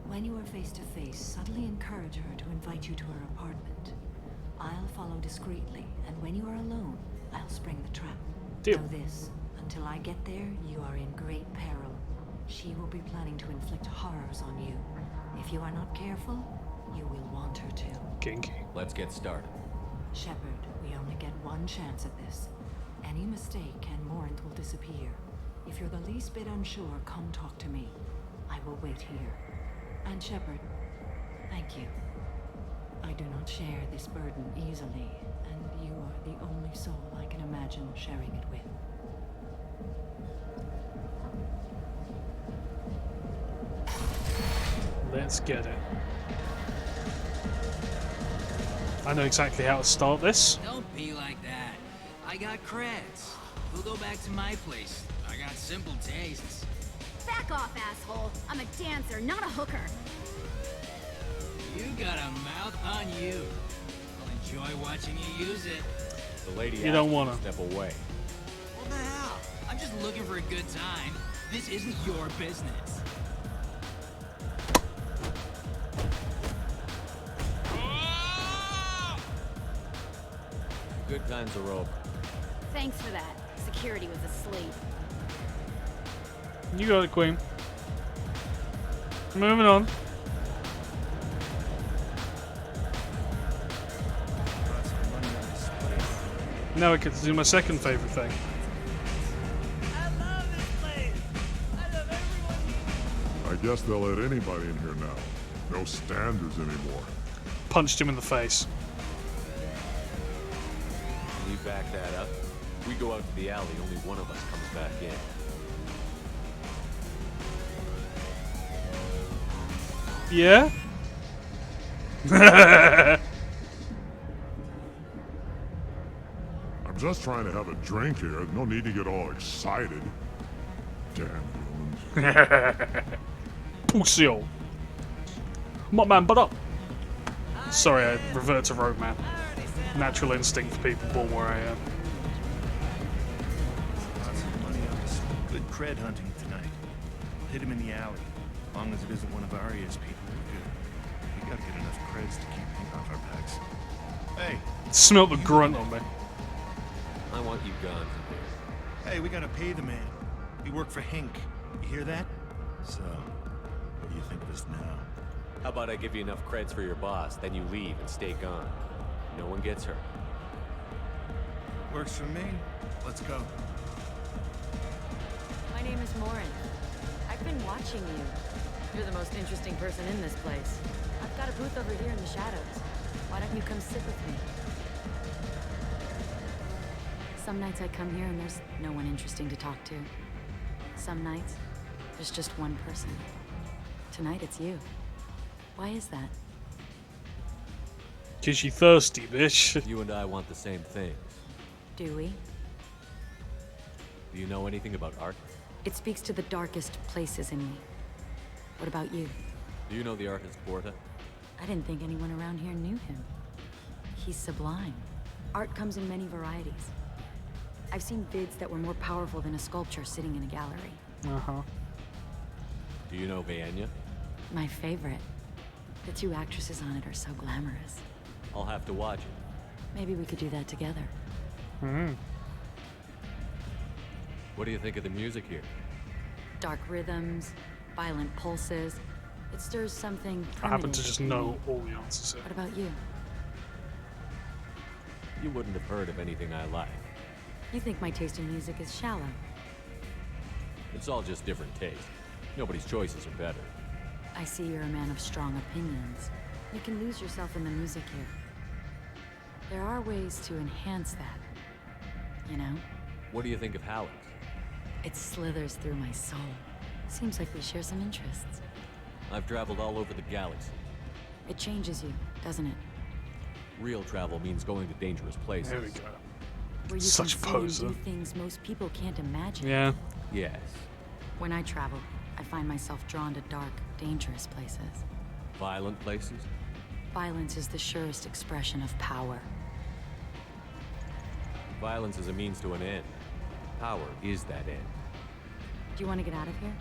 When you are face to face, subtly encourage her to invite you to her apartment. I'll follow discreetly, and when you are alone, I'll spring the trap. Deal. Know this, until I get there, you are in great peril. She will be planning to inflict horrors on you. If you are not careful, you will want her to. Kinky. Let's get started. Shepard, we only get one chance at this. Any mistake and Morinth will disappear. If you're the least bit unsure, come talk to me. I will wait here. And Shepard, thank you. I do not share this burden easily, and you are the only soul I can imagine sharing it with. Let's get it. I know exactly how to start this. Don't be like that. I got creds. We'll go back to my place. I got simple tastes. Back off, asshole. I'm a dancer, not a hooker. You got a mouth on you. I'll enjoy watching you use it. The lady You don't wanna. step away. What the hell? I'm just looking for a good time. This isn't your business. Good times are over. Thanks for that. Security was asleep. You got it, Queen. Moving on. Now I get to do my second favorite thing. I guess they'll let anybody in here now. No standards anymore. Punched him in the face. Can you back that up? We go out to the alley, only one of us comes back in. Yeah? I'm just trying to have a drink here. No need to get all excited. Damn villains. Pussy. My man, but up. Sorry, I revert to Rogue Man. Natural instinct for people born where I am. Lots of money on this. Good cred hunting tonight. We'll hit him in the alley. As long as it isn't one of Arya's people, we're good. We gotta get enough creds to keep ink off our backs. Hey. Smelt the grunt on me. I want you gone from here. Hey, we gotta pay the man. We work for Hink. You hear that? So, what do you think of us now? How about I give you enough creds for your boss, then you leave and stay gone. No one gets hurt. Works for me. Let's go. My name is Morin. I've been watching you. You're the most interesting person in this place. I've got a booth over here in the shadows. Why don't you come sit with me? Some nights I come here and there's no one interesting to talk to. Some nights, there's just one person. Tonight it's you. Why is that? 'Cause you thirsty, bitch. You and I want the same thing. Do we? Do you know anything about art? It speaks to the darkest places in me. What about you? Do you know the artist Porta? I didn't think anyone around here knew him. He's sublime. Art comes in many varieties. I've seen vids that were more powerful than a sculpture sitting in a gallery. Uh-huh. Do you know Vaenya? My favorite. The two actresses on it are so glamorous. I'll have to watch it. Maybe we could do that together. What do you think of the music here? Dark rhythms, violent pulses. It stirs something I happen to primitive just in know me. all the answers here. What about you? You wouldn't have heard of anything I like. You think my taste in music is shallow. It's all just different taste. Nobody's choices are better. I see you're a man of strong opinions. You can lose yourself in the music here. There are ways to enhance that. You know? What do you think of Hallex? It slithers through my soul. Seems like we share some interests. I've traveled all over the galaxy. It changes you, doesn't it? Real travel means going to dangerous places. There we go. Where you Such can a poser. see and do things most people can't imagine. Yeah. Yes. When I travel, I find myself drawn to dark, dangerous places. Violent places? Violence is the surest expression of power. Violence is a means to an end. Power is that end. Do you want to get out of here?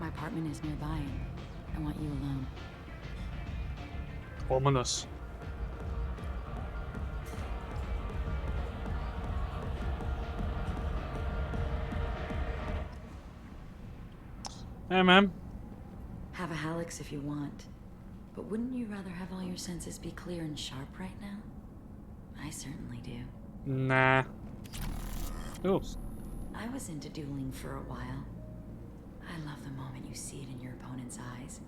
My apartment is nearby, and I want you alone. Ominous. Hey, man. Have a Hallex if you want. But wouldn't you rather have all your senses be clear and sharp right now? I certainly do. Nah. Oh. I was into dueling for a while. I love the moment you see it in your opponent's eyes.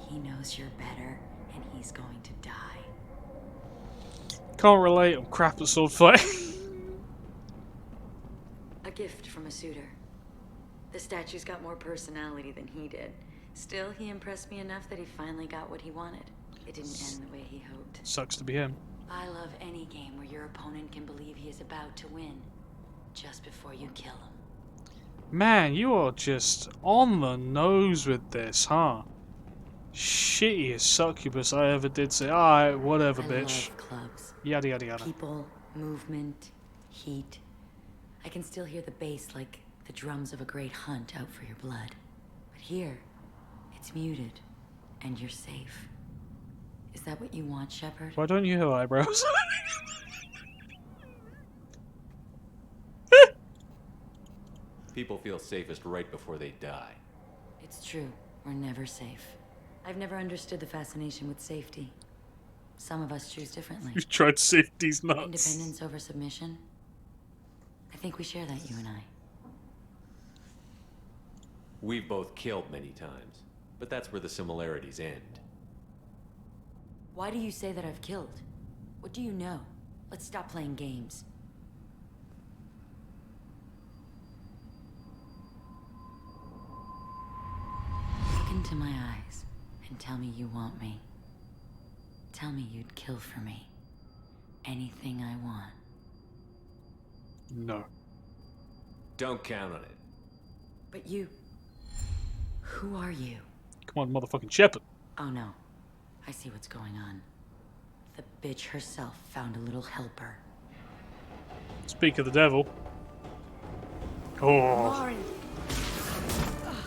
He knows you're better, and he's going to die. Can't relate. I'm crap at sword fighting. A gift from a suitor. The statue's got more personality than he did. Still, he impressed me enough that he finally got what he wanted. It didn't end the way he hoped. Sucks to be him. I love any game where your opponent can believe he is about to win, just before you kill him. Man, you are just on the nose with this, huh? Shittiest succubus I ever did say. Alright, whatever, I bitch. love clubs. Yada yada yada. People, movement, heat. I can still hear the bass like the drums of a great hunt out for your blood. But here, it's muted, and you're safe. Is that what you want, Shepard? Why don't you have eyebrows? People feel safest right before they die. It's true. We're never safe. I've never understood the fascination with safety. Some of us choose differently. You tried to save these nuts. Independence over submission. I think we share that, you and I. We've both killed many times, but that's where the similarities end. Why do you say that I've killed? What do you know? Let's stop playing games. Look into my eyes and tell me you want me. Tell me you'd kill for me. Anything I want. No. Don't count on it. But you... Who are you? Come on, motherfucking Shepard. Oh no. I see what's going on. The bitch herself found a little helper. Speak of the devil. Oh.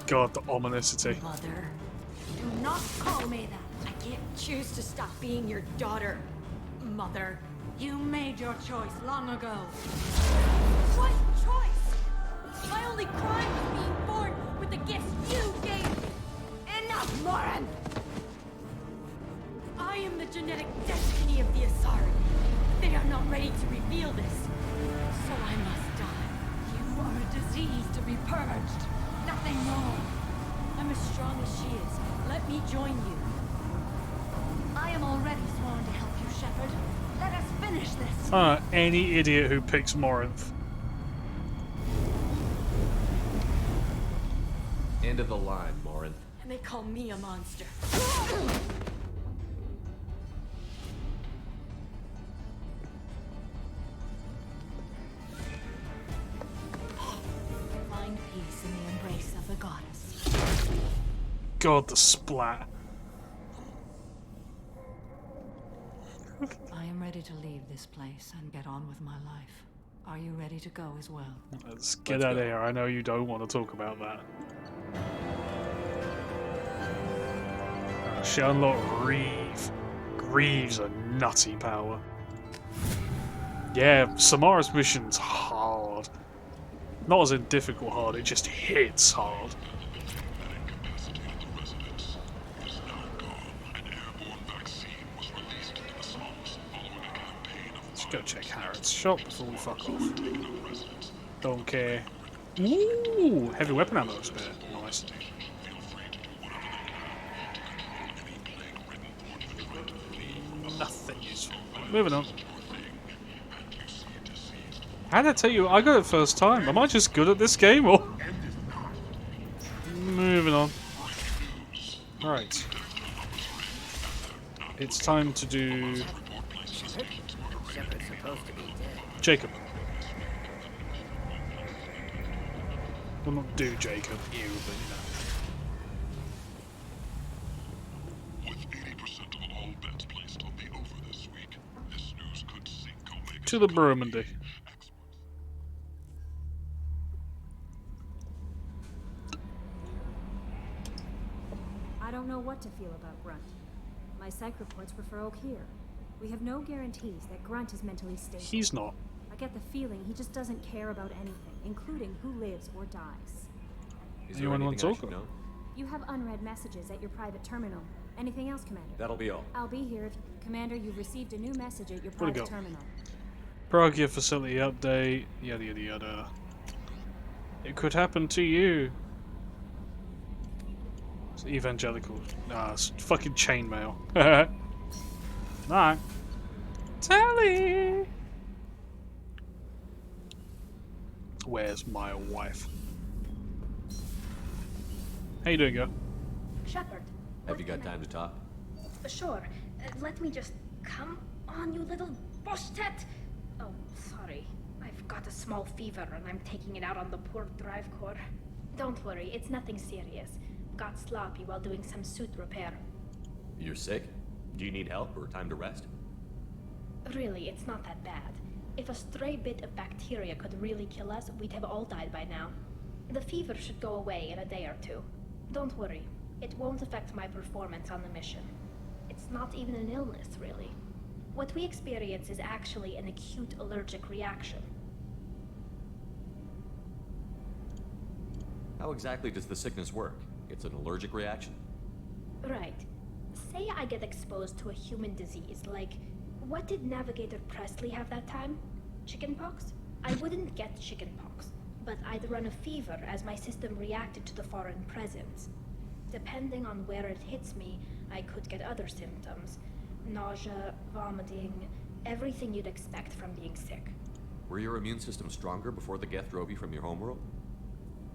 God, the ominousity. Mother, do not call me that. I can't choose to stop being your daughter. Mother, you made your choice long ago. What choice? My only crime was being born with the gifts you gave me. Enough, Moran! I am the genetic destiny of the Asari. They are not ready to reveal this. So I must die. You are a disease to be purged. Nothing more. I'm as strong as she is. Let me join you. I am already sworn to help you, Shepard. Let us finish this. Any idiot who picks Morinth. End of the line, Morinth. And they call me a monster. Find peace in the embrace of the goddess. God, the splat. I am ready to leave this place and get on with my life. Are you ready to go as well? Let's get out of here. I know you don't want to talk about that. She unlocked Reeve. Reeve's a nutty power. Yeah, Samara's mission's hard. Not as in difficult hard, it just hits hard. Let's go check Harrod's shop before we fuck off. Don't care. Ooh, heavy weapon ammo spare. Nice. Nothing useful. Moving on. How did I tell you I got it first time? Am I just good at this game or? Moving on. Right. It's time to do Shepard's supposed to be dead. Jacob. Well, not do Jacob, you, but you know. With 80% of all bets placed on the over this week, this news could sink Omega To the Burgundy. I don't know what to feel about Grunt. My psych reports refer Oak here. We have no guarantees that Grunt is mentally stable. He's not. I get the feeling he just doesn't care about anything, including who lives or dies. Anyone want to talk? You have unread messages at your private terminal. Anything else, Commander? That'll be all. I'll be here if... Commander, you've received a new message at your Where'd it private go? terminal. Pragia facility update, yada yada yada. It could happen to you. It's evangelical. Nah, it's fucking chainmail. Nah. Tally! Where's my wife? How you doing, girl? Shepard. Have you got time to talk? Sure. Let me just... Come on, you little bushtet! Oh, sorry. I've got a small fever and I'm taking it out on the poor drive core. Don't worry, it's nothing serious. Got sloppy while doing some suit repair. You're sick? Do you need help or time to rest? Really, it's not that bad. If a stray bit of bacteria could really kill us, we'd have all died by now. The fever should go away in a day or two. Don't worry. It won't affect my performance on the mission. It's not even an illness, really. What we experience is actually an acute allergic reaction. How exactly does the sickness work? It's an allergic reaction? Right. Say I get exposed to a human disease, like... What did Navigator Presley have that time? Chickenpox? I wouldn't get chickenpox, but I'd run a fever as my system reacted to the foreign presence. Depending on where it hits me, I could get other symptoms. Nausea, vomiting, everything you'd expect from being sick. Were your immune system stronger before the Geth drove you from your homeworld?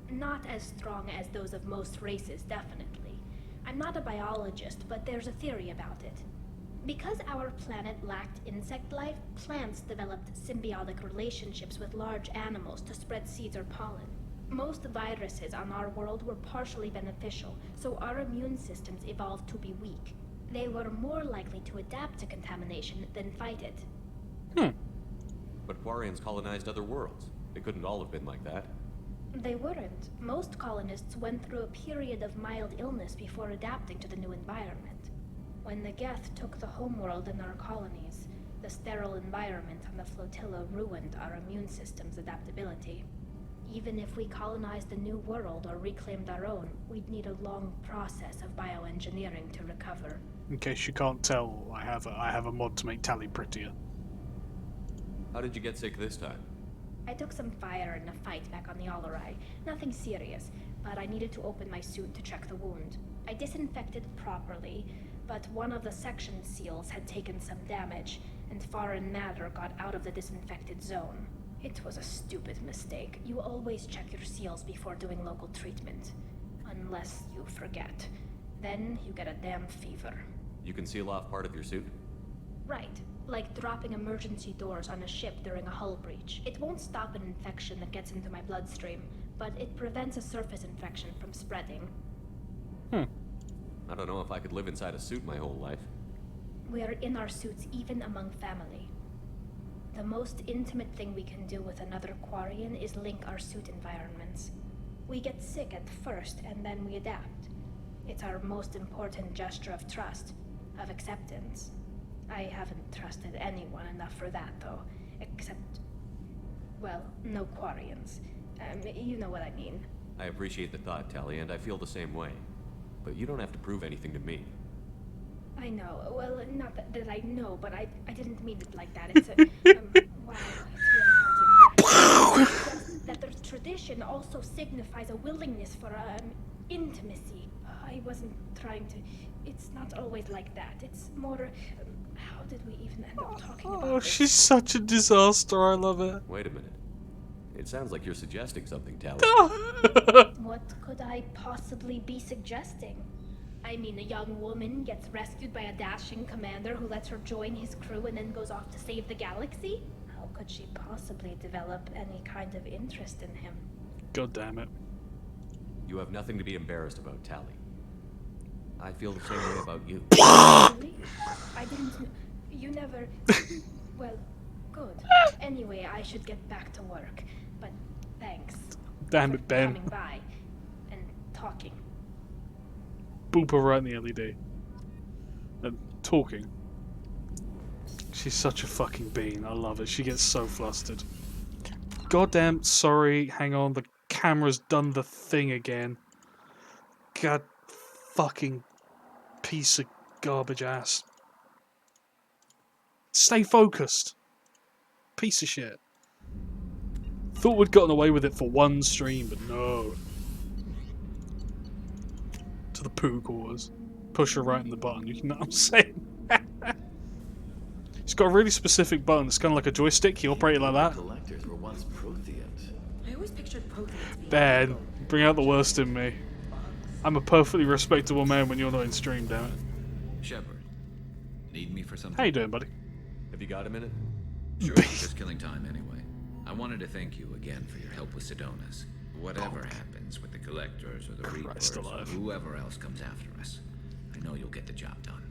Not as strong as those of most races, definitely. I'm not a biologist, but there's a theory about it. Because our planet lacked insect life, plants developed symbiotic relationships with large animals to spread seeds or pollen. Most viruses on our world were partially beneficial, so our immune systems evolved to be weak. They were more likely to adapt to contamination than fight it. But Quarians colonized other worlds. They couldn't all have been like that. They weren't. Most colonists went through a period of mild illness before adapting to the new environment. When the Geth took the homeworld in our colonies, the sterile environment on the flotilla ruined our immune system's adaptability. Even if we colonized a new world or reclaimed our own, we'd need a long process of bioengineering to recover. In case you can't tell, I have a mod to make Tally prettier. How did you get sick this time? I took some fire in a fight back on the Allerai. Nothing serious, but I needed to open my suit to check the wound. I disinfected properly, but one of the section seals had taken some damage, and foreign matter got out of the disinfected zone. It was a stupid mistake. You always check your seals before doing local treatment. Unless you forget. Then you get a damn fever. You can seal off part of your suit? Right. Like dropping emergency doors on a ship during a hull breach. It won't stop an infection that gets into my bloodstream, but it prevents a surface infection from spreading. I don't know if I could live inside a suit my whole life. We are in our suits even among family. The most intimate thing we can do with another Quarian is link our suit environments. We get sick at first, and then we adapt. It's our most important gesture of trust, of acceptance. I haven't trusted anyone enough for that, though. Except, well, no Quarians. You know what I mean. I appreciate the thought, Tally, and I feel the same way. But you don't have to prove anything to me. I know. Well, not that I know, but I didn't mean it like that. It's a... wow, it's really hard to hear. That the tradition also signifies a willingness for intimacy. I wasn't trying to... It's not always like that. It's more... how did we even end up talking about Oh, this? she's such a disaster. I love it. Wait a minute. It sounds like you're suggesting something, Tally. What could I possibly be suggesting? I mean, a young woman gets rescued by a dashing commander who lets her join his crew and then goes off to save the galaxy? How could she possibly develop any kind of interest in him? God damn it. You have nothing to be embarrassed about, Tally. I feel the same way about you. Really? I didn't... You never... Well, good. Anyway, I should get back to work. But thanks. Damn it, Ben. Coming by and talking. Boop her right in the LED. And talking. She's such a fucking bean. I love it. She gets so flustered. Goddamn, sorry. Hang on. The camera's done the thing again. God fucking piece of garbage ass. Stay focused. Piece of shit. Thought we'd gotten away with it for one stream, but no. To the poo quarters. Push her right in the button, you know what I'm saying? It's got a really specific button, it's kind of like a joystick, you operate it like that. Collectors were once Protheans. I always pictured Protheans being Ben, bring out the worst in me. I'm a perfectly respectable man when you're not in stream, damn it. Shepard, need me for something? How you doing, buddy? Have you got a minute? Sure, just killing time anyway. I wanted to thank you again for your help with Sedona's. Whatever happens with the Collectors or the Reapers or whoever else comes after us, I know you'll get the job done.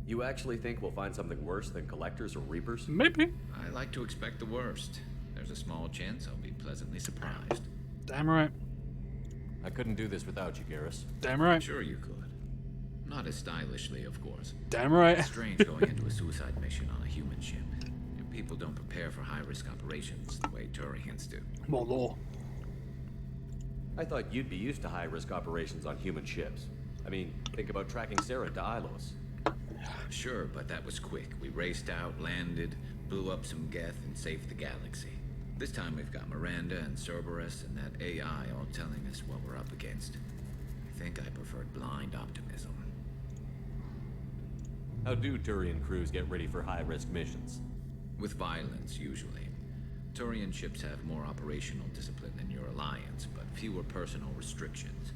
You actually think we'll find something worse than Collectors or Reapers? Maybe. I like to expect the worst. There's a small chance I'll be pleasantly surprised. Damn right. I couldn't do this without you, Garrus. Damn right. Sure you could. Not as stylishly, of course. Damn right. It's strange going into a suicide mission on a human ship. People don't prepare for high-risk operations the way Turians do. More law. I thought you'd be used to high-risk operations on human ships. I mean, think about tracking Sarah to Ilos. Sure, but that was quick. We raced out, landed, blew up some Geth, and saved the galaxy. This time we've got Miranda and Cerberus and that AI all telling us what we're up against. I think I preferred blind optimism. How do Turian crews get ready for high-risk missions? With violence, usually. Turian ships have more operational discipline than your alliance, but fewer personal restrictions.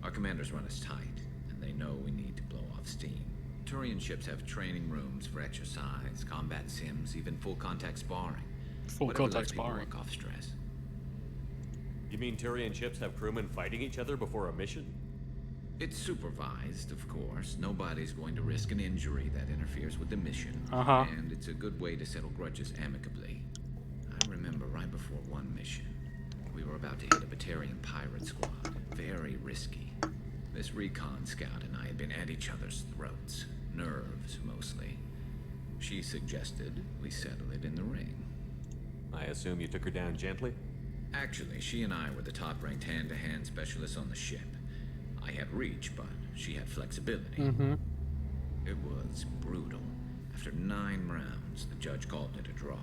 Our commanders run us tight, and they know we need to blow off steam. Turian ships have training rooms for exercise, combat sims, even full-contact sparring. Full Whatever contact lets people sparring. work off stress. You mean Turian ships have crewmen fighting each other before a mission? It's supervised, of course. Nobody's going to risk an injury that interferes with the mission. Uh-huh. And it's a good way to settle grudges amicably. I remember right before one mission, we were about to hit a Batarian pirate squad. Very risky. This recon scout and I had been at each other's throats. Nerves, mostly. She suggested we settle it in the ring. I assume you took her down gently? Actually, she and I were the top-ranked hand-to-hand specialists on the ship. I had reach, but she had flexibility. Mm-hmm. It was brutal. After 9 rounds, the judge called it a draw.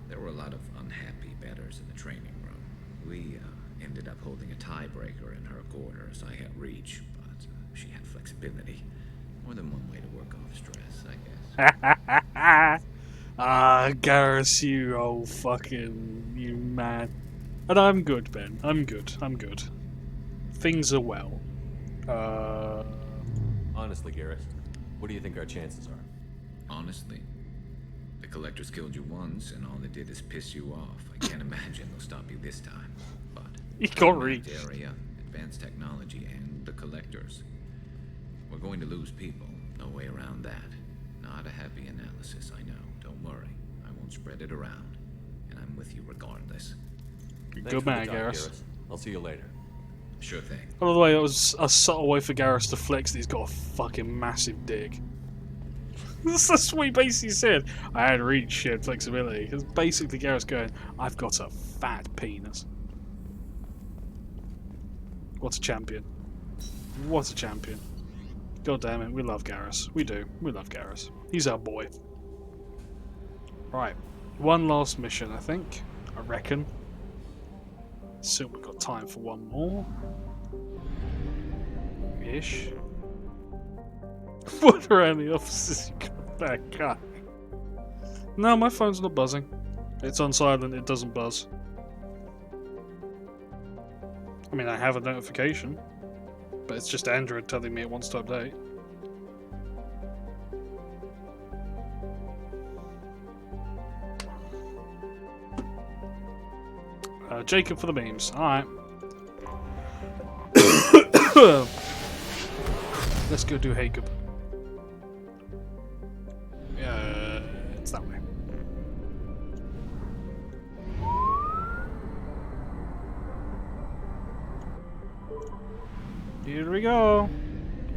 There were a lot of unhappy bettors in the training room. We ended up holding a tiebreaker in her quarters. I had reach, but she had flexibility. More than one way to work off stress, I guess. Garrus, you old fucking... you man. And I'm good, Ben. I'm good. I'm good. Things are well. Honestly, Garrus, what do you think our chances are? Honestly? The Collectors killed you once, and all they did is piss you off. I can't imagine they'll stop you this time. But... you can't reach. Area, advanced technology, and the Collectors. We're going to lose people. No way around that. Not a happy analysis, I know. Don't worry. I won't spread it around. And I'm with you regardless. Good man, Garrus. I'll see you later. Sure thing. By the way, that was a subtle way for Garrus to flex that he's got a fucking massive dick. That's what he basically said. I had reach, she had flexibility. Because basically Garrus going, I've got a fat penis. What a champion. What a champion. God damn it, we love Garrus. We do. We love Garrus. He's our boy. Right. One last mission, I think. I reckon. Assume we've got time for one more. Ish. What around the offices you got that guy? No, my phone's not buzzing. It's on silent, it doesn't buzz. I mean, I have a notification, but it's just Android telling me it wants to update. Jacob for the beams. Alright. Let's go do Jacob. It's that way. Here we go.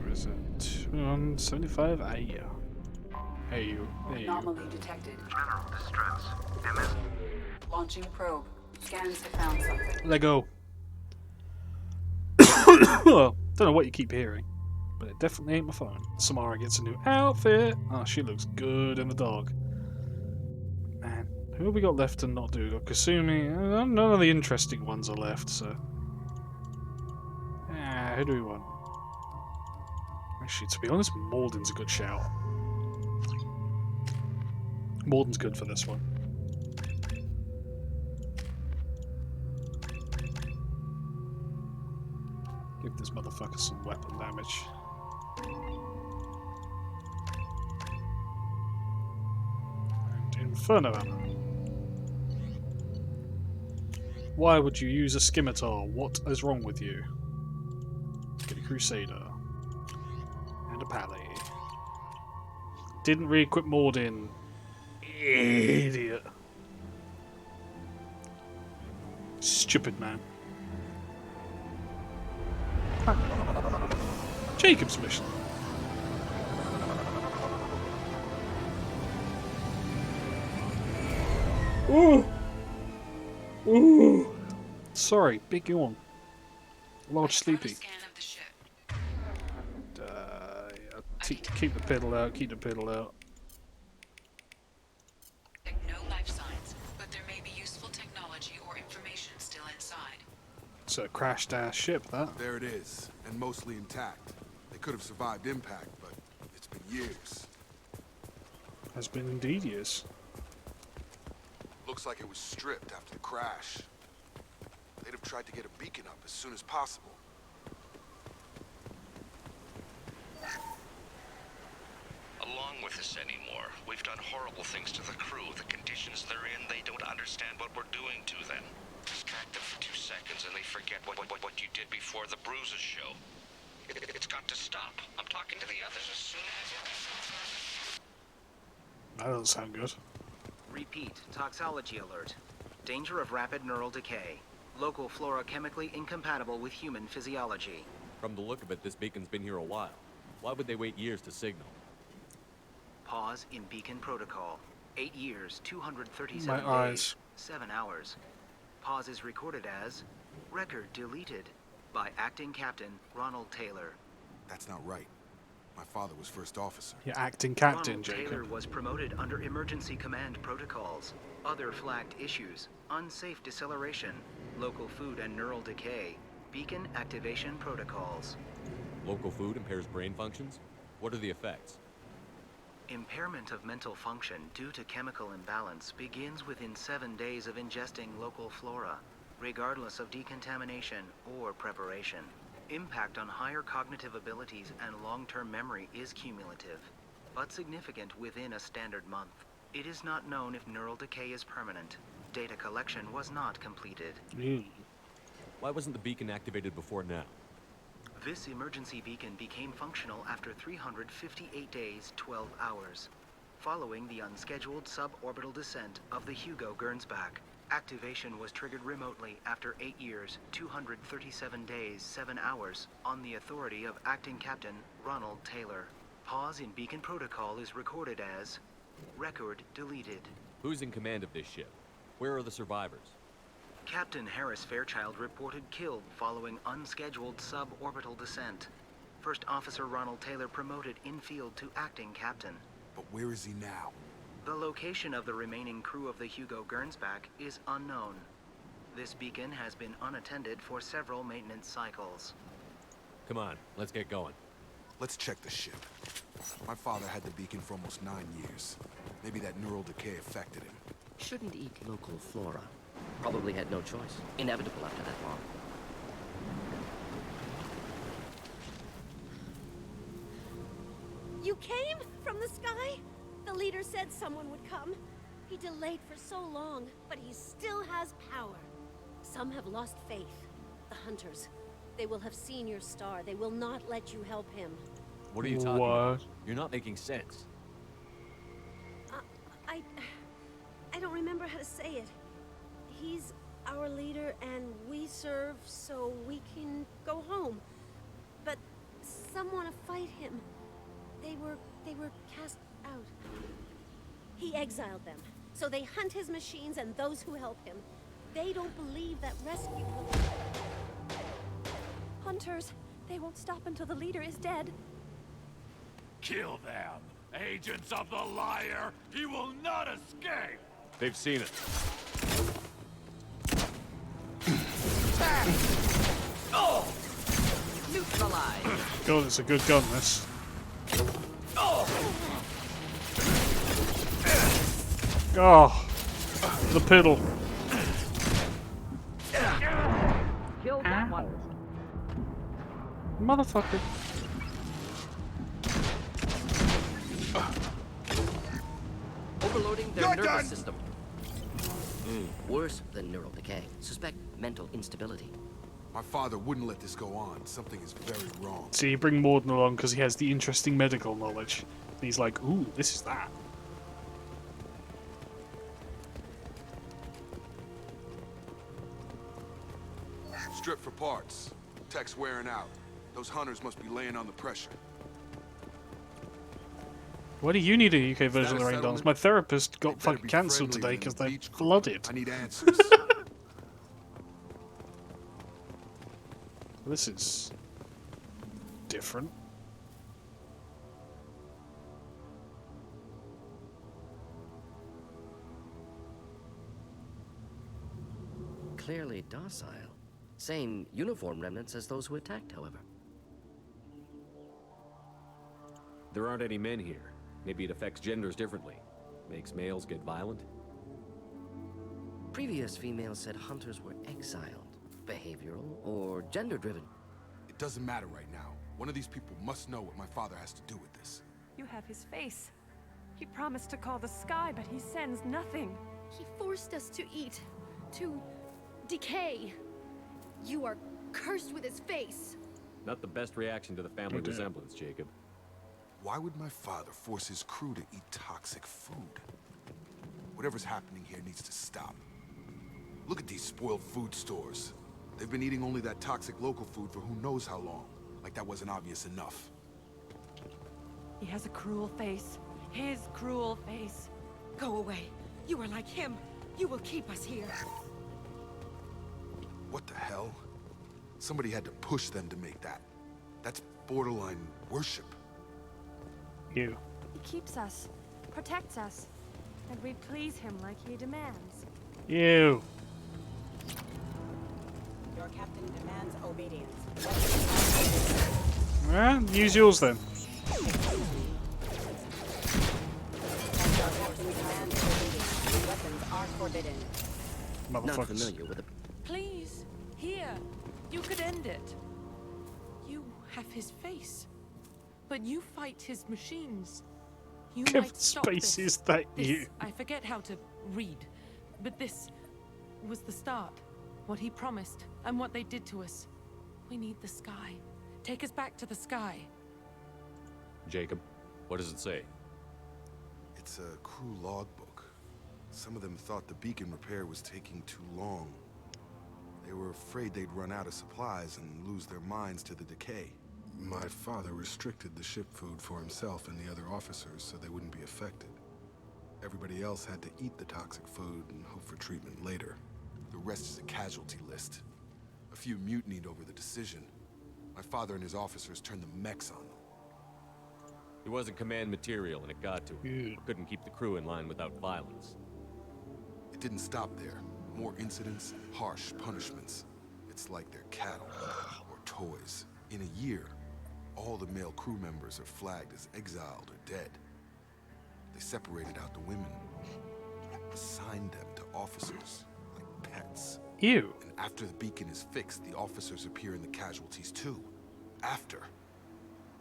Where is it? 275? Hey, you. Anomaly detected. General distress. MS. Launching probe. Scans have found something. Let go. Don't know what you keep hearing, but it definitely ain't my phone. Samara gets a new outfit. Oh, she looks good in the dog. Man, who have we got left to not do? We've got Kasumi. None of the interesting ones are left, so. Who do we want? Actually, to be honest, Malden's a good shout. Malden's good for this one. Give this motherfucker some weapon damage. And Inferno ammo. Why would you use a scimitar? What is wrong with you? Get a Crusader. And a Pally. Didn't re-equip Mordin. Idiot. Stupid man. Jacob's mission. Ooh. Ooh. Sorry, big yawn. Large sleepy. Keep the pedal out, keep the pedal out. No life signs, but there may be useful technology or information still inside. It's a crashed ass ship, that. There it is, and mostly intact. They could have survived impact, but it's been years. Has been indeed years. Looks like it was stripped after the crash. They'd have tried to get a beacon up as soon as possible. Along with this anymore. We've done horrible things to the crew. The conditions they're in, they don't understand what we're doing to them. Distract them for 2 seconds and they forget what you did before the bruises show. It's got to stop. I'm talking to the others as soon as That doesn't sound good. Repeat, toxology alert. Danger of rapid neural decay. Local flora chemically incompatible with human physiology. From the look of it, this beacon's been here a while. Why would they wait years to signal? Pause in beacon protocol. 8 years, 237 My days, eyes. 7 hours. Pause is recorded as record deleted by acting captain Ronald Taylor. That's not right. My father was first officer. You're acting captain, Ronald Jacob. Taylor was promoted under emergency command protocols. Other flagged issues: unsafe deceleration, local food and neural decay, beacon activation protocols. Local food impairs brain functions? What are the effects? Impairment of mental function due to chemical imbalance begins within 7 days of ingesting local flora, regardless of decontamination or preparation. Impact on higher cognitive abilities and long-term memory is cumulative, but significant within a standard month. It is not known if neural decay is permanent. Data collection was not completed. Why wasn't the beacon activated before now? This emergency beacon became functional after 358 days, 12 hours, following the unscheduled suborbital descent of the Hugo Gernsback. Activation was triggered remotely after 8 years, 237 days, 7 hours, on the authority of Acting Captain Ronald Taylor. Pause in beacon protocol is recorded as record deleted. Who's in command of this ship? Where are the survivors? Captain Harris Fairchild reported killed following unscheduled suborbital descent. First Officer Ronald Taylor promoted in-field to acting captain. But where is he now? The location of the remaining crew of the Hugo Gernsback is unknown. This beacon has been unattended for several maintenance cycles. Come on, let's get going. Let's check the ship. My father had the beacon for almost 9 years. Maybe that neural decay affected him. Shouldn't eat local flora. Probably had no choice. Inevitable after that long. You came from the sky? The leader said someone would come. He delayed for so long, but he still has power. Some have lost faith. The hunters. They will have seen your star. They will not let you help him. What are you talking about? You're not making sense. I don't remember how to say it. He's our leader and we serve so we can go home. But some want to fight him. They were cast out. He exiled them, so they hunt his machines and those who help him. They don't believe that rescue will... Hunters, they won't stop until the leader is dead. Kill them! Agents of the liar! He will not escape! They've seen it. Oh! Neutralize! God, it's a good gun, this. Oh, the piddle. Killed that one. Motherfucker. Overloading their nervous system. Worse than neural decay. Suspect mental instability. My father wouldn't let this go on. Something is very wrong. So you bring Morden along because he has the interesting medical knowledge. And he's like, ooh, this is that. Strip for parts. Tech's wearing out. Those hunters must be laying on the pressure. Why do you need a UK version of the Rain Dance? My therapist got fucking cancelled today because they flooded. I need answers. This is different. Clearly docile. Same uniform remnants as those who attacked, however. There aren't any men here. Maybe it affects genders differently. Makes males get violent? Previous females said hunters were exiled, behavioral, or gender-driven. It doesn't matter right now. One of these people must know what my father has to do with this. You have his face. He promised to call the sky, but he sends nothing. He forced us to eat, to decay. You are cursed with his face. Not the best reaction to the family resemblance, Jacob. Why would my father force his crew to eat toxic food? Whatever's happening here needs to stop. Look at these spoiled food stores. They've been eating only that toxic local food for who knows how long. Like that wasn't obvious enough. He has a cruel face. His cruel face. Go away. You are like him. You will keep us here. What the hell? Somebody had to push them to make that. That's borderline worship. You. He keeps us, protects us, and we please him like he demands. You. Your captain demands obedience. Well, use yours then. Weapons are forbidden. Not familiar with it. Please, here. You could end it. You have his face, but you fight his machines. You might stop space this. is that This, you? I forget how to read, but this was the start. What he promised and what they did to us. We need the sky. Take us back to the sky. Jacob, what does it say? It's a crew logbook. Some of them thought the beacon repair was taking too long. They were afraid they'd run out of supplies and lose their minds to the decay. My father restricted the ship food for himself and the other officers so they wouldn't be affected. Everybody else had to eat the toxic food and hope for treatment later. The rest is a casualty list. A few mutinied over the decision. My father and his officers turned the mechs on them. He wasn't command material and it got to him. Couldn't keep the crew in line without violence. It didn't stop there. More incidents, harsh punishments. It's like they're cattle or toys. In a year, all the male crew members are flagged as exiled or dead. They separated out the women, assigned them to officers like pets. Ew. And after the beacon is fixed, the officers appear in the casualties too. After.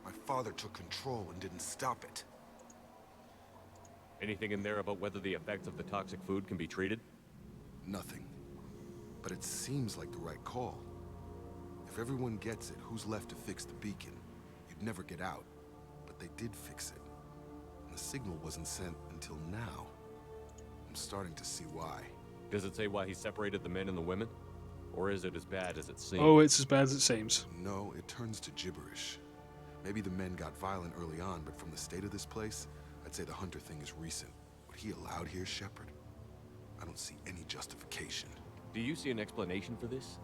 My father took control and didn't stop it. Anything in there about whether the effects of the toxic food can be treated? Nothing. But it seems like the right call. If everyone gets it, who's left to fix the beacon? You'd never get out. But they did fix it. And the signal wasn't sent until now. I'm starting to see why. Does it say why he separated the men and the women? Or is it as bad as it seems? Oh, it's as bad as it seems. No, it turns to gibberish. Maybe the men got violent early on, but from the state of this place, I'd say the Hunter thing is recent. What he allowed here, Shepard? I don't see any justification. Do you see an explanation for this?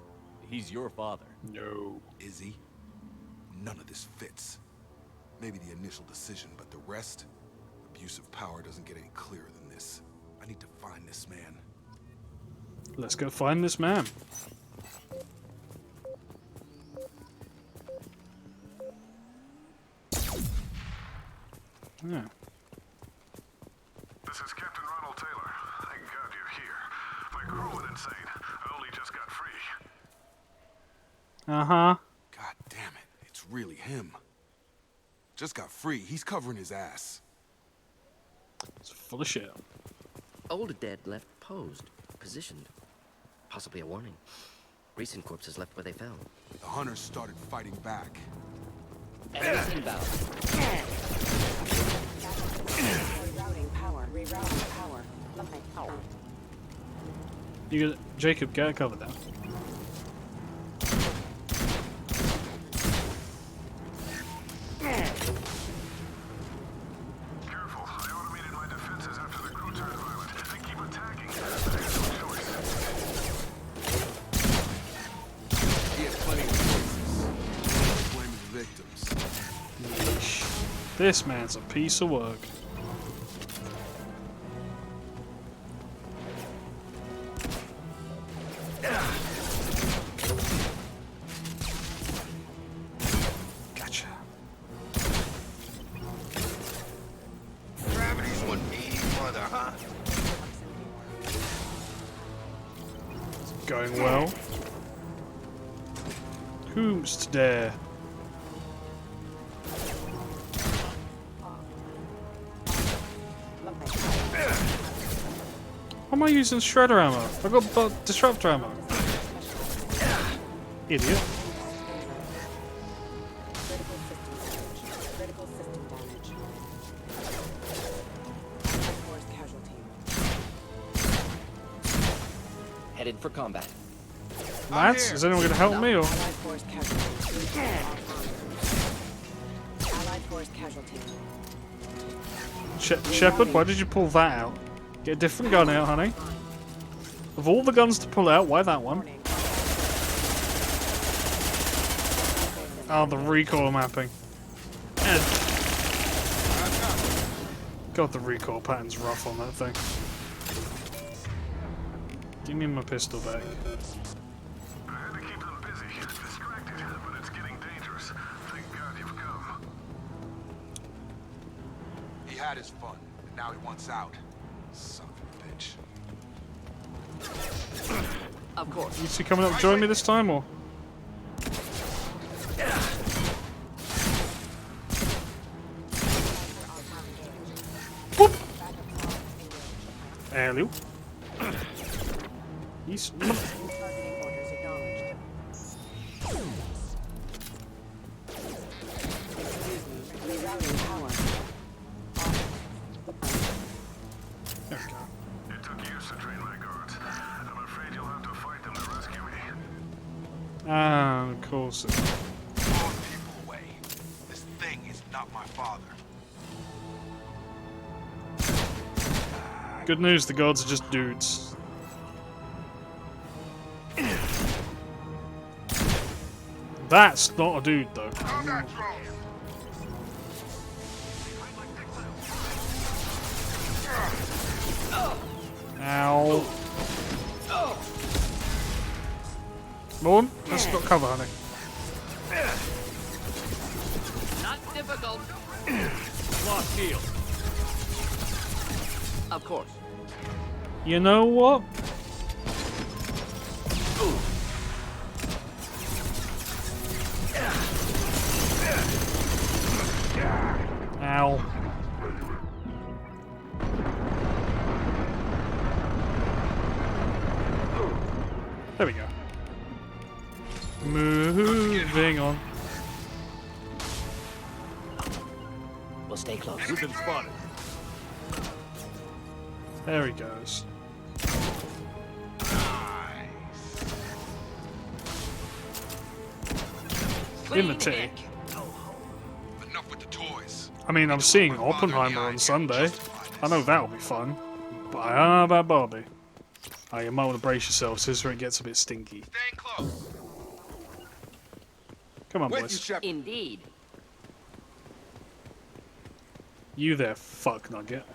He's your father. No. Is he? None of this fits. Maybe the initial decision, but the rest? Abuse of power doesn't get any clearer than this. I need to find this man. Let's go find this man. Yeah. This is Captain Ronald Taylor. Thank God you're here. My crew went insane. I only just got free. Uh-huh. God damn it. It's really him. Just got free. He's covering his ass. It's full of shit. Older dead left posed, positioned. Possibly a warning. Recent corpses left where they fell. The hunters started fighting back. Enemies inbound. Rerouting power. Rerouting power. Power. You got Jacob, get cover now. Careful. I automated my defenses after the crew turned violent. If they keep attacking, I have no choice. He has plenty of choices. Blame the victims. Yeesh. This man's a piece of work. Gotcha. further, huh? Going well. Who's there? Why am I using shredder ammo? I got disruptor ammo. Idiot. Headed for combat. Lads, is anyone going to help me or? Shepard, why did you pull that out? Get a different gun out, honey. Of all the guns to pull out, why that one? Oh, the recoil mapping. God, the recoil pattern's rough on that thing. Give me my pistol back. I had to keep them busy, distracted, but it's getting dangerous. Thank God you've come. He had his fun, and now he wants out. Son of a bitch. Of course. You two coming up to join me this time, or? Boop. Hello. He's. It took years to train my guards. I'm afraid you'll have to fight them to rescue me. Ah, of course. All people away. This thing is not my father. Good news, the gods are just dudes. That's not a dude, though. Ow. Morn, let's not cover, honey. Not difficult. Lost shield. Of course. You know what? Ow. There we go. Moving on. We'll stay close. We've been spotted. There he goes. In the titty. Enough with the toys. I mean, I'm seeing Oppenheimer on Sunday. I know that'll be fun. But I don't know about Barbie. Oh, you might want to brace yourselves. This is where it gets a bit stinky. Staying close. Come on, With boys. you, Shepard. Indeed. You there, fuck nugget.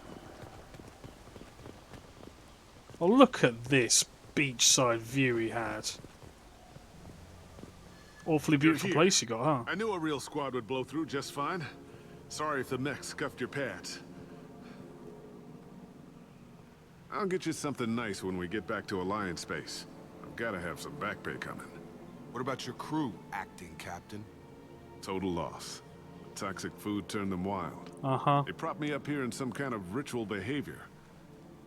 Oh, look at this beachside view he had. Awfully beautiful place you got, huh? I knew a real squad would blow through just fine. Sorry if the mech scuffed your pads. I'll get you something nice when we get back to Alliance space. I've got to have some back pay coming. What about your crew, acting captain? Total loss. The toxic food turned them wild. Uh-huh. They propped me up here in some kind of ritual behavior.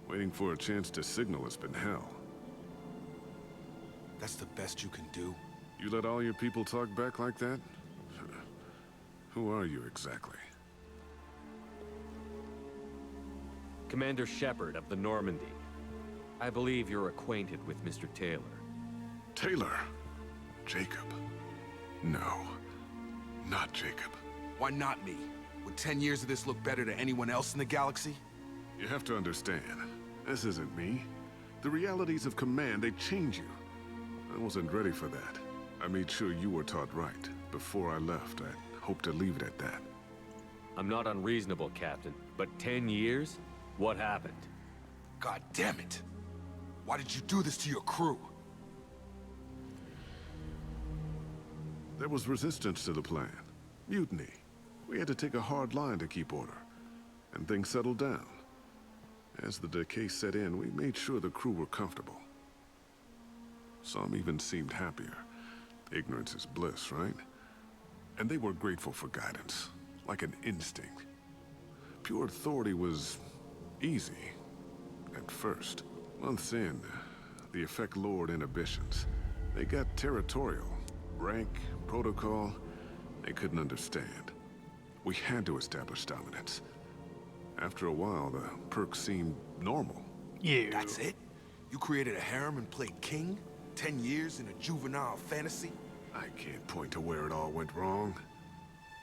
Waiting for a chance to signal has been hell. That's the best you can do? You let all your people talk back like that? Who are you exactly? Commander Shepard of the Normandy. I believe you're acquainted with Mr. Taylor. Taylor? Jacob? No. Not Jacob. Why not me? Would 10 years of this look better to anyone else in the galaxy? You have to understand, this isn't me. The realities of command, they change you. I wasn't ready for that. I made sure you were taught right. Before I left, I hoped to leave it at that. I'm not unreasonable, Captain, but 10 years? What happened? God damn it! Why did you do this to your crew? There was resistance to the plan. Mutiny. We had to take a hard line to keep order. And things settled down. As the decay set in, we made sure the crew were comfortable. Some even seemed happier. Ignorance is bliss, right? And they were grateful for guidance, like an instinct. Pure authority was easy, at first. Months in, the effect lowered inhibitions. They got territorial. Rank, protocol, they couldn't understand. We had to establish dominance. After a while, the perks seemed normal. Yeah. That's it? You created a harem and played king? 10 years in a juvenile fantasy? I can't point to where it all went wrong.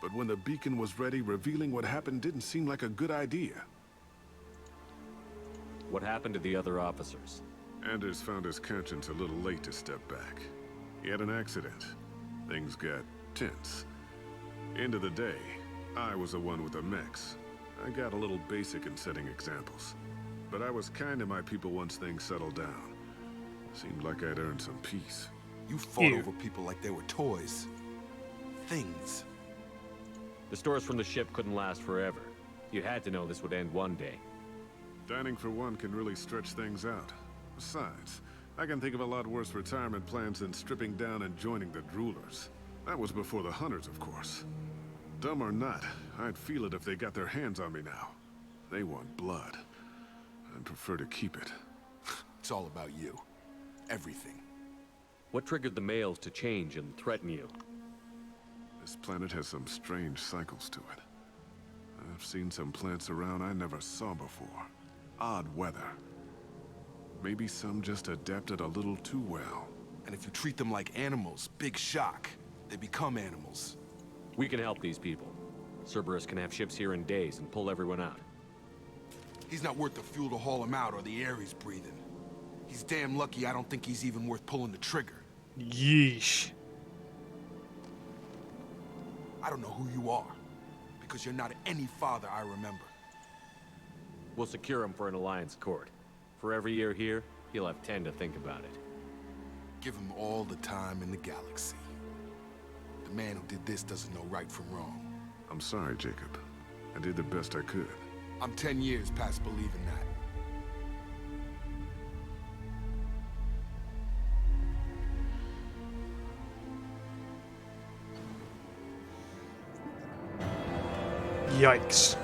But when the beacon was ready, revealing what happened didn't seem like a good idea. What happened to the other officers? Anders found his conscience a little late to step back. He had an accident. Things got tense. End of the day, I was the one with the mechs. I got a little basic in setting examples. But I was kind to my people once things settled down. Seemed like I'd earned some peace. You fought over people like they were toys. Things. The stores from the ship couldn't last forever. You had to know this would end one day. Dining for one can really stretch things out. Besides, I can think of a lot worse retirement plans than stripping down and joining the droolers. That was before the hunters, of course. Dumb or not, I'd feel it if they got their hands on me now. They want blood. I'd prefer to keep it. It's all about you. Everything. What triggered the males to change and threaten you? This planet has some strange cycles to it. I've seen some plants around I never saw before. Odd weather. Maybe some just adapted a little too well. And if you treat them like animals, big shock. They become animals. We can help these people. Cerberus can have ships here in days and pull everyone out. He's not worth the fuel to haul him out or the air he's breathing. He's damn lucky I don't think he's even worth pulling the trigger. Yeesh. I don't know who you are, because you're not any father I remember. We'll secure him for an alliance court. For every year here, he'll have 10 to think about it. Give him all the time in the galaxy. The man who did this doesn't know right from wrong. I'm sorry, Jacob. I did the best I could. I'm 10 years past believing that. Yikes.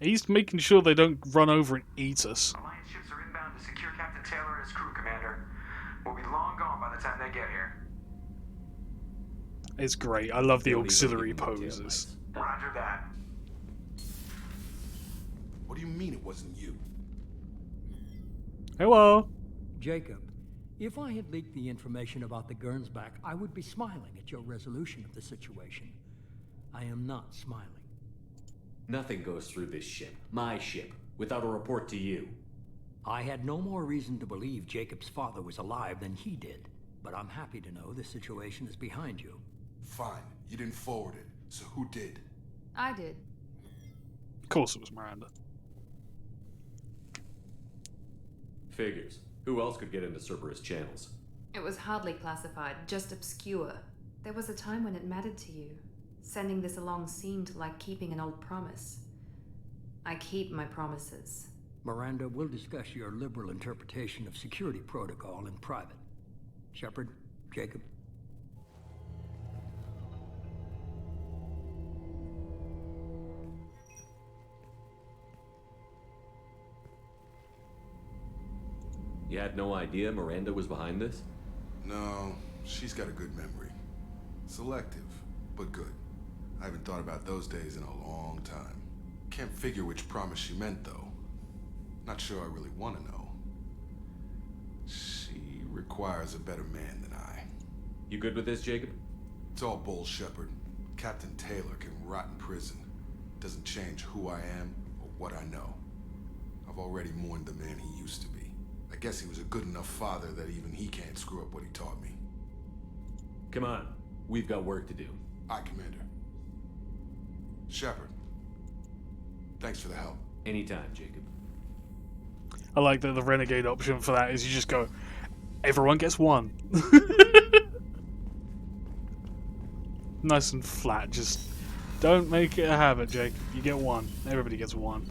He's making sure they don't run over and eat us. Alliance ships are inbound to secure Captain Taylor and his crew, Commander. We'll be long gone by the time they get here. It's great. I love the auxiliary poses. Roger that. What do you mean it wasn't you? Hello. Jacob, if I had leaked the information about the Gernsback, I would be smiling at your resolution of the situation. I am not smiling. Nothing goes through this ship, my ship, without a report to you. I had no more reason to believe Jacob's father was alive than he did, but I'm happy to know the situation is behind you. Fine, you didn't forward it, so who did? I did. Of course it was Miranda. Figures. Who else could get into Cerberus channels? It was hardly classified, just obscure. There was a time when it mattered to you. Sending this along seemed like keeping an old promise. I keep my promises. Miranda, we'll discuss your liberal interpretation of security protocol in private. Shepard, Jacob. You had no idea Miranda was behind this? No, she's got a good memory. Selective, but good. I haven't thought about those days in a long time. Can't figure which promise she meant, though. Not sure I really want to know. She requires a better man than I. You good with this, Jacob? It's all bull, Shepard. Captain Taylor can rot in prison. Doesn't change who I am or what I know. I've already mourned the man he used to be. I guess he was a good enough father that even he can't screw up what he taught me. Come on. We've got work to do. Aye, Commander. Shepard. Thanks for the help. Anytime, Jacob. I like that the renegade option for that is you just go, everyone gets one. Nice and flat, just Don't make it a habit, Jake. You get one. Everybody gets one.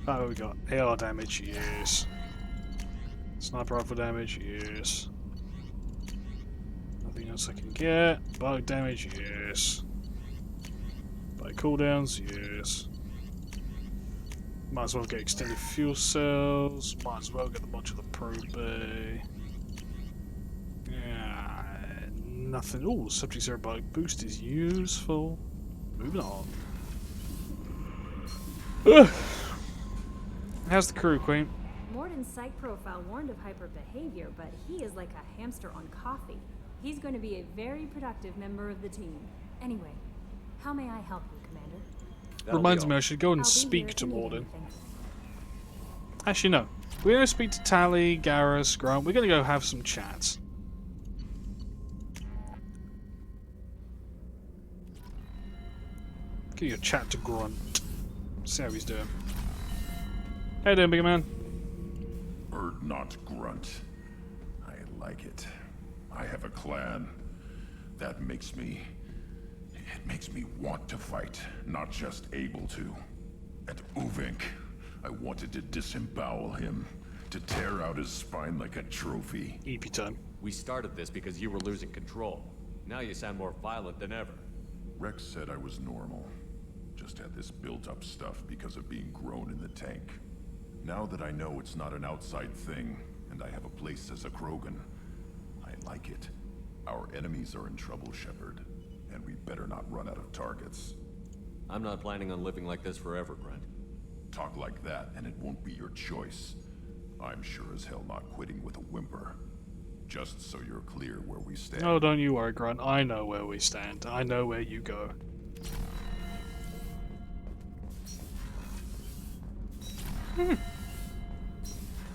Oh, what we got? AR damage, yes. Sniper rifle damage, yes. Nothing else I can get. Bug damage, yes. By cooldowns, yes. Might as well get extended fuel cells. Might as well get a bunch of the probe bay. Yeah, nothing. Oh, subject zero bug boost is useful. Moving on. Ugh. How's the crew, Queen? Morden's psych profile warned of hyper behavior, but he is like a hamster on coffee. He's going to be a very productive member of the team. Anyway, how may I help you, Commander? Reminds me I should go and speak to Morden. Actually, no. We're going to speak to Tally, Garrus, Grunt. We're going to go have some chats. Get your chat to Grunt. See how he's doing. How you doing, big man? Not Grunt. I like it. I have a clan. That makes me... It makes me want to fight, not just able to. And Uvink, I wanted to disembowel him, to tear out his spine like a trophy. EP time. We started this because you were losing control. Now you sound more violent than ever. Rex said I was normal. Just had this built-up stuff because of being grown in the tank. Now that I know it's not an outside thing, and I have a place as a Krogan, I like it. Our enemies are in trouble, Shepard, and we better not run out of targets. I'm not planning on living like this forever, Grunt. Talk like that, and it won't be your choice. I'm sure as hell not quitting with a whimper. Just so you're clear where we stand. Oh, don't you worry, Grunt. I know where we stand. I know where you go.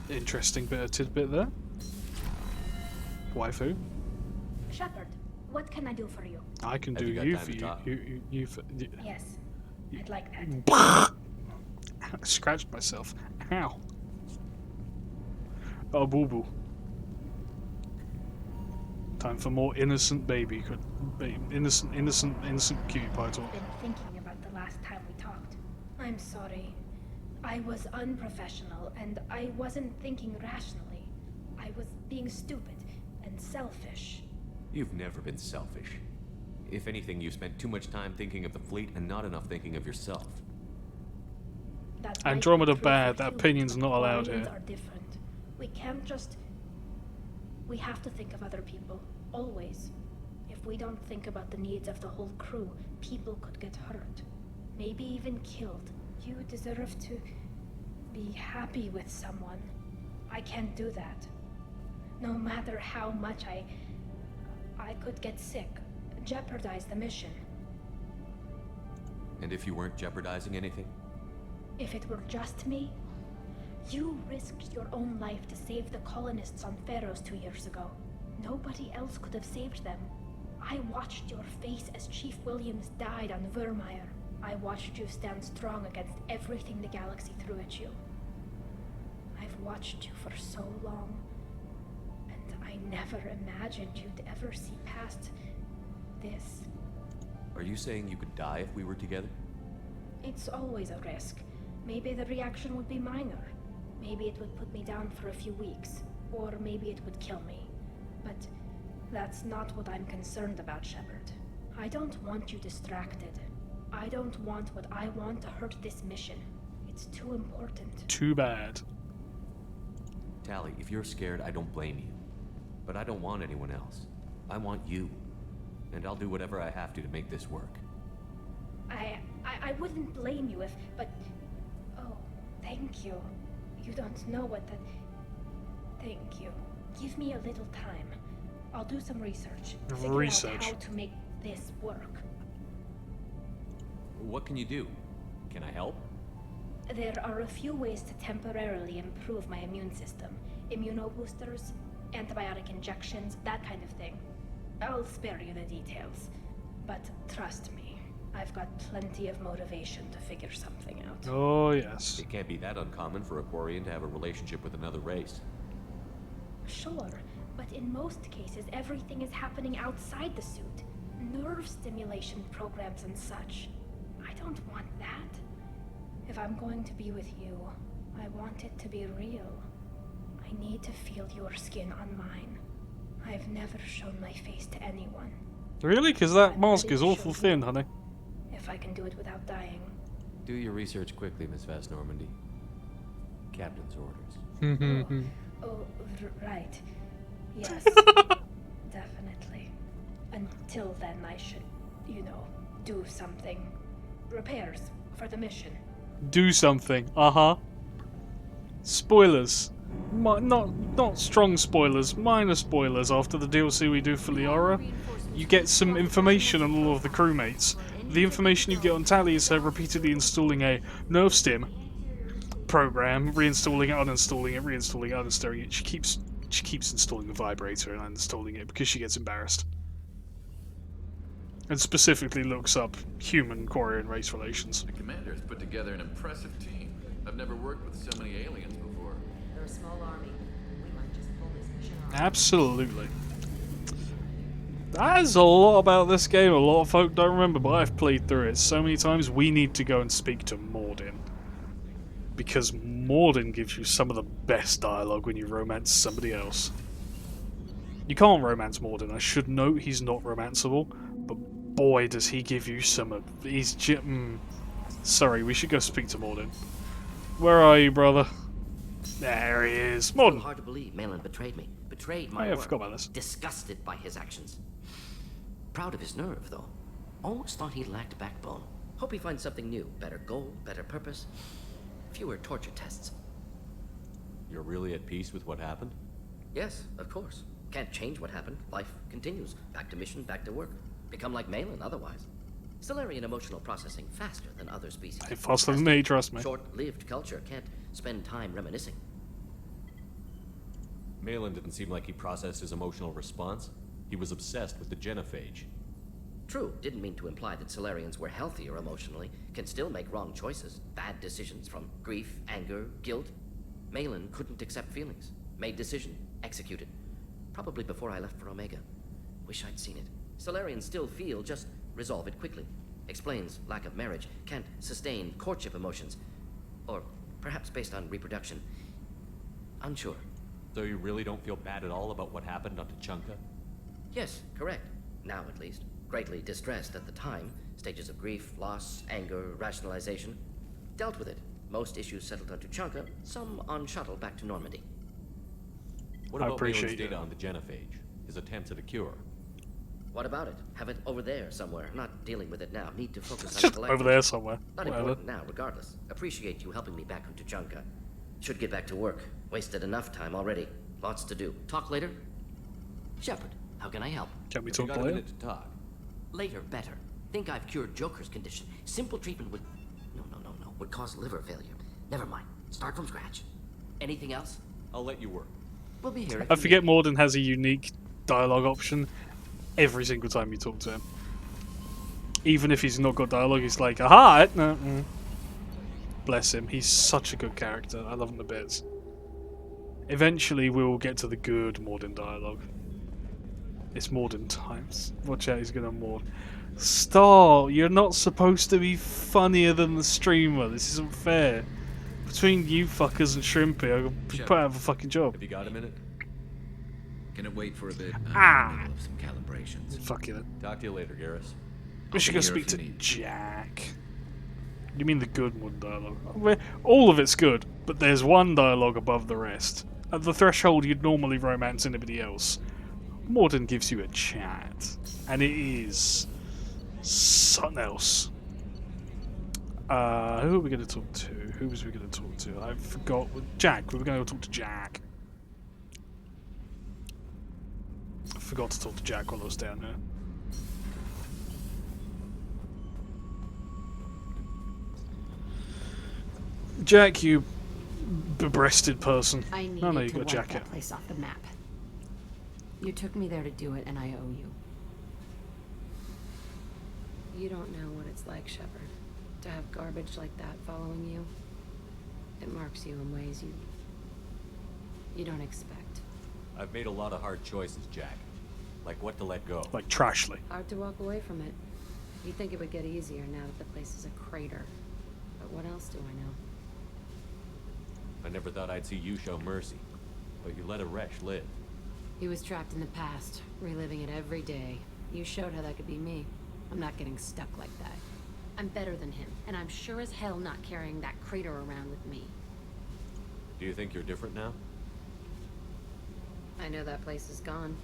Interesting bit of tidbit there. Waifu. Shepard, what can I do for you? I can do you for you. You for you. Yes, I'd like that. I scratched myself. Ow. Oh, boo boo. Time for more innocent baby. Innocent cutie pie talk. I've been thinking about the last time we talked. I'm sorry. I was unprofessional, and I wasn't thinking rationally. I was being stupid and selfish. You've never been selfish. If anything, you spent too much time thinking of the fleet and not enough thinking of yourself. Andromeda bad. That opinion's not allowed Aliens here. are different. We can't just... We have to think of other people. Always. If we don't think about the needs of the whole crew, people could get hurt. Maybe even killed. You deserve to be happy with someone. I can't do that. No matter how much I could get sick, jeopardize the mission. And if you weren't jeopardizing anything? If it were just me, you risked your own life to save the colonists on Pharaohs 2 years ago. Nobody else could have saved them. I watched your face as Chief Williams died on Vermeer. I watched you stand strong against everything the galaxy threw at you. I've watched you for so long, and I never imagined you'd ever see past this. Are you saying you could die if we were together? It's always a risk. Maybe the reaction would be minor. Maybe it would put me down for a few weeks, or maybe it would kill me. But that's not what I'm concerned about, Shepard. I don't want you distracted. I don't want what I want to hurt this mission. It's too important. Too bad. Tally, if you're scared, I don't blame you. But I don't want anyone else. I want you. And I'll do whatever I have to make this work. I wouldn't blame you if, but... Oh, thank you. You don't know what that... Thank you. Give me a little time. I'll do some research. Figure out how to make this work. What can you do? Can I help? There are a few ways to temporarily improve my immune system. Immunoboosters, antibiotic injections, that kind of thing. I'll spare you the details. But trust me, I've got plenty of motivation to figure something out. Oh, yes. It can't be that uncommon for a Quarian to have a relationship with another race. Sure, but in most cases, everything is happening outside the suit. nerve stimulation programs and such. I don't want that. If I'm going to be with you, I want it to be real. I need to feel your skin on mine. I've never shown my face to anyone. Really? Because that mask is awful thin, honey. If I can do it without dying. Do your research quickly, Miss Vast Normandy. Captain's orders. Right. Yes. Definitely. Until then, I should, do something. Repairs for the mission. Do something. Spoilers. Not strong spoilers. Minor spoilers. After the DLC we do for Liara, you get some information on all of the crewmates. The information you get on Tali is her repeatedly installing a nerve stim program, reinstalling it, uninstalling it, reinstalling it, uninstalling it. She keeps installing the vibrator and uninstalling it because she gets embarrassed. And specifically looks up human Quarian race relations. The commander has put together an impressive team. I've never worked with so many aliens before. They're a small army. We might just pull this mission off. Absolutely. There's a lot about this game a lot of folk don't remember, but I've played through it so many times. We need to go and speak to Mordin. Because Mordin gives you some of the best dialogue when you romance somebody else. You can't romance Mordin. I should note he's not romanceable, but boy does he give you some of... He's... Sorry, we should go speak to Mordin. Where are you, brother? There he is. Mordin! It's hard to believe Malin betrayed me. Betrayed my Oh, yeah, I work. forgot about this. Disgusted by his actions. Proud of his nerve, though. Almost thought he lacked backbone. Hope he finds something new. Better goal, better purpose. Fewer torture tests. You're really at peace with what happened? Yes, of course. Can't change what happened. Life continues. Back to mission, back to work. Become like Malin otherwise. Stellarian emotional processing faster than other species. Hey, faster than me, trust me. Short-lived culture can't spend time reminiscing. Malin didn't seem like he processed his emotional response. He was obsessed with the genophage. True, didn't mean to imply that Solarians were healthier emotionally, can still make wrong choices, bad decisions from grief, anger, guilt. Malin couldn't accept feelings, made decision, executed. Probably before I left for Omega. Wish I'd seen it. Solarians still feel, just resolve it quickly. Explains lack of marriage, can't sustain courtship emotions. Or perhaps based on reproduction. Unsure. So you really don't feel bad at all about what happened on Tuchanka? Yes, correct. Now at least. Greatly distressed at the time. Stages of grief, loss, anger, rationalization. Dealt with it. Most issues settled on Tuchanka, some on shuttle back to Normandy. What about Malin's data on the genophage? His attempts at a cure? What about it? Have it over there somewhere. Not dealing with it now. Need to focus on Just collecting. over there somewhere. Not Whatever. important now, regardless. Appreciate you helping me back on Tuchanka. Should get back to work. Wasted enough time already. Lots to do. Talk later? Shepard, how can I help? Can we Have you talk got a later? minute to talk? Later, better. Think I've cured Joker's condition. Simple treatment would... No. Would cause liver failure. Never mind. Start from scratch. Anything else? I'll let you work. We'll be here. I forget Mordin has a unique dialogue option every single time you talk to him. Even if he's not got dialogue, he's like, aha! Bless him. He's such a good character. I love him to bits. Eventually, we will get to the good Mordin dialogue. It's Mordin times. Watch out, he's gonna Mord. Stop! You're not supposed to be funnier than the streamer. This isn't fair. Between you fuckers and Shrimpy, I'll put out a fucking job. Have you got a minute? Can it wait for a bit? Ah! I'm in the middle of some calibrations. Fuck you then. Talk to you later, Garrus. We should be go here speak if you to need. Jack. You mean the good Mordin dialogue? All of it's good, but there's one dialogue above the rest. At the threshold, you'd normally romance anybody else. Mordin gives you a chat, and it is something else. Who are we going to talk to? Who was we going to talk to? I forgot. Jack. We were going to go talk to Jack. I forgot to talk to Jack while I was down there. Jack, you breasted person. I needed No, you to got wipe Jack. that place off the map. You took me there to do it, and I owe you. You don't know what it's like, Shepard, to have garbage like that following you. It marks you in ways you don't expect. I've made a lot of hard choices, Jack. Like what to let go? Like trashly. Hard to walk away from it. You'd think it would get easier now that the place is a crater. But what else do I know? I never thought I'd see you show mercy, but you let a wretch live. He was trapped in the past, reliving it every day. You showed how that could be me. I'm not getting stuck like that. I'm better than him, and I'm sure as hell not carrying that crater around with me. Do you think you're different now? I know that place is gone.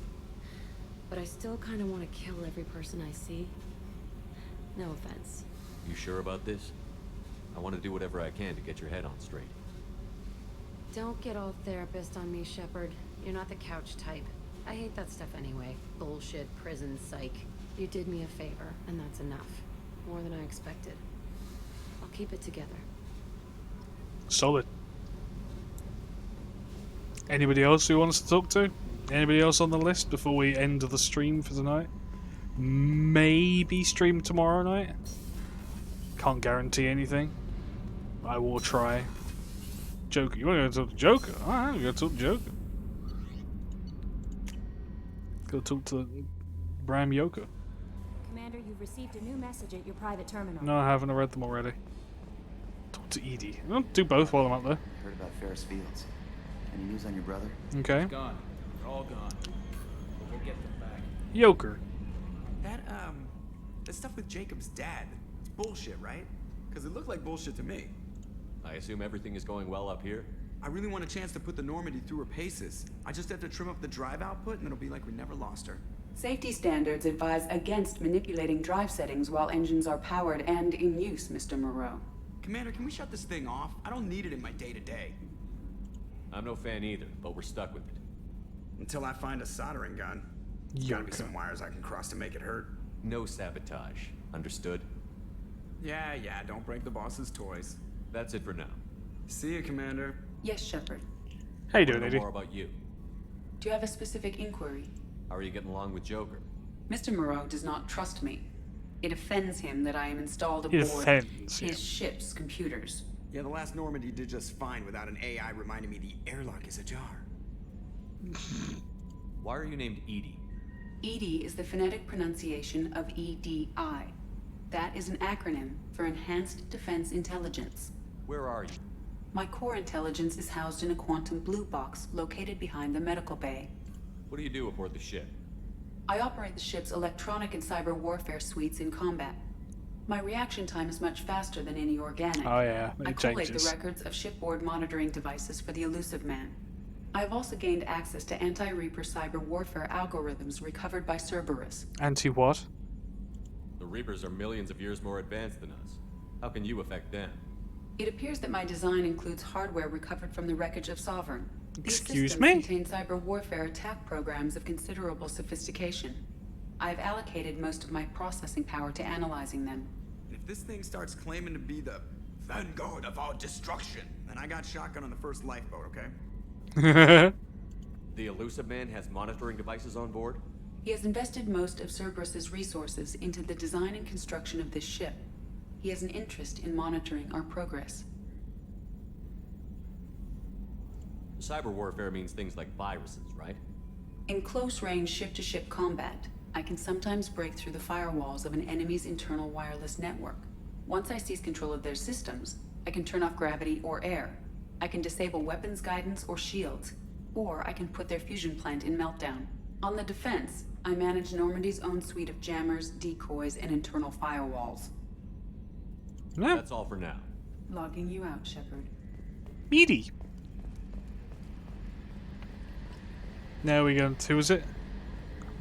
But I still kind of want to kill every person I see. No offense. You sure about this? I want to do whatever I can to get your head on straight. Don't get all therapist on me, Shepard. You're not the couch type. I hate that stuff anyway. Bullshit, prison, psych. You did me a favor, and that's enough. More than I expected. I'll keep it together. Solid. Anybody else who wants to talk to? Anybody else on the list before we end the stream for tonight? Maybe stream tomorrow night? Can't guarantee anything. I will try. Joker. You want to go talk to Joker? Alright, we're going to talk to Joker. Go talk to Bram Yoker. Commander, you've received a new message at your private terminal. No, I haven't. I read them already. Talk to Edie. I'll do both while I'm up there. Heard about Ferris Fields. Any news on your brother? Okay. He's gone. They're all gone. But we'll get them back. Yoker. That stuff with Jacob's dad. It's bullshit, right? Because it looked like bullshit to me. I assume everything is going well up here? I really want a chance to put the Normandy through her paces. I just have to trim up the drive output and it'll be like we never lost her. Safety standards advise against manipulating drive settings while engines are powered and in use, Mr. Moreau. Commander, can we shut this thing off? I don't need it in my day-to-day. I'm no fan either, but we're stuck with it. Until I find a soldering gun. Gotta be some wires I can cross to make it hurt. No sabotage. Understood? Yeah, don't break the boss's toys. That's it for now. See you, Commander. Yes, Shepard. How you doing, Eddie? Eddie? More about you. Do you have a specific inquiry? How are you getting along with Joker? Mr. Moreau does not trust me. It offends him that I am installed It aboard offends his ship's computers. Yeah, the last Normandy did just fine without an AI reminding me the airlock is ajar. Why are you named Edie? EDI is the phonetic pronunciation of EDI. That is an acronym for Enhanced Defense Intelligence. Where are you? My core intelligence is housed in a quantum blue box located behind the medical bay. What do you do aboard the ship? I operate the ship's electronic and cyber warfare suites in combat. My reaction time is much faster than any organic. Oh yeah, I it collate changes. the records of shipboard monitoring devices for the Elusive Man. I have also gained access to anti-Reaper cyber warfare algorithms recovered by Cerberus. Anti what? The Reapers are millions of years more advanced than us. How can you affect them? It appears that my design includes hardware recovered from the wreckage of Sovereign. These Excuse systems me? contain cyber warfare attack programs of considerable sophistication. I have allocated most of my processing power to analyzing them. If this thing starts claiming to be the vanguard of our destruction, then I got shotgun on the first lifeboat, okay? The Elusive Man has monitoring devices on board? He has invested most of Cerberus's resources into the design and construction of this ship. He has an interest in monitoring our progress. Cyber warfare means things like viruses, right? In close-range ship-to-ship combat, I can sometimes break through the firewalls of an enemy's internal wireless network. Once I seize control of their systems, I can turn off gravity or air. I can disable weapons guidance or shields, or I can put their fusion plant in meltdown. On the defense, I manage Normandy's own suite of jammers, decoys, and internal firewalls. That's all for now. Logging you out, Shepard. Edie. Now we go to, who is it?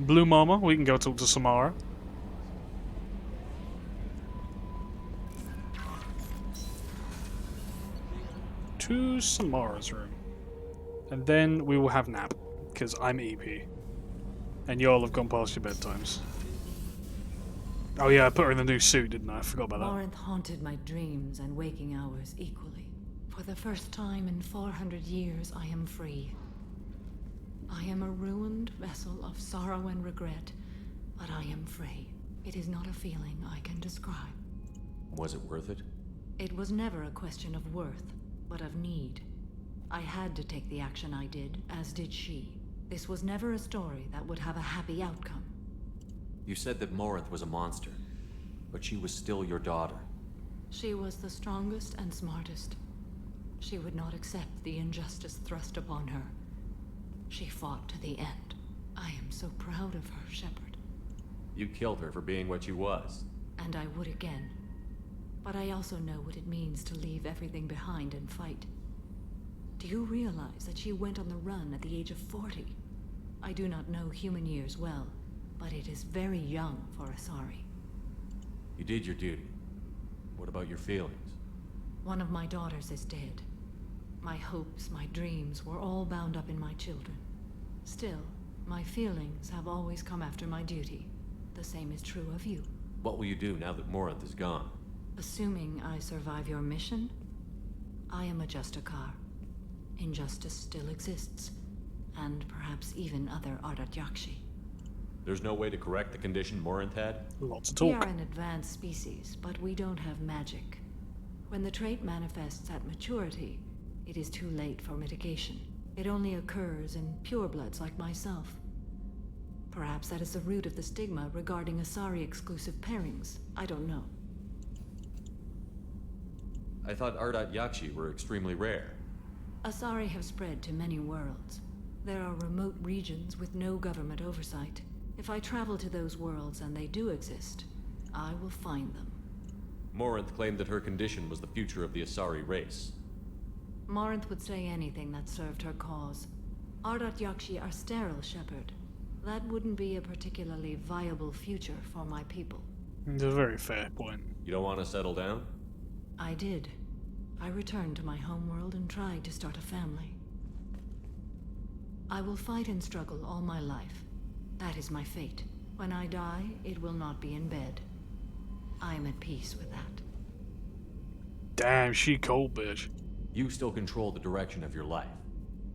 Blue Mama. We can go talk to Samara. To Samara's room. And then we will have nap. Because I'm EP. And y'all have gone past your bedtimes. Oh yeah, I put her in the new suit, didn't I? I forgot about that. Morinth haunted my dreams and waking hours equally. For the first time in 400 years, I am free. I am a ruined vessel of sorrow and regret, but I am free. It is not a feeling I can describe. Was it worth it? It was never a question of worth, but of need. I had to take the action I did, as did she. This was never a story that would have a happy outcome. You said that Morinth was a monster, but she was still your daughter. She was the strongest and smartest. She would not accept the injustice thrust upon her. She fought to the end. I am so proud of her, Shepard. You killed her for being what she was. And I would again. But I also know what it means to leave everything behind and fight. Do you realize that she went on the run at the age of 40? I do not know human years well, but it is very young for Asari. You did your duty. What about your feelings? One of my daughters is dead. My hopes, my dreams were all bound up in my children. Still, my feelings have always come after my duty. The same is true of you. What will you do now that Morinth is gone? Assuming I survive your mission, I am a Justikar. Injustice still exists, and perhaps even other Ardat Yakshi. There's no way to correct the condition Morinth had? Lots of We talk. are an advanced species, but we don't have magic. When the trait manifests at maturity, it is too late for mitigation. It only occurs in purebloods like myself. Perhaps that is the root of the stigma regarding Asari-exclusive pairings. I don't know. I thought Ardat Yakshi were extremely rare. Asari have spread to many worlds. There are remote regions with no government oversight. If I travel to those worlds and they do exist, I will find them. Morinth claimed that her condition was the future of the Asari race. Morinth would say anything that served her cause. Ardat Yakshi are sterile, Shepard. That wouldn't be a particularly viable future for my people. It's a very fair point. You don't want to settle down? I did. I returned to my homeworld and tried to start a family. I will fight and struggle all my life. That is my fate. When I die, it will not be in bed. I am at peace with that. Damn, she cold, bitch. You still control the direction of your life.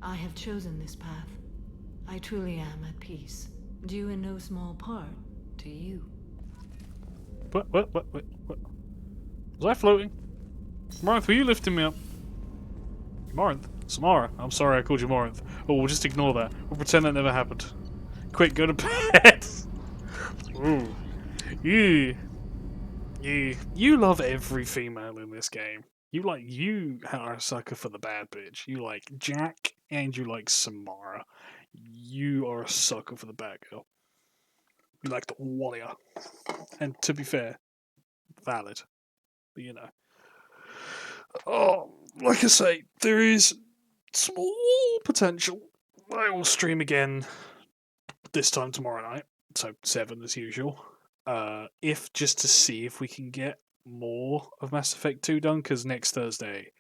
I have chosen this path. I truly am at peace, due in no small part to you. What? Was I floating? Morinth, were you lifting me up? Morinth? Samara. I'm sorry I called you Morinth. Oh, we'll just ignore that. We'll pretend that never happened. Quick, go to bed! Ooh. You love every female in this game. You are a sucker for the bad bitch. You like Jack and you like Samara. You are a sucker for the bad girl. You like the warrior. And to be fair, valid. But you know. Oh, like I say, there is small potential. I will stream again this time tomorrow night. So 7 as usual. If just to see if we can get more of Mass Effect 2 done, because next Thursday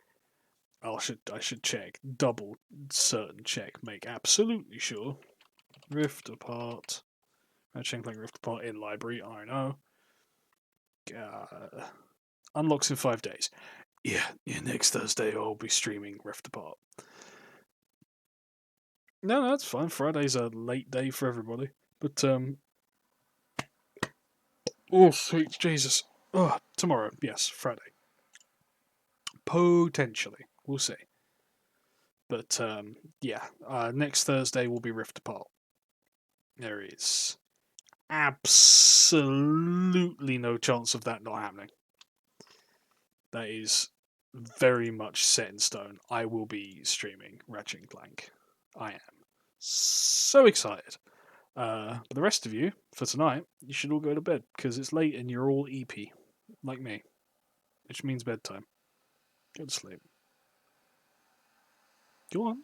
I should check, double certain check, make absolutely sure. Rift Apart, Ratchet & Clank Rift Apart in library. I know. Unlocks in 5 days. Yeah, next Thursday I'll be streaming Rift Apart. No, that's fine. Friday's a late day for everybody, but oh, sweet Jesus. Oh, tomorrow. Yes, Friday. Potentially. We'll see. But, yeah. Next Thursday will be Rift Apart. There is absolutely no chance of that not happening. That is very much set in stone. I will be streaming Ratchet & Clank. I am so excited. But the rest of you, for tonight, you should all go to bed, because it's late and you're all EP, like me. Which means bedtime. Go to sleep. Go on.